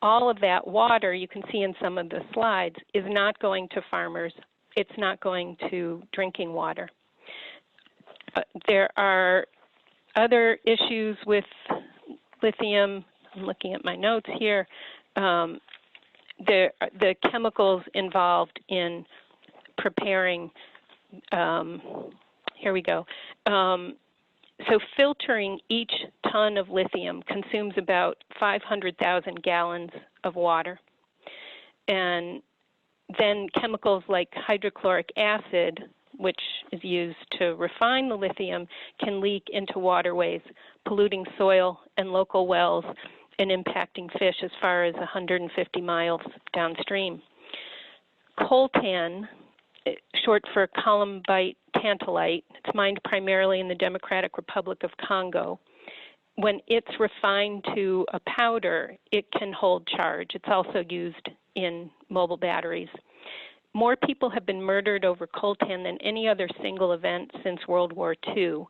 All of that water, you can see in some of the slides, is not going to farmers. It's not going to drinking water. There are other issues with lithium. I'm looking at my notes here. The chemicals involved in preparing, here we go. So filtering each ton of lithium consumes about 500,000 gallons of water. And then chemicals like hydrochloric acid, which is used to refine the lithium, can leak into waterways, polluting soil and local wells and impacting fish as far as 150 miles downstream. Coltan, short for columbite tantalite, it's mined primarily in the Democratic Republic of Congo. When it's refined to a powder, it can hold charge. It's also used in mobile batteries. More people have been murdered over coltan than any other single event since World War II.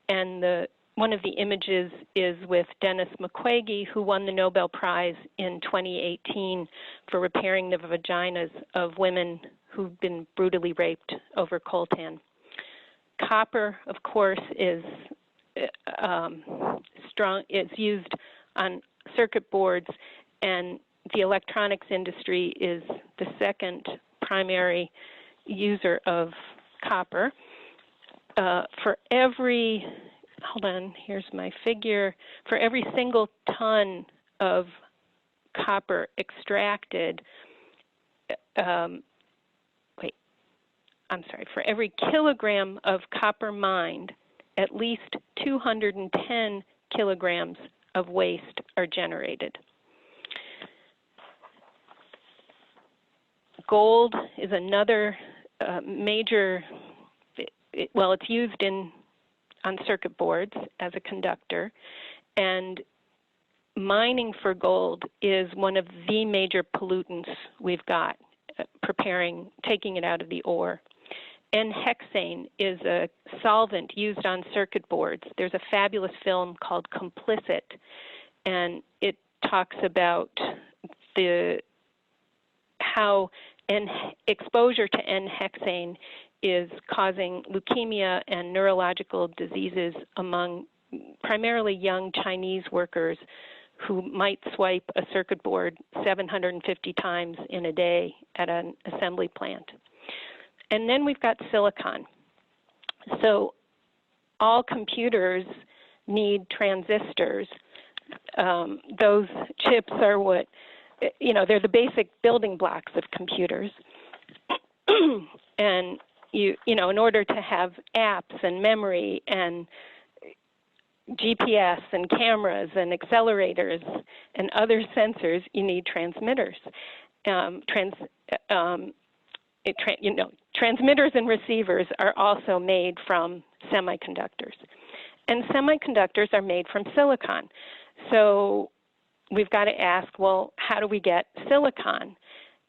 And one of the images is with Dennis Mukwege, who won the Nobel Prize in 2018 for repairing the vaginas of women who've been brutally raped over coltan. Copper, of course, is it's used on circuit boards, and the electronics industry is the second primary user of copper. For every, hold on, here's my figure, for every single ton of copper extracted, for every kilogram of copper mined, at least 210 kilograms of waste are generated. Gold is another major, it's used on circuit boards as a conductor, and mining for gold is one of the major pollutants we've got, taking it out of the ore. N-hexane is a solvent used on circuit boards. There's a fabulous film called Complicit, and it talks about how exposure to N-hexane is causing leukemia and neurological diseases among primarily young Chinese workers who might swipe a circuit board 750 times in a day at an assembly plant. And then we've got silicon. So all computers need transistors. Those chips are what, they're the basic building blocks of computers. And in order to have apps and memory and GPS and cameras and accelerators and other sensors, you need transmitters. Transmitters and receivers are also made from semiconductors. And semiconductors are made from silicon. So we've got to ask, well, how do we get silicon?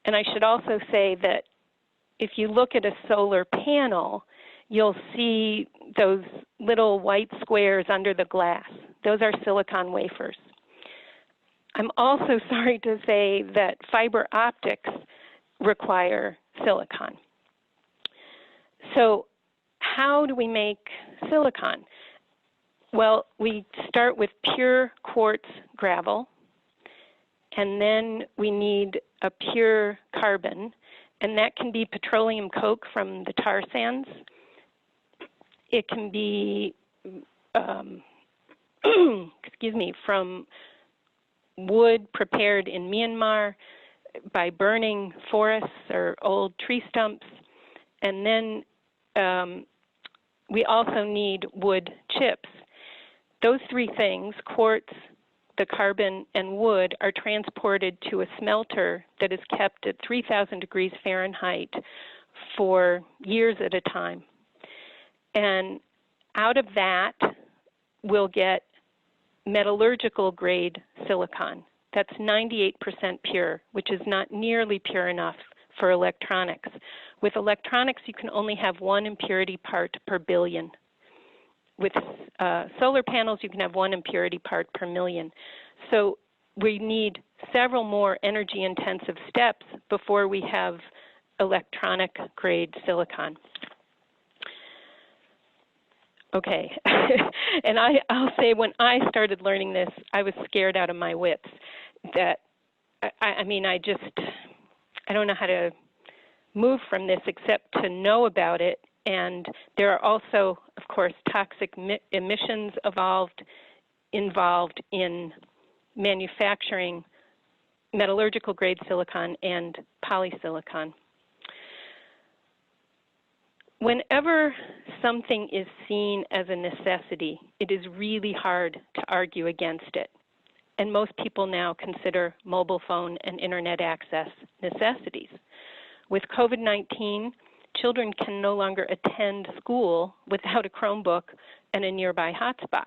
And I should also say that if you look at a solar panel, you'll see those little white squares under the glass. Those are silicon wafers. I'm also sorry to say that fiber optics require silicon. So how do we make silicon? Well, we start with pure quartz gravel, and then we need a pure carbon, and that can be petroleum coke from the tar sands. It can be, from wood prepared in Myanmar by burning forests or old tree stumps. And then we also need wood chips. those three things, quartz, the carbon, and wood, are transported to a smelter that is kept at 3,000 degrees Fahrenheit for years at a time. And out of that, we'll get metallurgical grade silicon. That's 98% pure, which is not nearly pure enough for electronics. With electronics, you can only have 1 impurity part per billion. With solar panels, you can have 1 impurity part per million. So we need several more energy-intensive steps before we have electronic-grade silicon. Okay, and I'll say when I started learning this, I was scared out of my wits. That, I mean, I don't know how to move from this except to know about it. And there are also, of course, toxic emissions involved in manufacturing metallurgical grade silicon and polysilicon. Whenever something is seen as a necessity, it is really hard to argue against it. And most people now consider mobile phone and internet access necessities. With COVID-19, children can no longer attend school without a Chromebook and a nearby hotspot.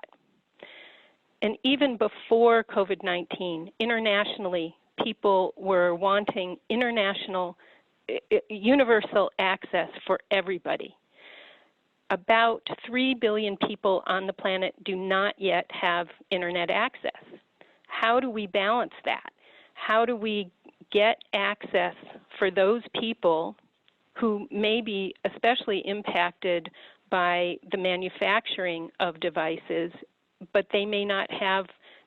And even before COVID-19, internationally, people were wanting universal access for everybody. About 3 billion people on the planet do not yet have internet access. How do we balance that? How do we get access for those people who may be especially impacted by the manufacturing of devices, but they may not have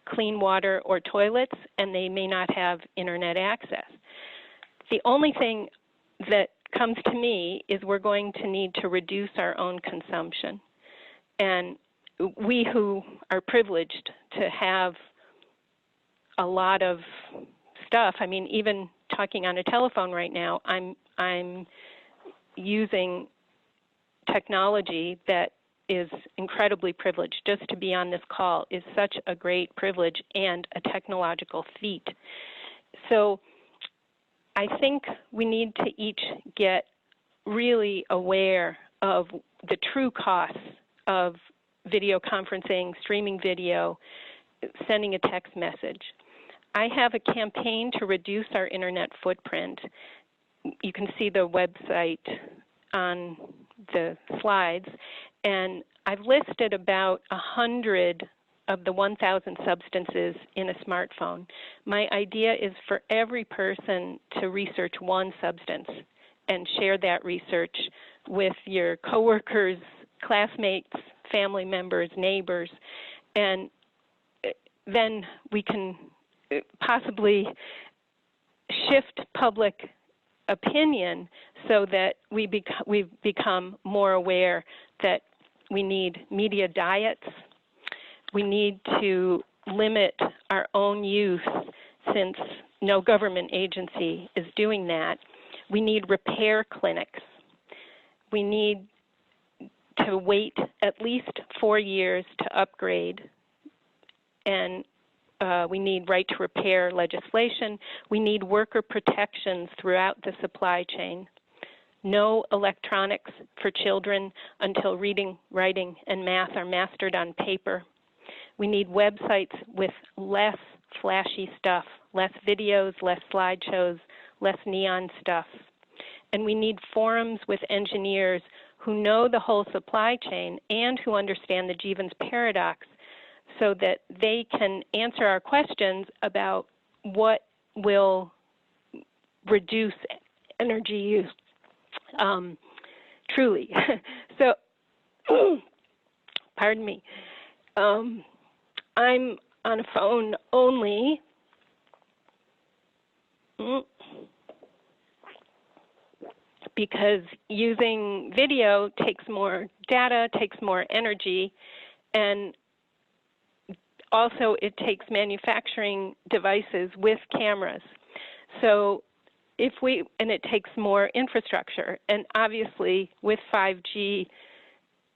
clean water or toilets, and they may not have internet access? The only thing that comes to me is we're going to need to reduce our own consumption. And we who are privileged to have a lot of stuff, I mean, even talking on a telephone right now, I'm using technology that is incredibly privileged. Just to be on this call is such a great privilege and a technological feat. So I think we need to each get really aware of the true costs of video conferencing, streaming video, sending a text message. I have a campaign to reduce our internet footprint. You can see the website on the slides, and I've listed about 100 of the 1,000 substances in a smartphone. My idea is for every person to research one substance and share that research with your coworkers, classmates, family members, neighbors, and then we can possibly shift public opinion so that we've become more aware that we need media diets. We need to limit our own use since no government agency is doing that. We need repair clinics. We need to wait at least 4 years to upgrade, and we need right to repair legislation. We need worker protections throughout the supply chain. No electronics for children until reading, writing, and math are mastered on paper. We need websites with less flashy stuff, less videos, less slideshows, less neon stuff. And we need forums with engineers who know the whole supply chain and who understand the Jevons paradox so that they can answer our questions about what will reduce energy use truly. So, pardon me. I'm on a phone only. Because using video takes more data, takes more energy, and also it takes manufacturing devices with cameras. So and it takes more infrastructure. And obviously with 5G,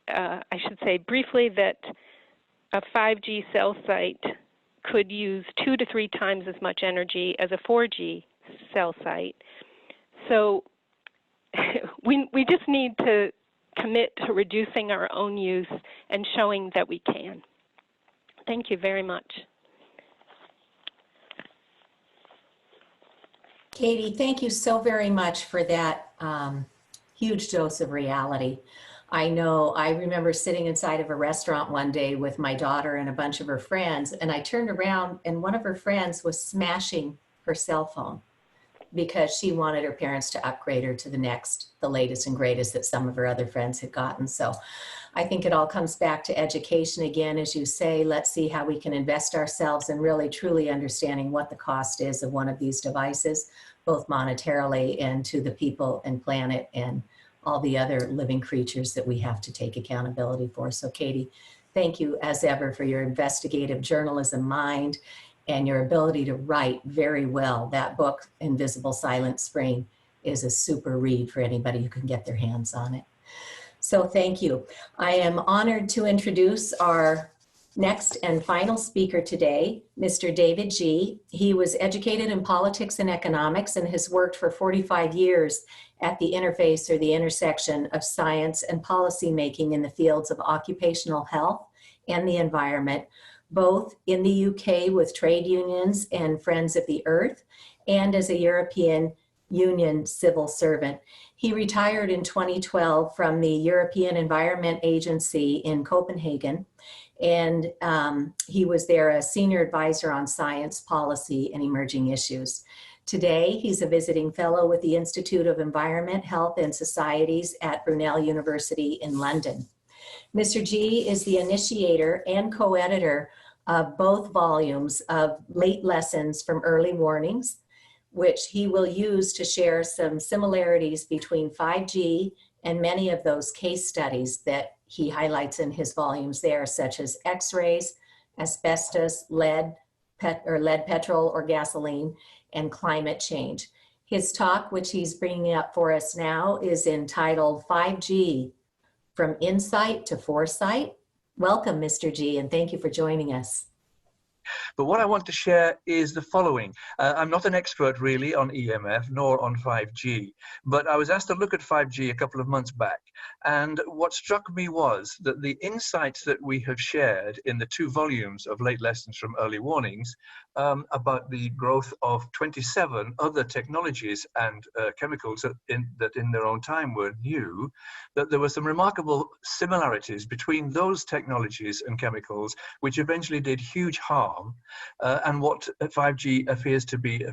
I should say briefly that a 5G cell site could use 2 to 3 times as much energy as a 4G cell site. So we just need to commit to reducing our own use and showing that we can. Thank you very much. Katie, thank you so very much for that huge dose of reality. I remember sitting inside of a restaurant one day with my daughter and a bunch of her friends, and I turned around and one of her friends was smashing her cell phone because she wanted her parents to upgrade her to the latest and greatest that some of her other friends had gotten. So I think it all comes back to education again, as you say. Let's see how we can invest ourselves in really truly understanding what the cost is of one of these devices, both monetarily and to the people and planet and all the other living creatures that we have to take accountability for. So Katie, thank you as ever for your investigative journalism mind and your ability to write very well. That book, Invisible Silent Spring, is a super read for anybody who can get their hands on it. So thank you. I am honored to introduce our next and final speaker today, Mr. David G. He was educated in politics and economics and has worked for 45 years at the interface or the intersection of science and policy making in the fields of occupational health and the environment, both in the UK with trade unions and Friends of the Earth, and as a European Union civil servant. He retired in 2012 from the European Environment Agency in Copenhagen, and he was there a senior advisor on science, policy, and emerging issues. Today, he's a visiting fellow with the Institute of Environment, Health, and Societies at Brunel University in London. Mr. G is the initiator and co-editor of both volumes of Late Lessons from Early Warnings, which he will use to share some similarities between 5G and many of those case studies that he highlights in his volumes there, such as X-rays, asbestos, lead, petrol or gasoline, and climate change. His talk, which he's bringing up for us now, is entitled 5G, From Insight to Foresight. Welcome, Mr. G, and thank you for joining us. But what I want to share is the following. I'm not an expert really on EMF nor on 5G, but I was asked to look at 5G a couple of months back. And what struck me was that the insights that we have shared in the 2 volumes of Late Lessons from Early Warnings about the growth of 27 other technologies and chemicals that in their own time were new, that there were some remarkable similarities between those technologies and chemicals, which eventually did huge harm, and what 5G appears to be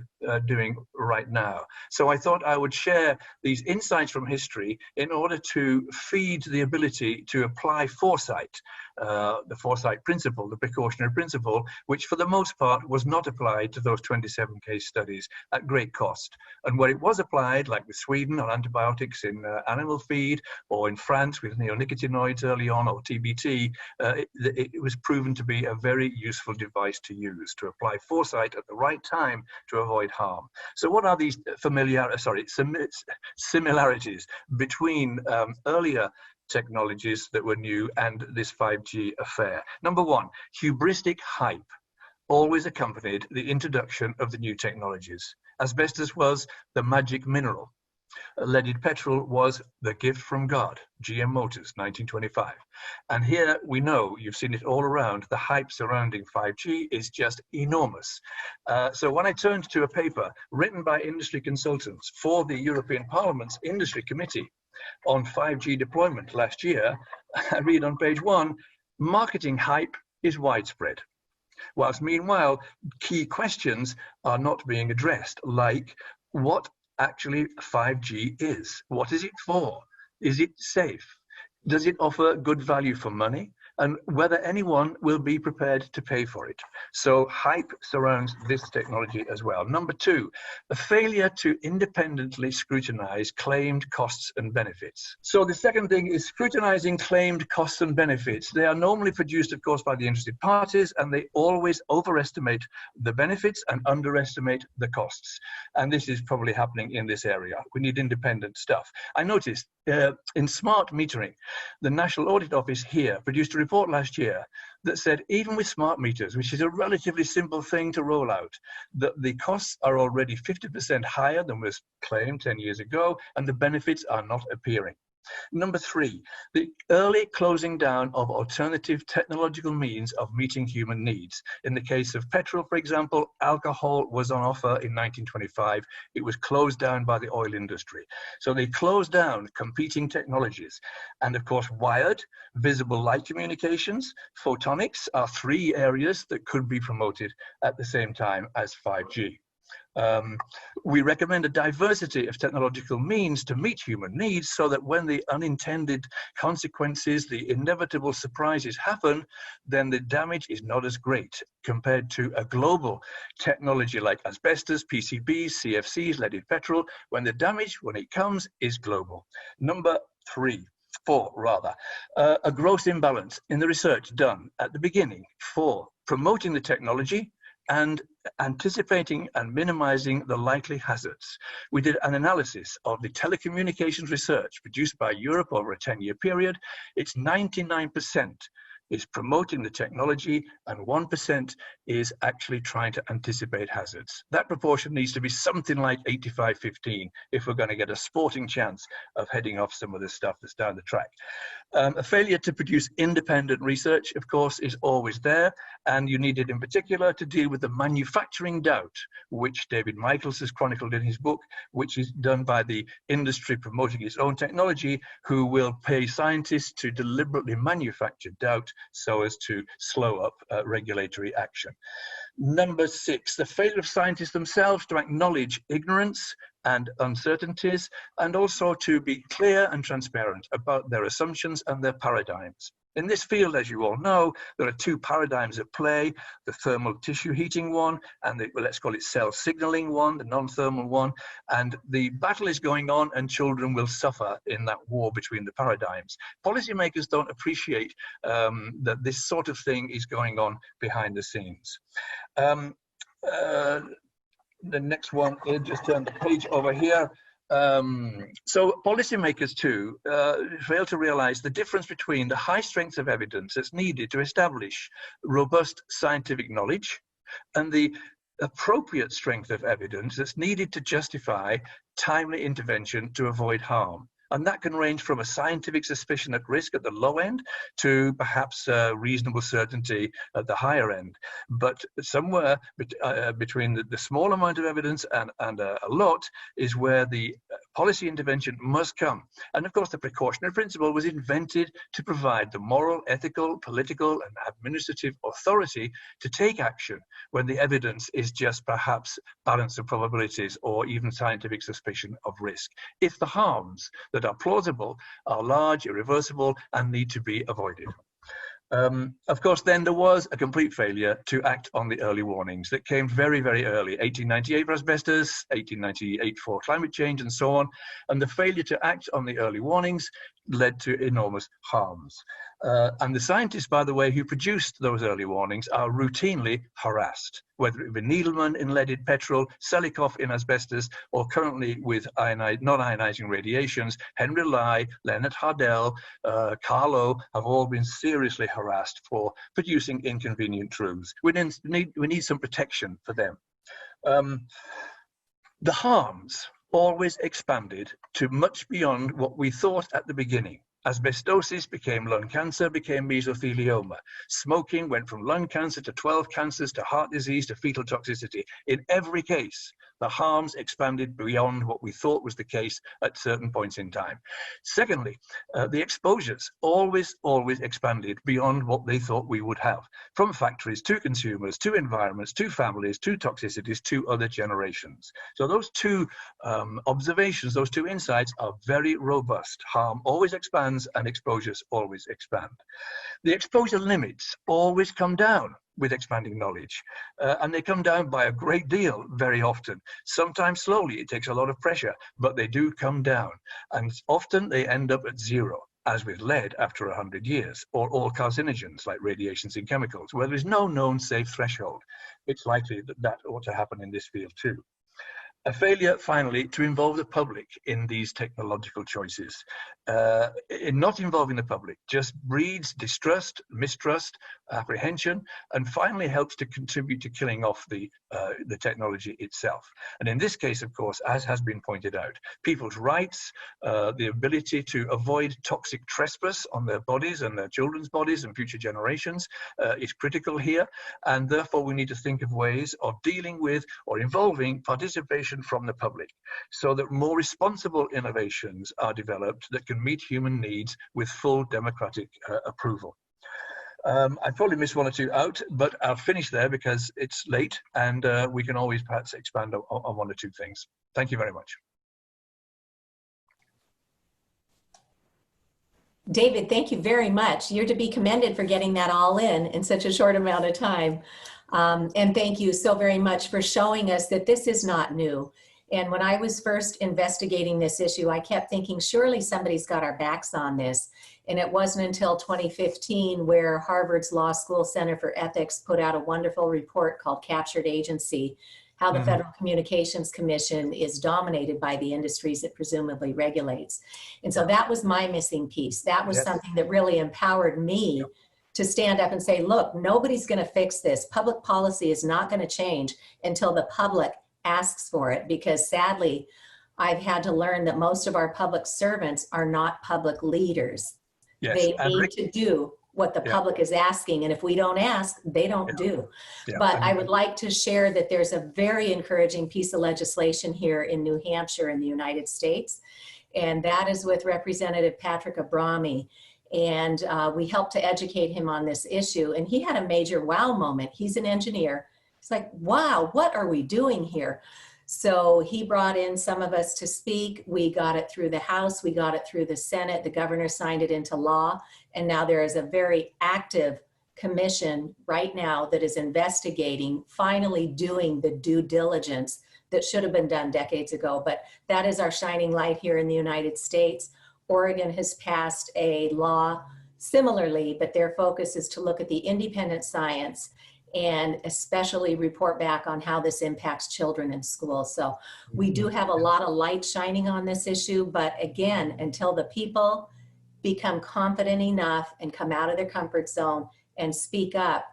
doing right now. So I thought I would share these insights from history in order to feed the ability to apply foresight, the foresight principle, the precautionary principle, which for the most part was not applied to those 27 case studies at great cost. And where it was applied, like with Sweden on antibiotics in animal feed, or in France with neonicotinoids early on, or TBT, it was proven to be a very useful device to use, to apply foresight at the right time to avoid harm. So what are these similarities between earlier technologies that were new and this 5G affair? Number one, hubristic hype always accompanied the introduction of the new technologies. Asbestos was the magic mineral. Leaded petrol was the gift from God. GM Motors, 1925. And here we know, you've seen it all around, the hype surrounding 5G is just enormous. So when I turned to a paper written by industry consultants for the European Parliament's Industry Committee on 5G deployment last year, I read on page 1, marketing hype is widespread. Whilst meanwhile, key questions are not being addressed, like what actually 5G is. What is it for? Is it safe? Does it offer good value for money? And whether anyone will be prepared to pay for it. So hype surrounds this technology as well. Number two, a failure to independently scrutinize claimed costs and benefits. So the second thing is scrutinizing claimed costs and benefits. They are normally produced, of course, by the interested parties, and they always overestimate the benefits and underestimate the costs. And this is probably happening in this area. We need independent stuff. I noticed in smart metering, The National Audit Office here produced a report last year that said even with smart meters, which is a relatively simple thing to roll out, that the costs are already 50% higher than was claimed 10 years ago, and the benefits are not appearing. Number 3, the early closing down of alternative technological means of meeting human needs. In the case of petrol, for example, alcohol was on offer in 1925. It was closed down by the oil industry. So they closed down competing technologies. And of course, wired, visible light communications, photonics are 3 areas that could be promoted at the same time as 5G. We recommend a diversity of technological means to meet human needs so that when the unintended consequences, the inevitable surprises happen, then the damage is not as great compared to a global technology like asbestos, PCBs, CFCs, leaded petrol, when the damage, when it comes, is global. Number 4, a gross imbalance in the research done at the beginning for promoting the technology and anticipating and minimizing the likely hazards. We did an analysis of the telecommunications research produced by Europe over a 10-year period. It's 99% is promoting the technology and 1% is actually trying to anticipate hazards. That proportion needs to be something like 85-15 if we're going to get a sporting chance of heading off some of this stuff that's down the track. A failure to produce independent research, of course, is always there, and you need it in particular to deal with the manufacturing doubt, which David Michaels has chronicled in his book, which is done by the industry promoting its own technology, who will pay scientists to deliberately manufacture doubt so as to slow up regulatory action. Number 6, the failure of scientists themselves to acknowledge ignorance and uncertainties, and also to be clear and transparent about their assumptions and their paradigms. In this field, as you all know, there are 2 paradigms at play, the thermal tissue heating one and the, well, let's call it cell signaling one, the non-thermal one, and the battle is going on and children will suffer in that war between the paradigms. Policymakers don't appreciate that this sort of thing is going on behind the scenes. The next one, just turn the page over here. So policymakers too fail to realize the difference between the high strength of evidence that's needed to establish robust scientific knowledge and the appropriate strength of evidence that's needed to justify timely intervention to avoid harm. And that can range from a scientific suspicion at risk at the low end to perhaps reasonable certainty at the higher end. But somewhere between the small amount of evidence and a lot is where the policy intervention must come. And of course, the precautionary principle was invented to provide the moral, ethical, political, and administrative authority to take action when the evidence is just perhaps balance of probabilities or even scientific suspicion of risk, if the harms that are plausible are large, irreversible, and need to be avoided. Of course, then there was a complete failure to act on the early warnings that came very, very early, 1898 for asbestos, 1898 for climate change, and so on. And the failure to act on the early warnings led to enormous harms. And the scientists, by the way, who produced those early warnings are routinely harassed, whether it be Needleman in leaded petrol, Selikoff in asbestos, or currently with non-ionizing radiations, Henry Lai, Leonard Hardell, Carlo have all been seriously harassed for producing inconvenient truths. We need some protection for them. The harms always expanded to much beyond what we thought at the beginning. Asbestosis became lung cancer, became mesothelioma. Smoking went from lung cancer to 12 cancers to heart disease to fetal toxicity. In every case, the harms expanded beyond what we thought was the case at certain points in time. Secondly, the exposures always expanded beyond what they thought we would have, from factories to consumers, to environments, to families, to toxicities, to other generations. So those 2 observations, those 2 insights are very robust. Harm always expands and exposures always expand. The exposure limits always come down with expanding knowledge, and they come down by a great deal very often. Sometimes slowly, it takes a lot of pressure, but they do come down, and often they end up at 0, as with lead after 100 years, or all carcinogens like radiations in chemicals, where there is no known safe threshold. It's likely that that ought to happen in this field too. A failure, finally, to involve the public in these technological choices. In not involving the public just breeds distrust, mistrust, apprehension, and finally helps to contribute to killing off the technology itself. And in this case, of course, as has been pointed out, people's rights, the ability to avoid toxic trespass on their bodies and their children's bodies and future generations is critical here. And therefore, we need to think of ways of dealing with or involving participation from the public so that more responsible innovations are developed that can meet human needs with full democratic approval. I probably missed one or two out, but I'll finish there because it's late and we can always perhaps expand on one or two things. Thank you very much. David, thank you very much. You're to be commended for getting that all in such a short amount of time. And thank you so very much for showing us that this is not new. And when I was first investigating this issue, I kept thinking, surely somebody's got our backs on this. And it wasn't until 2015 where Harvard's Law School Center for Ethics put out a wonderful report called Captured Agency, how the Federal Communications Commission is dominated by the industries it presumably regulates. And so that was my missing piece. That was something that really empowered me to stand up and say, look, nobody's going to fix this. Public policy is not going to change until the public asks for it, because sadly, I've had to learn that most of our public servants are not public leaders. Yes. They need to do what the public is asking, and if we don't ask, they don't do. But I would like to share that there's a very encouraging piece of legislation here in New Hampshire in the United States, and that is with Representative Patrick Abrami. And we helped to educate him on this issue, and he had a major wow moment. He's an engineer. It's like, wow, what are we doing here? So he brought in some of us to speak. We got it through the House, we got it through the Senate, the governor signed it into law, and now there is a very active commission right now that is investigating, finally doing the due diligence that should have been done decades ago. But that is our shining light here in the United States. Oregon has passed a law similarly, but their focus is to look at the independent science and especially report back on how this impacts children in school. So we do have a lot of light shining on this issue, but again, until the people become confident enough and come out of their comfort zone and speak up,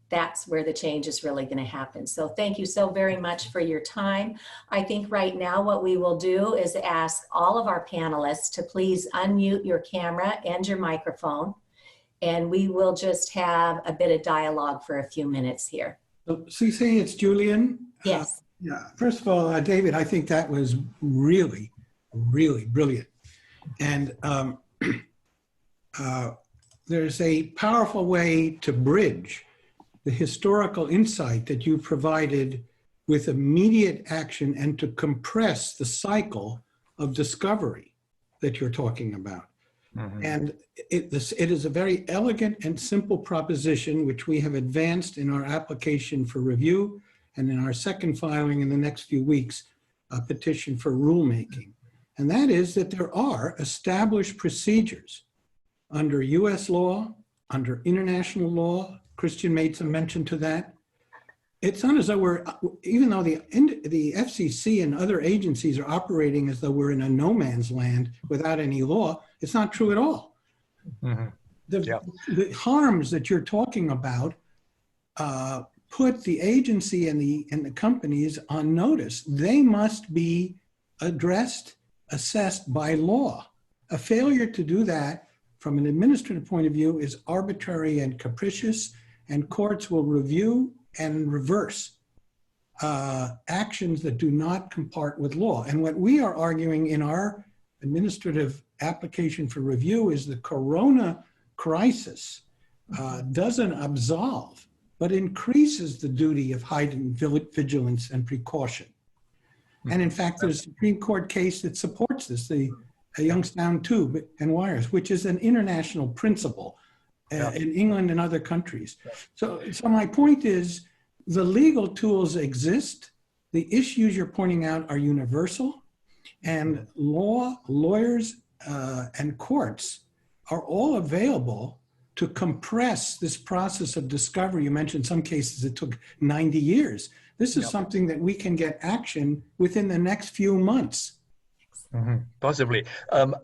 that's where the change is really going to happen. So thank you so very much for your time. I think right now what we will do is ask all of our panelists to please unmute your camera and your microphone, and we will just have a bit of dialogue for a few minutes here. So, Cece, it's Julian. Yes. Yeah. First of all, David, I think that was really, really brilliant. And there's a powerful way to bridge the historical insight that you provided with immediate action and to compress the cycle of discovery that you're talking about. And it is a very elegant and simple proposition which we have advanced in our application for review and in our second filing in the next few weeks, a petition for rulemaking. And that is that there are established procedures under US law, under international law. Christian made some mention to that. It's not as though we're, even though the FCC and other agencies are operating as though we're in a no man's land without any law, it's not true at all. The harms that you're talking about put the agency and the companies on notice. They must be addressed, assessed by law. A failure to do that from an administrative point of view is arbitrary and capricious, and courts will review and reverse actions that do not comport with law. And what we are arguing in our administrative application for review is the corona crisis doesn't absolve, but increases the duty of heightened vigilance and precaution. And in fact, there's a Supreme Court case that supports this, the Youngstown Tube and Wires, which is an international principle in England and other countries. So my point is, the legal tools exist. The issues you're pointing out are universal, and lawyers, and courts are all available to compress this process of discovery. You mentioned some cases it took 90 years. This is something that we can get action within the next few months. Possibly. Can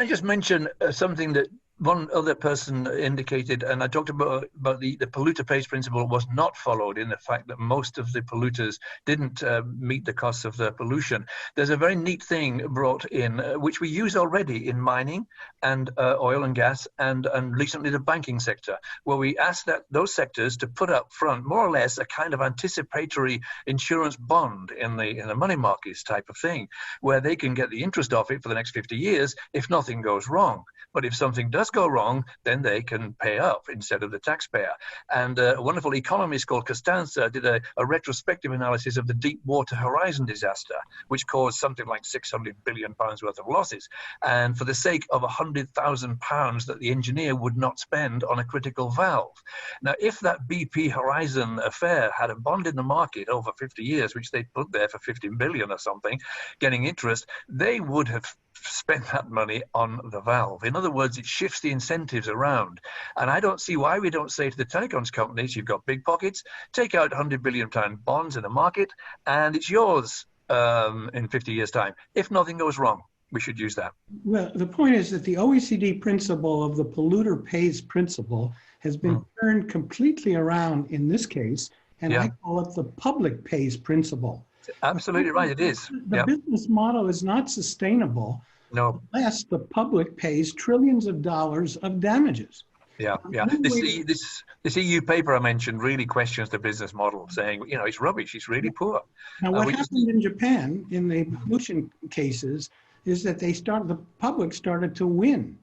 I just mention something that one other person indicated, and I talked about the polluter pays principle was not followed in the fact that most of the polluters didn't meet the costs of their pollution. There's a very neat thing brought in, which we use already in mining and oil and gas and recently the banking sector, where we ask those sectors to put up front more or less a kind of anticipatory insurance bond in the money markets type of thing, where they can get the interest off it for the next 50 years if nothing goes wrong. But if something does go wrong, then they can pay up instead of the taxpayer. And a wonderful economist called Costanza did a retrospective analysis of the Deepwater Horizon disaster, which caused something like £600 billion worth of losses. And for the sake of £100,000 that the engineer would not spend on a critical valve. Now, if that BP Horizon affair had a bond in the market over 50 years, which they put there for 15 billion or something, getting interest, they would have spend that money on the valve. In other words, it shifts the incentives around. And I don't see why we don't say to the telecoms companies, you've got big pockets, take out £100 billion bonds in the market, and it's yours in 50 years' time. If nothing goes wrong, we should use that. Well, the point is that the OECD principle of the polluter pays principle has been turned completely around in this case, and I call it the public pays principle. Absolutely right, it is. The business model is not sustainable unless the public pays trillions of dollars of damages. This EU paper I mentioned really questions the business model, saying, you know, it's rubbish, it's really poor. Now, what happened in Japan in the pollution cases is that the public started to win.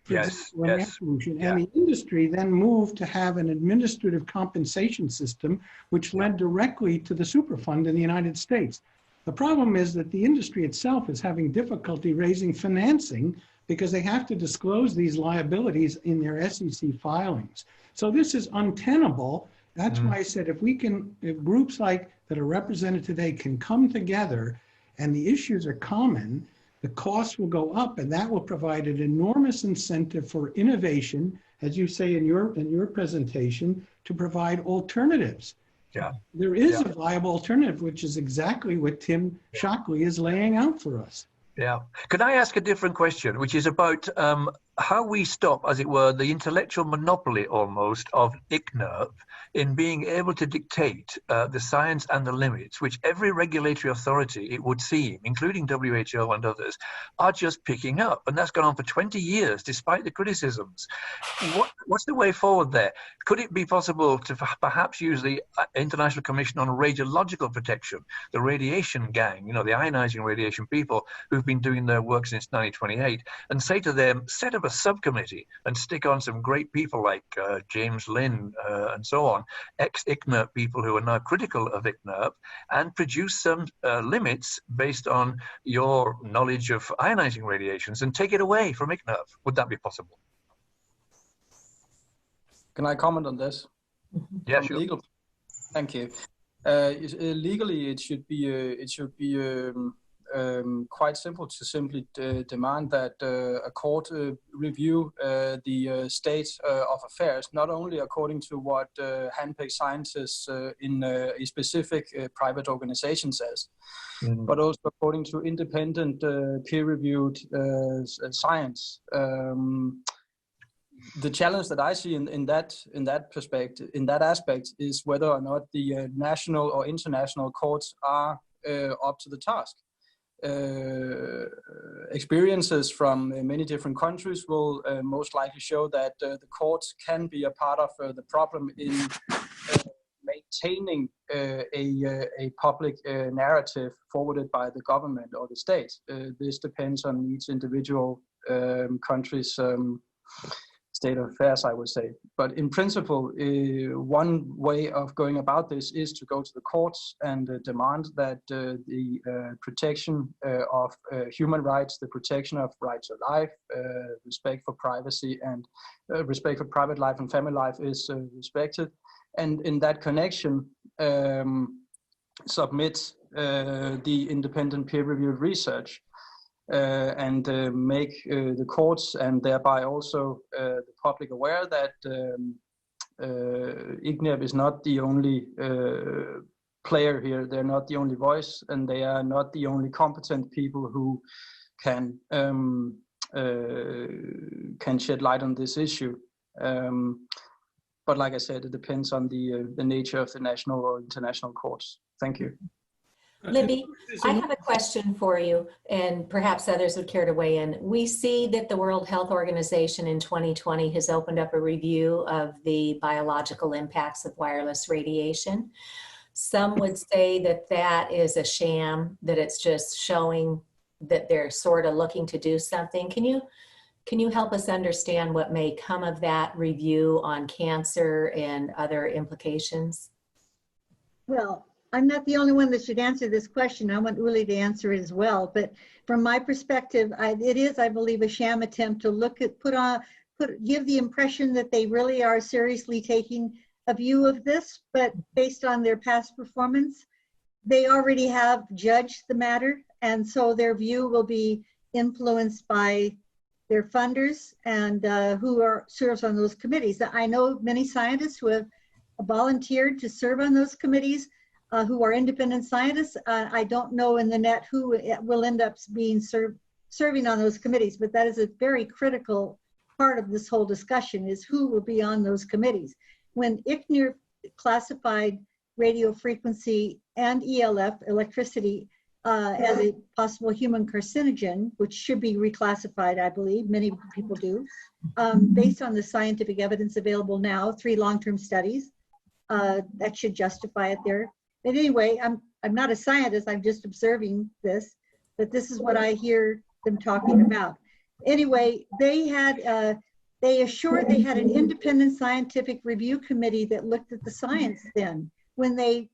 And the industry then moved to have an administrative compensation system, which led directly to the Superfund in the United States. The problem is that the industry itself is having difficulty raising financing because they have to disclose these liabilities in their SEC filings. So this is untenable. That's why I said if groups like that are represented today can come together and the issues are common, the costs will go up, and that will provide an enormous incentive for innovation, as you say in your presentation, to provide alternatives. There is a viable alternative, which is exactly what Tim Shockley is laying out for us. Could I ask a different question, which is about how we stop, as it were, the intellectual monopoly almost of ICNIRP in being able to dictate the science and the limits, which every regulatory authority, it would seem, including WHO and others, are just picking up. And that's gone on for 20 years, despite the criticisms. What's the way forward there? Could it be possible to perhaps use the International Commission on Radiological Protection, the radiation gang, you know, the ionizing radiation people who've been doing their work since 1928, and say to them, set up a subcommittee and stick on some great people like James Lynn and so on, ex-ICNIRP people who are now critical of ICNIRP, and produce some limits based on your knowledge of ionizing radiations and take it away from ICNIRP. Would that be possible? Can I comment on this? Yeah, sure. Legal. Thank you. Legally, it should be quite simple to simply demand that a court review the state of affairs, not only according to what handpicked scientists in a specific private organization says, but also according to independent peer-reviewed science. The challenge that I see in that perspective, in that aspect, is whether or not the national or international courts are up to the task. Experiences from many different countries will most likely show that the courts can be a part of the problem in maintaining a public narrative forwarded by the government or the state. This depends on each individual country's state of affairs, I would say. But in principle, one way of going about this is to go to the courts and demand that the protection of human rights, the protection of right to life, respect for privacy and respect for private life and family life is respected. And in that connection, submit the independent peer-reviewed research. and make the courts and thereby also the public aware that IGNIAB is not the only player here. They're not the only voice, and they are not the only competent people who can shed light on this issue. But like I said, it depends on the nature of the national or international courts. Thank you. Libby, I have a question for you, and perhaps others would care to weigh in. We see that the World Health Organization in 2020 has opened up a review of the biological impacts of wireless radiation. Some would say that that is a sham, that it's just showing that they're sort of looking to do something. Can you help us understand what may come of that review on cancer and other implications? Well, I'm not the only one that should answer this question. I want Uli to answer it as well. But from my perspective, it is, I believe, a sham attempt to look at, give the impression that they really are seriously taking a view of this, but based on their past performance, they already have judged the matter, and so their view will be influenced by their funders and who serves on those committees. I know many scientists who have volunteered to serve on those committees, who are independent scientists. I don't know in the net who will end up being serving on those committees, but that is a very critical part of this whole discussion, is who will be on those committees. When ICNIR classified radio frequency and ELF, electricity, as a possible human carcinogen, which should be reclassified, I believe, many people do, based on the scientific evidence available now, 3 long-term studies, that should justify it there. But anyway, I'm not a scientist, I'm just observing this, but this is what I hear them talking about. Anyway, they assured they had an independent scientific review committee that looked at the science then when they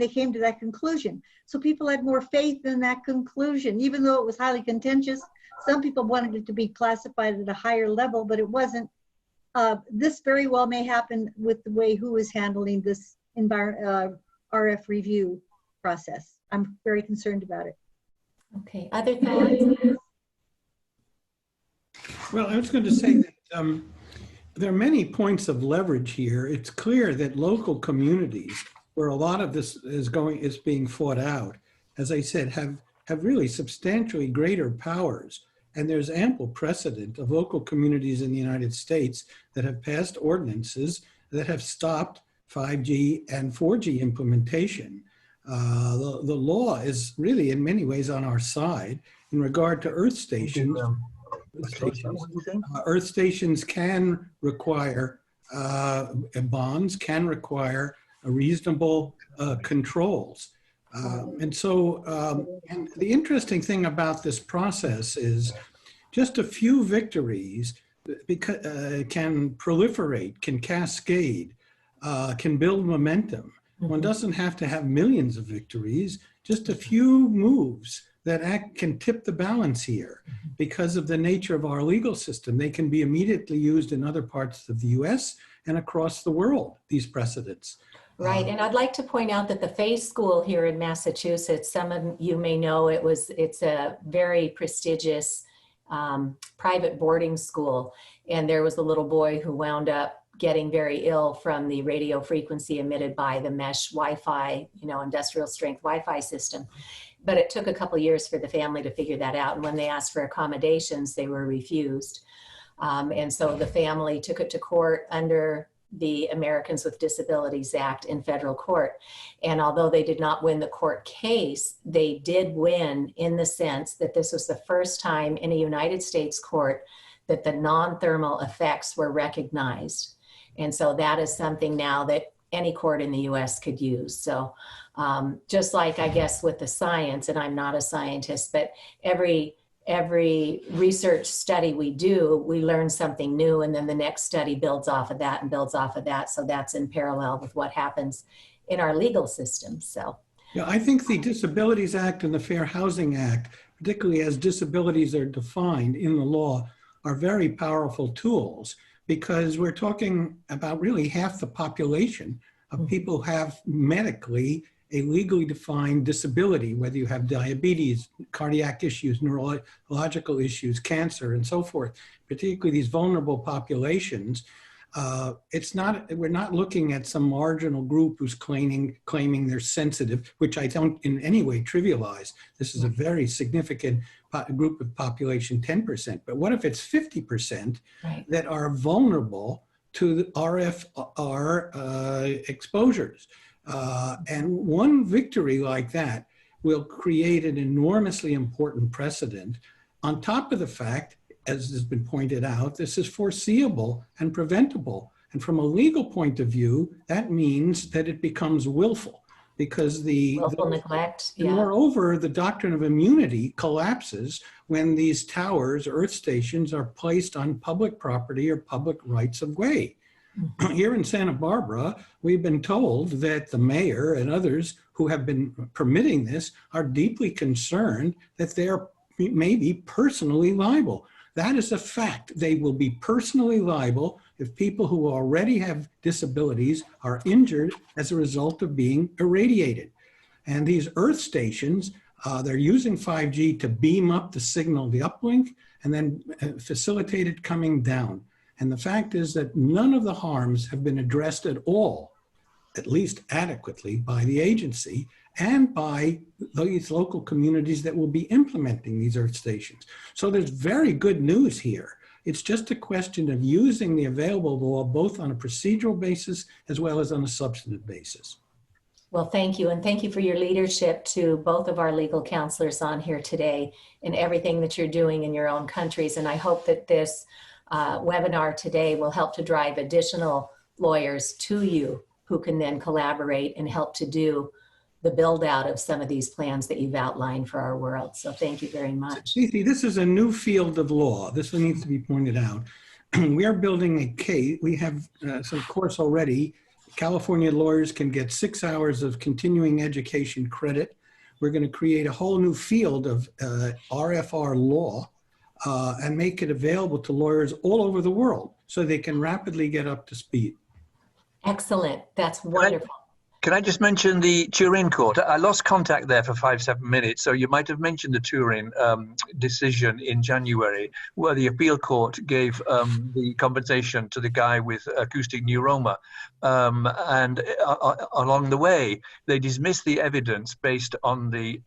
came to that conclusion. So people had more faith in that conclusion, even though it was highly contentious. Some people wanted it to be classified at a higher level, but it wasn't. This very well may happen with the way who is handling this RF review process. I'm very concerned about it. Okay, other thoughts? Well, I was going to say that there are many points of leverage here. It's clear that local communities, where a lot of this is being fought out, as I said, have really substantially greater powers. And there's ample precedent of local communities in the United States that have passed ordinances that have stopped 5G and 4G implementation. The law is really in many ways on our side in regard to earth stations. Earth stations can require bonds, can require reasonable controls. And the interesting thing about this process is just a few victories can proliferate, can cascade, can build momentum. One doesn't have to have millions of victories, just a few moves that can tip the balance here because of the nature of our legal system. They can be immediately used in other parts of the US and across the world, these precedents. Right, and I'd like to point out that the Fay School here in Massachusetts, some of you may know, it's a very prestigious private boarding school, and there was a little boy who wound up getting very ill from the radio frequency emitted by the mesh Wi-Fi, industrial strength Wi-Fi system. But it took a couple of years for the family to figure that out, and when they asked for accommodations, they were refused. And so the family took it to court under the Americans with Disabilities Act in federal court. And although they did not win the court case, they did win in the sense that this was the first time in a United States court that the non-thermal effects were recognized. And so that is something now that any court in the US could use. So just like, I guess, with the science, and I'm not a scientist, but every research study we do, we learn something new, and then the next study builds off of that and builds off of that. So that's in parallel with what happens in our legal system. So yeah, I think the Disabilities Act and the Fair Housing Act, particularly as disabilities are defined in the law, are very powerful tools, because we're talking about really half the population of people who have medically a legally defined disability, whether you have diabetes, cardiac issues, neurological issues, cancer, and so forth, particularly these vulnerable populations. We're not looking at some marginal group who's claiming they're sensitive, which I don't in any way trivialize. This is a very significant group of population, 10%. But what if it's 50% that are vulnerable to the RFR exposures? And one victory like that will create an enormously important precedent, on top of the fact, as has been pointed out, this is foreseeable and preventable. And from a legal point of view, that means that it becomes willful, because willful neglect. And moreover, the doctrine of immunity collapses when these towers, earth stations, are placed on public property or public rights of way. Here in Santa Barbara, we've been told that the mayor and others who have been permitting this are deeply concerned that they may be personally liable. That is a fact. They will be personally liable if people who already have disabilities are injured as a result of being irradiated. And these earth stations, they're using 5G to beam up the signal, the uplink, and then facilitate it coming down. And the fact is that none of the harms have been addressed at all, at least adequately, by the agency and by these local communities that will be implementing these earth stations. So there's very good news here. It's just a question of using the available law both on a procedural basis as well as on a substantive basis. Well, thank you. And thank you for your leadership to both of our legal counselors on here today and everything that you're doing in your own countries. And I hope that this webinar today will help to drive additional lawyers to you who can then collaborate and help to do the build out of some of these plans that you've outlined for our world. So thank you very much. See, this is a new field of law. This needs to be pointed out. We are building a case. We have some course already. California lawyers can get 6 hours of continuing education credit. We're going to create a whole new field of RFR law and make it available to lawyers all over the world so they can rapidly get up to speed. Excellent. That's wonderful. Can I just mention the Turin court? I lost contact there for 5-7 minutes, so you might have mentioned the Turin decision in January, where the appeal court gave the compensation to the guy with acoustic neuroma. And along the way, they dismissed the evidence based on the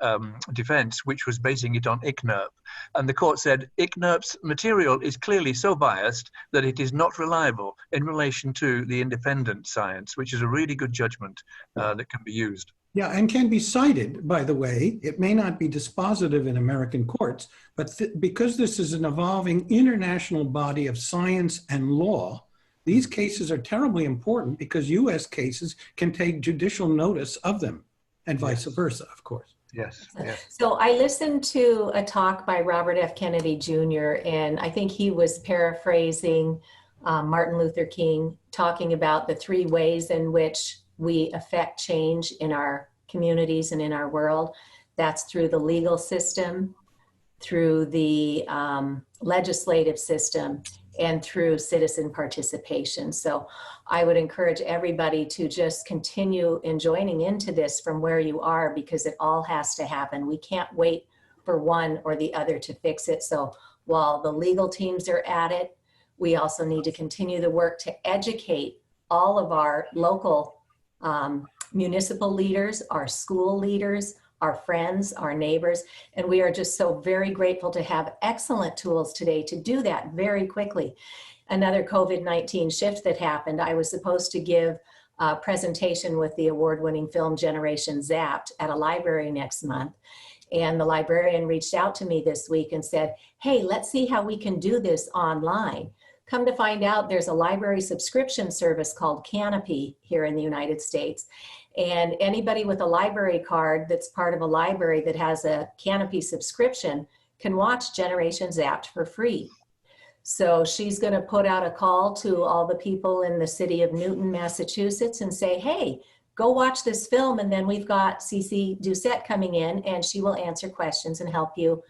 defense, which was basing it on ICNIRP. And the court said, ICNIRP's material is clearly so biased that it is not reliable in relation to the independent science, which is a really good judgment that can be used. Yeah, and can be cited, by the way. It may not be dispositive in American courts, but because this is an evolving international body of science and law, these cases are terribly important because US cases can take judicial notice of them, and vice versa, of course. Yes. So I listened to a talk by Robert F. Kennedy Jr., and I think he was paraphrasing Martin Luther King, talking about the 3 ways in which we affect change in our communities and in our world. That's through the legal system, through the legislative system, and through citizen participation. So I would encourage everybody to just continue in joining into this from where you are, because it all has to happen. We can't wait for one or the other to fix it. So while the legal teams are at it, we also need to continue the work to educate all of our local municipal leaders, our school leaders, our friends, our neighbors, and we are just so very grateful to have excellent tools today to do that very quickly. Another COVID-19 shift that happened, I was supposed to give a presentation with the award-winning film Generation Zapped at a library next month, and the librarian reached out to me this week and said, hey, let's see how we can do this online. Come to find out, there's a library subscription service called Canopy here in the United States. And anybody with a library card that's part of a library that has a Canopy subscription can watch Generation Zapped for free. So she's going to put out a call to all the people in the city of Newton, Massachusetts, and say, hey, go watch this film. And then we've got Cece Doucette coming in, and she will answer questions and help you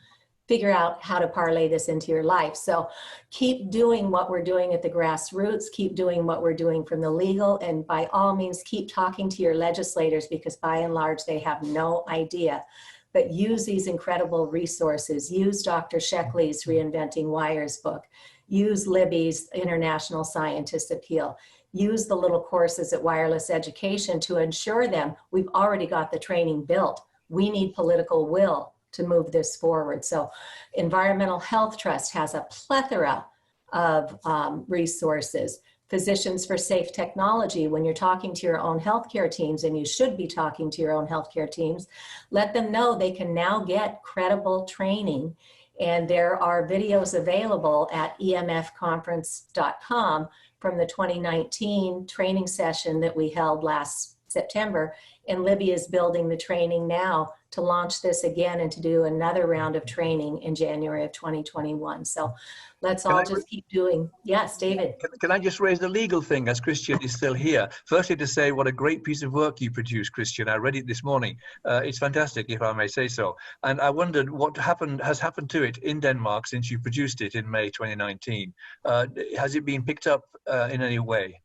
figure out how to parlay this into your life. So keep doing what we're doing at the grassroots, keep doing what we're doing from the legal, and by all means, keep talking to your legislators, because by and large, they have no idea. But use these incredible resources. Use Dr. Sheckley's Reinventing Wires book. Use Libby's International Scientist Appeal. Use the little courses at Wireless Education to ensure them we've already got the training built. We need political will to move this forward. So Environmental Health Trust has a plethora of resources. Physicians for Safe Technology, when you're talking to your own healthcare teams, and you should be talking to your own healthcare teams, let them know they can now get credible training. And there are videos available at emfconference.com from the 2019 training session that we held last September. And Libby is building the training now to launch this again and to do another round of training in January of 2021. So let's all just keep doing. Yes, David. Can I just raise the legal thing as Christian is still here? Firstly, to say what a great piece of work you produced, Christian. I read it this morning. It's fantastic, if I may say so. And I wondered what has happened to it in Denmark since you produced it in May 2019. Has it been picked up in any way?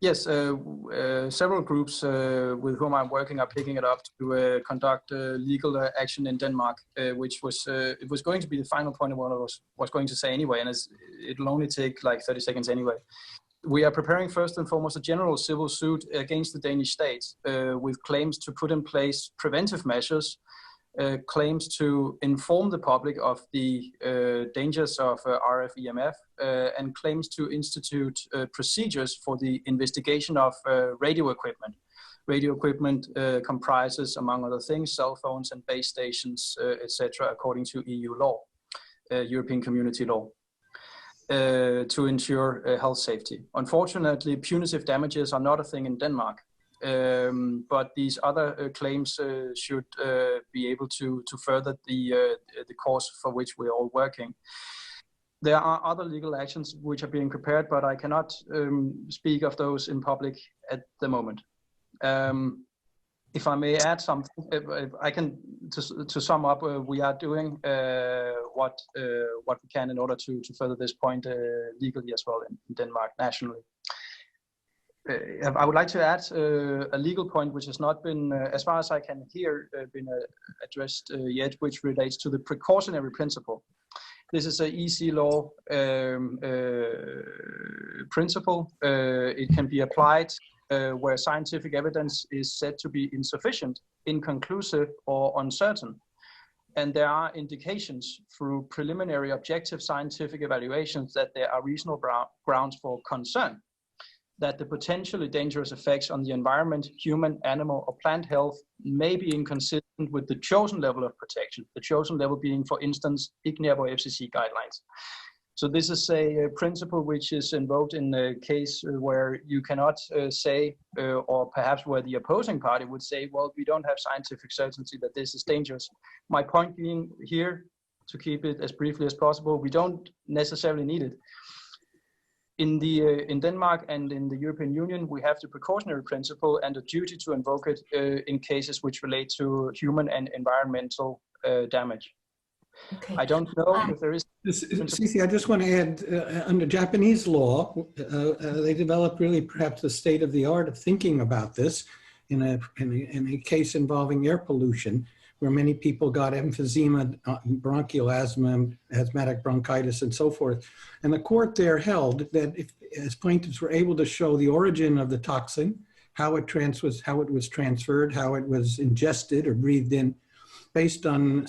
Yes, several groups with whom I'm working are picking it up to conduct legal action in Denmark, which was it was going to be the final point of what I was going to say anyway, and it'll only take like 30 seconds anyway. We are preparing first and foremost a general civil suit against the Danish state with claims to put in place preventive measures, claims to inform the public of the dangers of RF-EMF, and claims to institute procedures for the investigation of radio equipment. Radio equipment comprises, among other things, cell phones and base stations, etc., according to EU law, European Community law, to ensure health safety. Unfortunately, punitive damages are not a thing in Denmark. But these other claims should be able to further the cause for which we're all working. There are other legal actions which are being prepared, but I cannot speak of those in public at the moment. If I may add something, I can to sum up. We are doing what we can in order to further this point legally as well in Denmark nationally. I would like to add a legal point which has not been, as far as I can hear, been addressed yet, which relates to the precautionary principle. This is an EC law principle. It can be applied where scientific evidence is said to be insufficient, inconclusive, or uncertain. And there are indications through preliminary objective scientific evaluations that there are reasonable grounds for concern that the potentially dangerous effects on the environment, human, animal, or plant health may be inconsistent with the chosen level of protection, the chosen level being, for instance, ICNIRP or FCC guidelines. So this is a principle which is invoked in a case where you cannot say, or perhaps where the opposing party would say, well, we don't have scientific certainty that this is dangerous. My point being here, to keep it as briefly as possible, we don't necessarily need it. In Denmark and in the European Union, we have the precautionary principle and a duty to invoke it in cases which relate to human and environmental damage. Okay. I don't know if there is... Cici, I just want to add, under Japanese law, they developed really perhaps the state of the art of thinking about this in a case involving air pollution, where many people got emphysema, bronchial asthma, asthmatic bronchitis, and so forth. And the court there held that as plaintiffs were able to show the origin of the toxin, how it was transferred, how it was ingested or breathed in, based on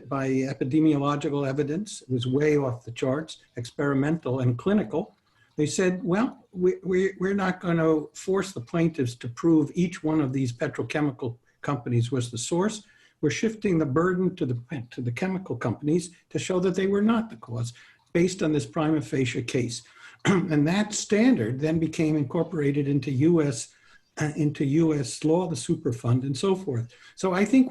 by epidemiological evidence, it was way off the charts, experimental and clinical. They said, well, we're not going to force the plaintiffs to prove each one of these petrochemical companies was the source. We're shifting the burden to the chemical companies to show that they were not the cause, based on this prima facie case. And that standard then became incorporated into U.S. law, the Superfund, and so forth. So I think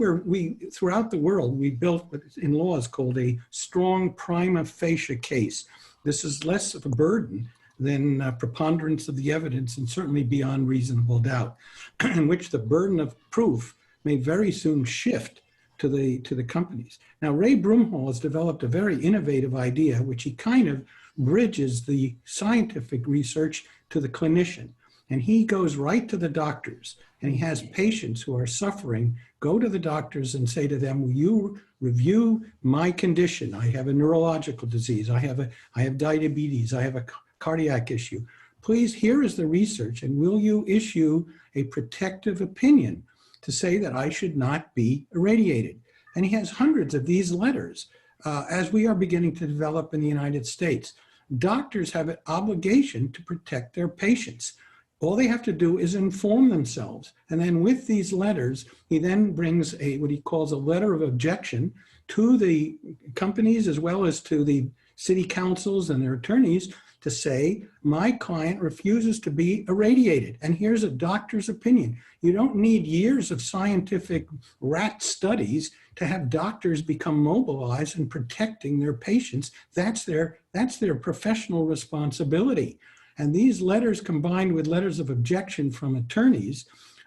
throughout the world, we built what in law is called a strong prima facie case. This is less of a burden than preponderance of the evidence, and certainly beyond reasonable doubt, in which the burden of proof may very soon shift to the companies. Now, Ray Broomhall has developed a very innovative idea, which he kind of bridges the scientific research to the clinician. And he goes right to the doctors, and he has patients who are suffering go to the doctors and say to them, will you review my condition? I have a neurological disease. I have diabetes. I have a cardiac issue. Please, here is the research, and will you issue a protective opinion to say that I should not be irradiated? And he has hundreds of these letters, as we are beginning to develop in the United States. Doctors have an obligation to protect their patients. All they have to do is inform themselves. And then with these letters, he then brings what he calls a letter of objection to the companies as well as to the city councils and their attorneys to say, my client refuses to be irradiated. And here's a doctor's opinion. You don't need years of scientific rat studies to have doctors become mobilized in protecting their patients. That's their professional responsibility. And these letters combined with letters of objection from attorneys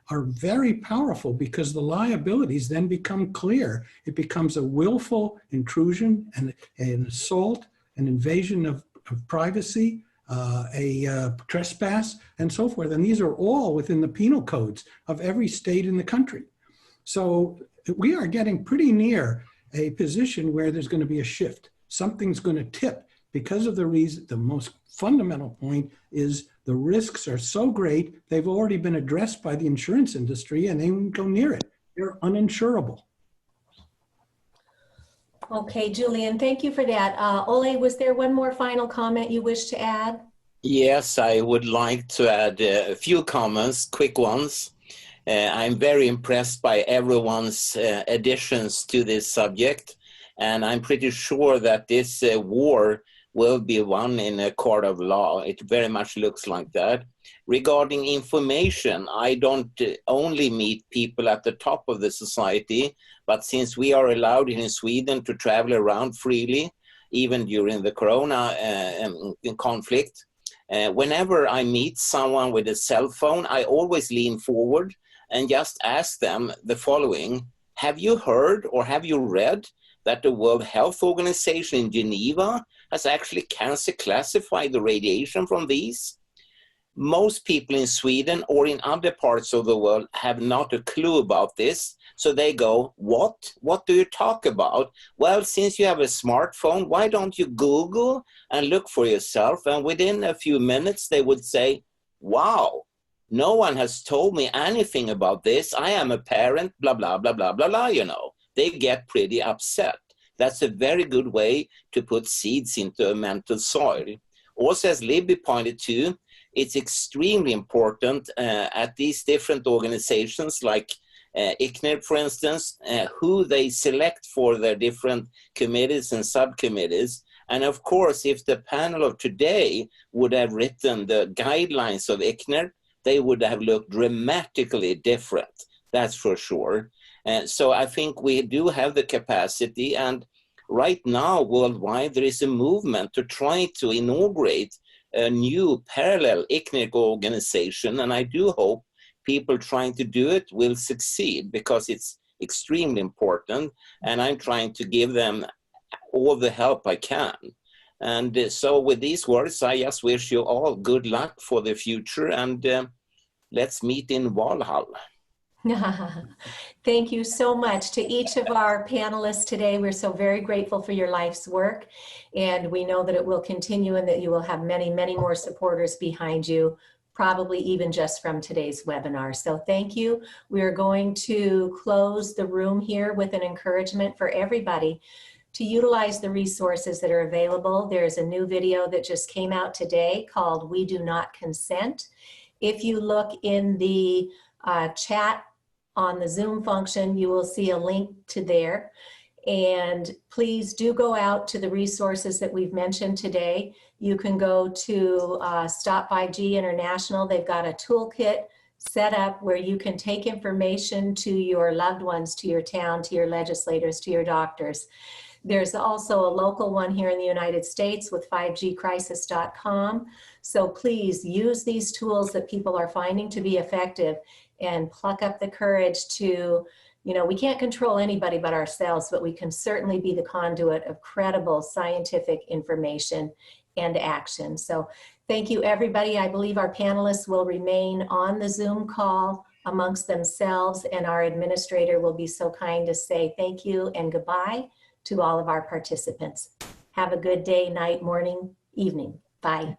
are very powerful because the liabilities then become clear. It becomes a willful intrusion and an assault, an invasion of privacy, a trespass, and so forth. And these are all within the penal codes of every state in the country. So we are getting pretty near a position where there's going to be a shift. Something's going to tip because of the reason. The most fundamental point is the risks are so great, they've already been addressed by the insurance industry and they won't go near it. They're uninsurable. Okay, Julian, thank you for that. Ole, was there one more final comment you wish to add? Yes, I would like to add a few comments, quick ones. I'm very impressed by everyone's additions to this subject, and I'm pretty sure that this war will be won in a court of law. It very much looks like that. Regarding information, I don't only meet people at the top of the society, but since we are allowed in Sweden to travel around freely, even during the corona conflict, whenever I meet someone with a cell phone, I always lean forward and just ask them the following: have you heard or have you read that the World Health Organization in Geneva has actually cancer classified the radiation from these? Most people in Sweden or in other parts of the world have not a clue about this. So they go, what? What do you talk about? Well, since you have a smartphone, why don't you Google and look for yourself? And within a few minutes, they would say, wow, no one has told me anything about this. I am a parent, blah, blah, blah, blah, blah, blah, you know. They get pretty upset. That's a very good way to put seeds into a mental soil. Also, as Libby pointed to, it's extremely important at these different organizations like ICNIRP, for instance, who they select for their different committees and subcommittees. And of course, if the panel of today would have written the guidelines of ICNIRP, they would have looked dramatically different, that's for sure. So I think we do have the capacity, and right now worldwide there is a movement to try to inaugurate a new parallel ICNIRP organization, and I do hope people trying to do it will succeed because it's extremely important, and I'm trying to give them all the help I can. And so with these words, I just wish you all good luck for the future, and let's meet in Valhalla. Thank you so much to each of our panelists today. We're so very grateful for your life's work, and we know that it will continue and that you will have many, many more supporters behind you, probably even just from today's webinar. So thank you. We are going to close the room here with an encouragement for everybody to utilize the resources that are available. There's a new video that just came out today called "We Do Not Consent." If you look in the chat on the Zoom function, you will see a link to there. And please do go out to the resources that we've mentioned today. You can go to Stop 5G International. They've got a toolkit set up where you can take information to your loved ones, to your town, to your legislators, to your doctors. There's also a local one here in the United States with 5gcrisis.com. So please use these tools that people are finding to be effective and pluck up the courage to You know, we can't control anybody but ourselves, but we can certainly be the conduit of credible scientific information and action. So thank you, everybody. I believe our panelists will remain on the Zoom call amongst themselves, and our administrator will be so kind to say thank you and goodbye to all of our participants. Have a good day, night, morning, evening. Bye.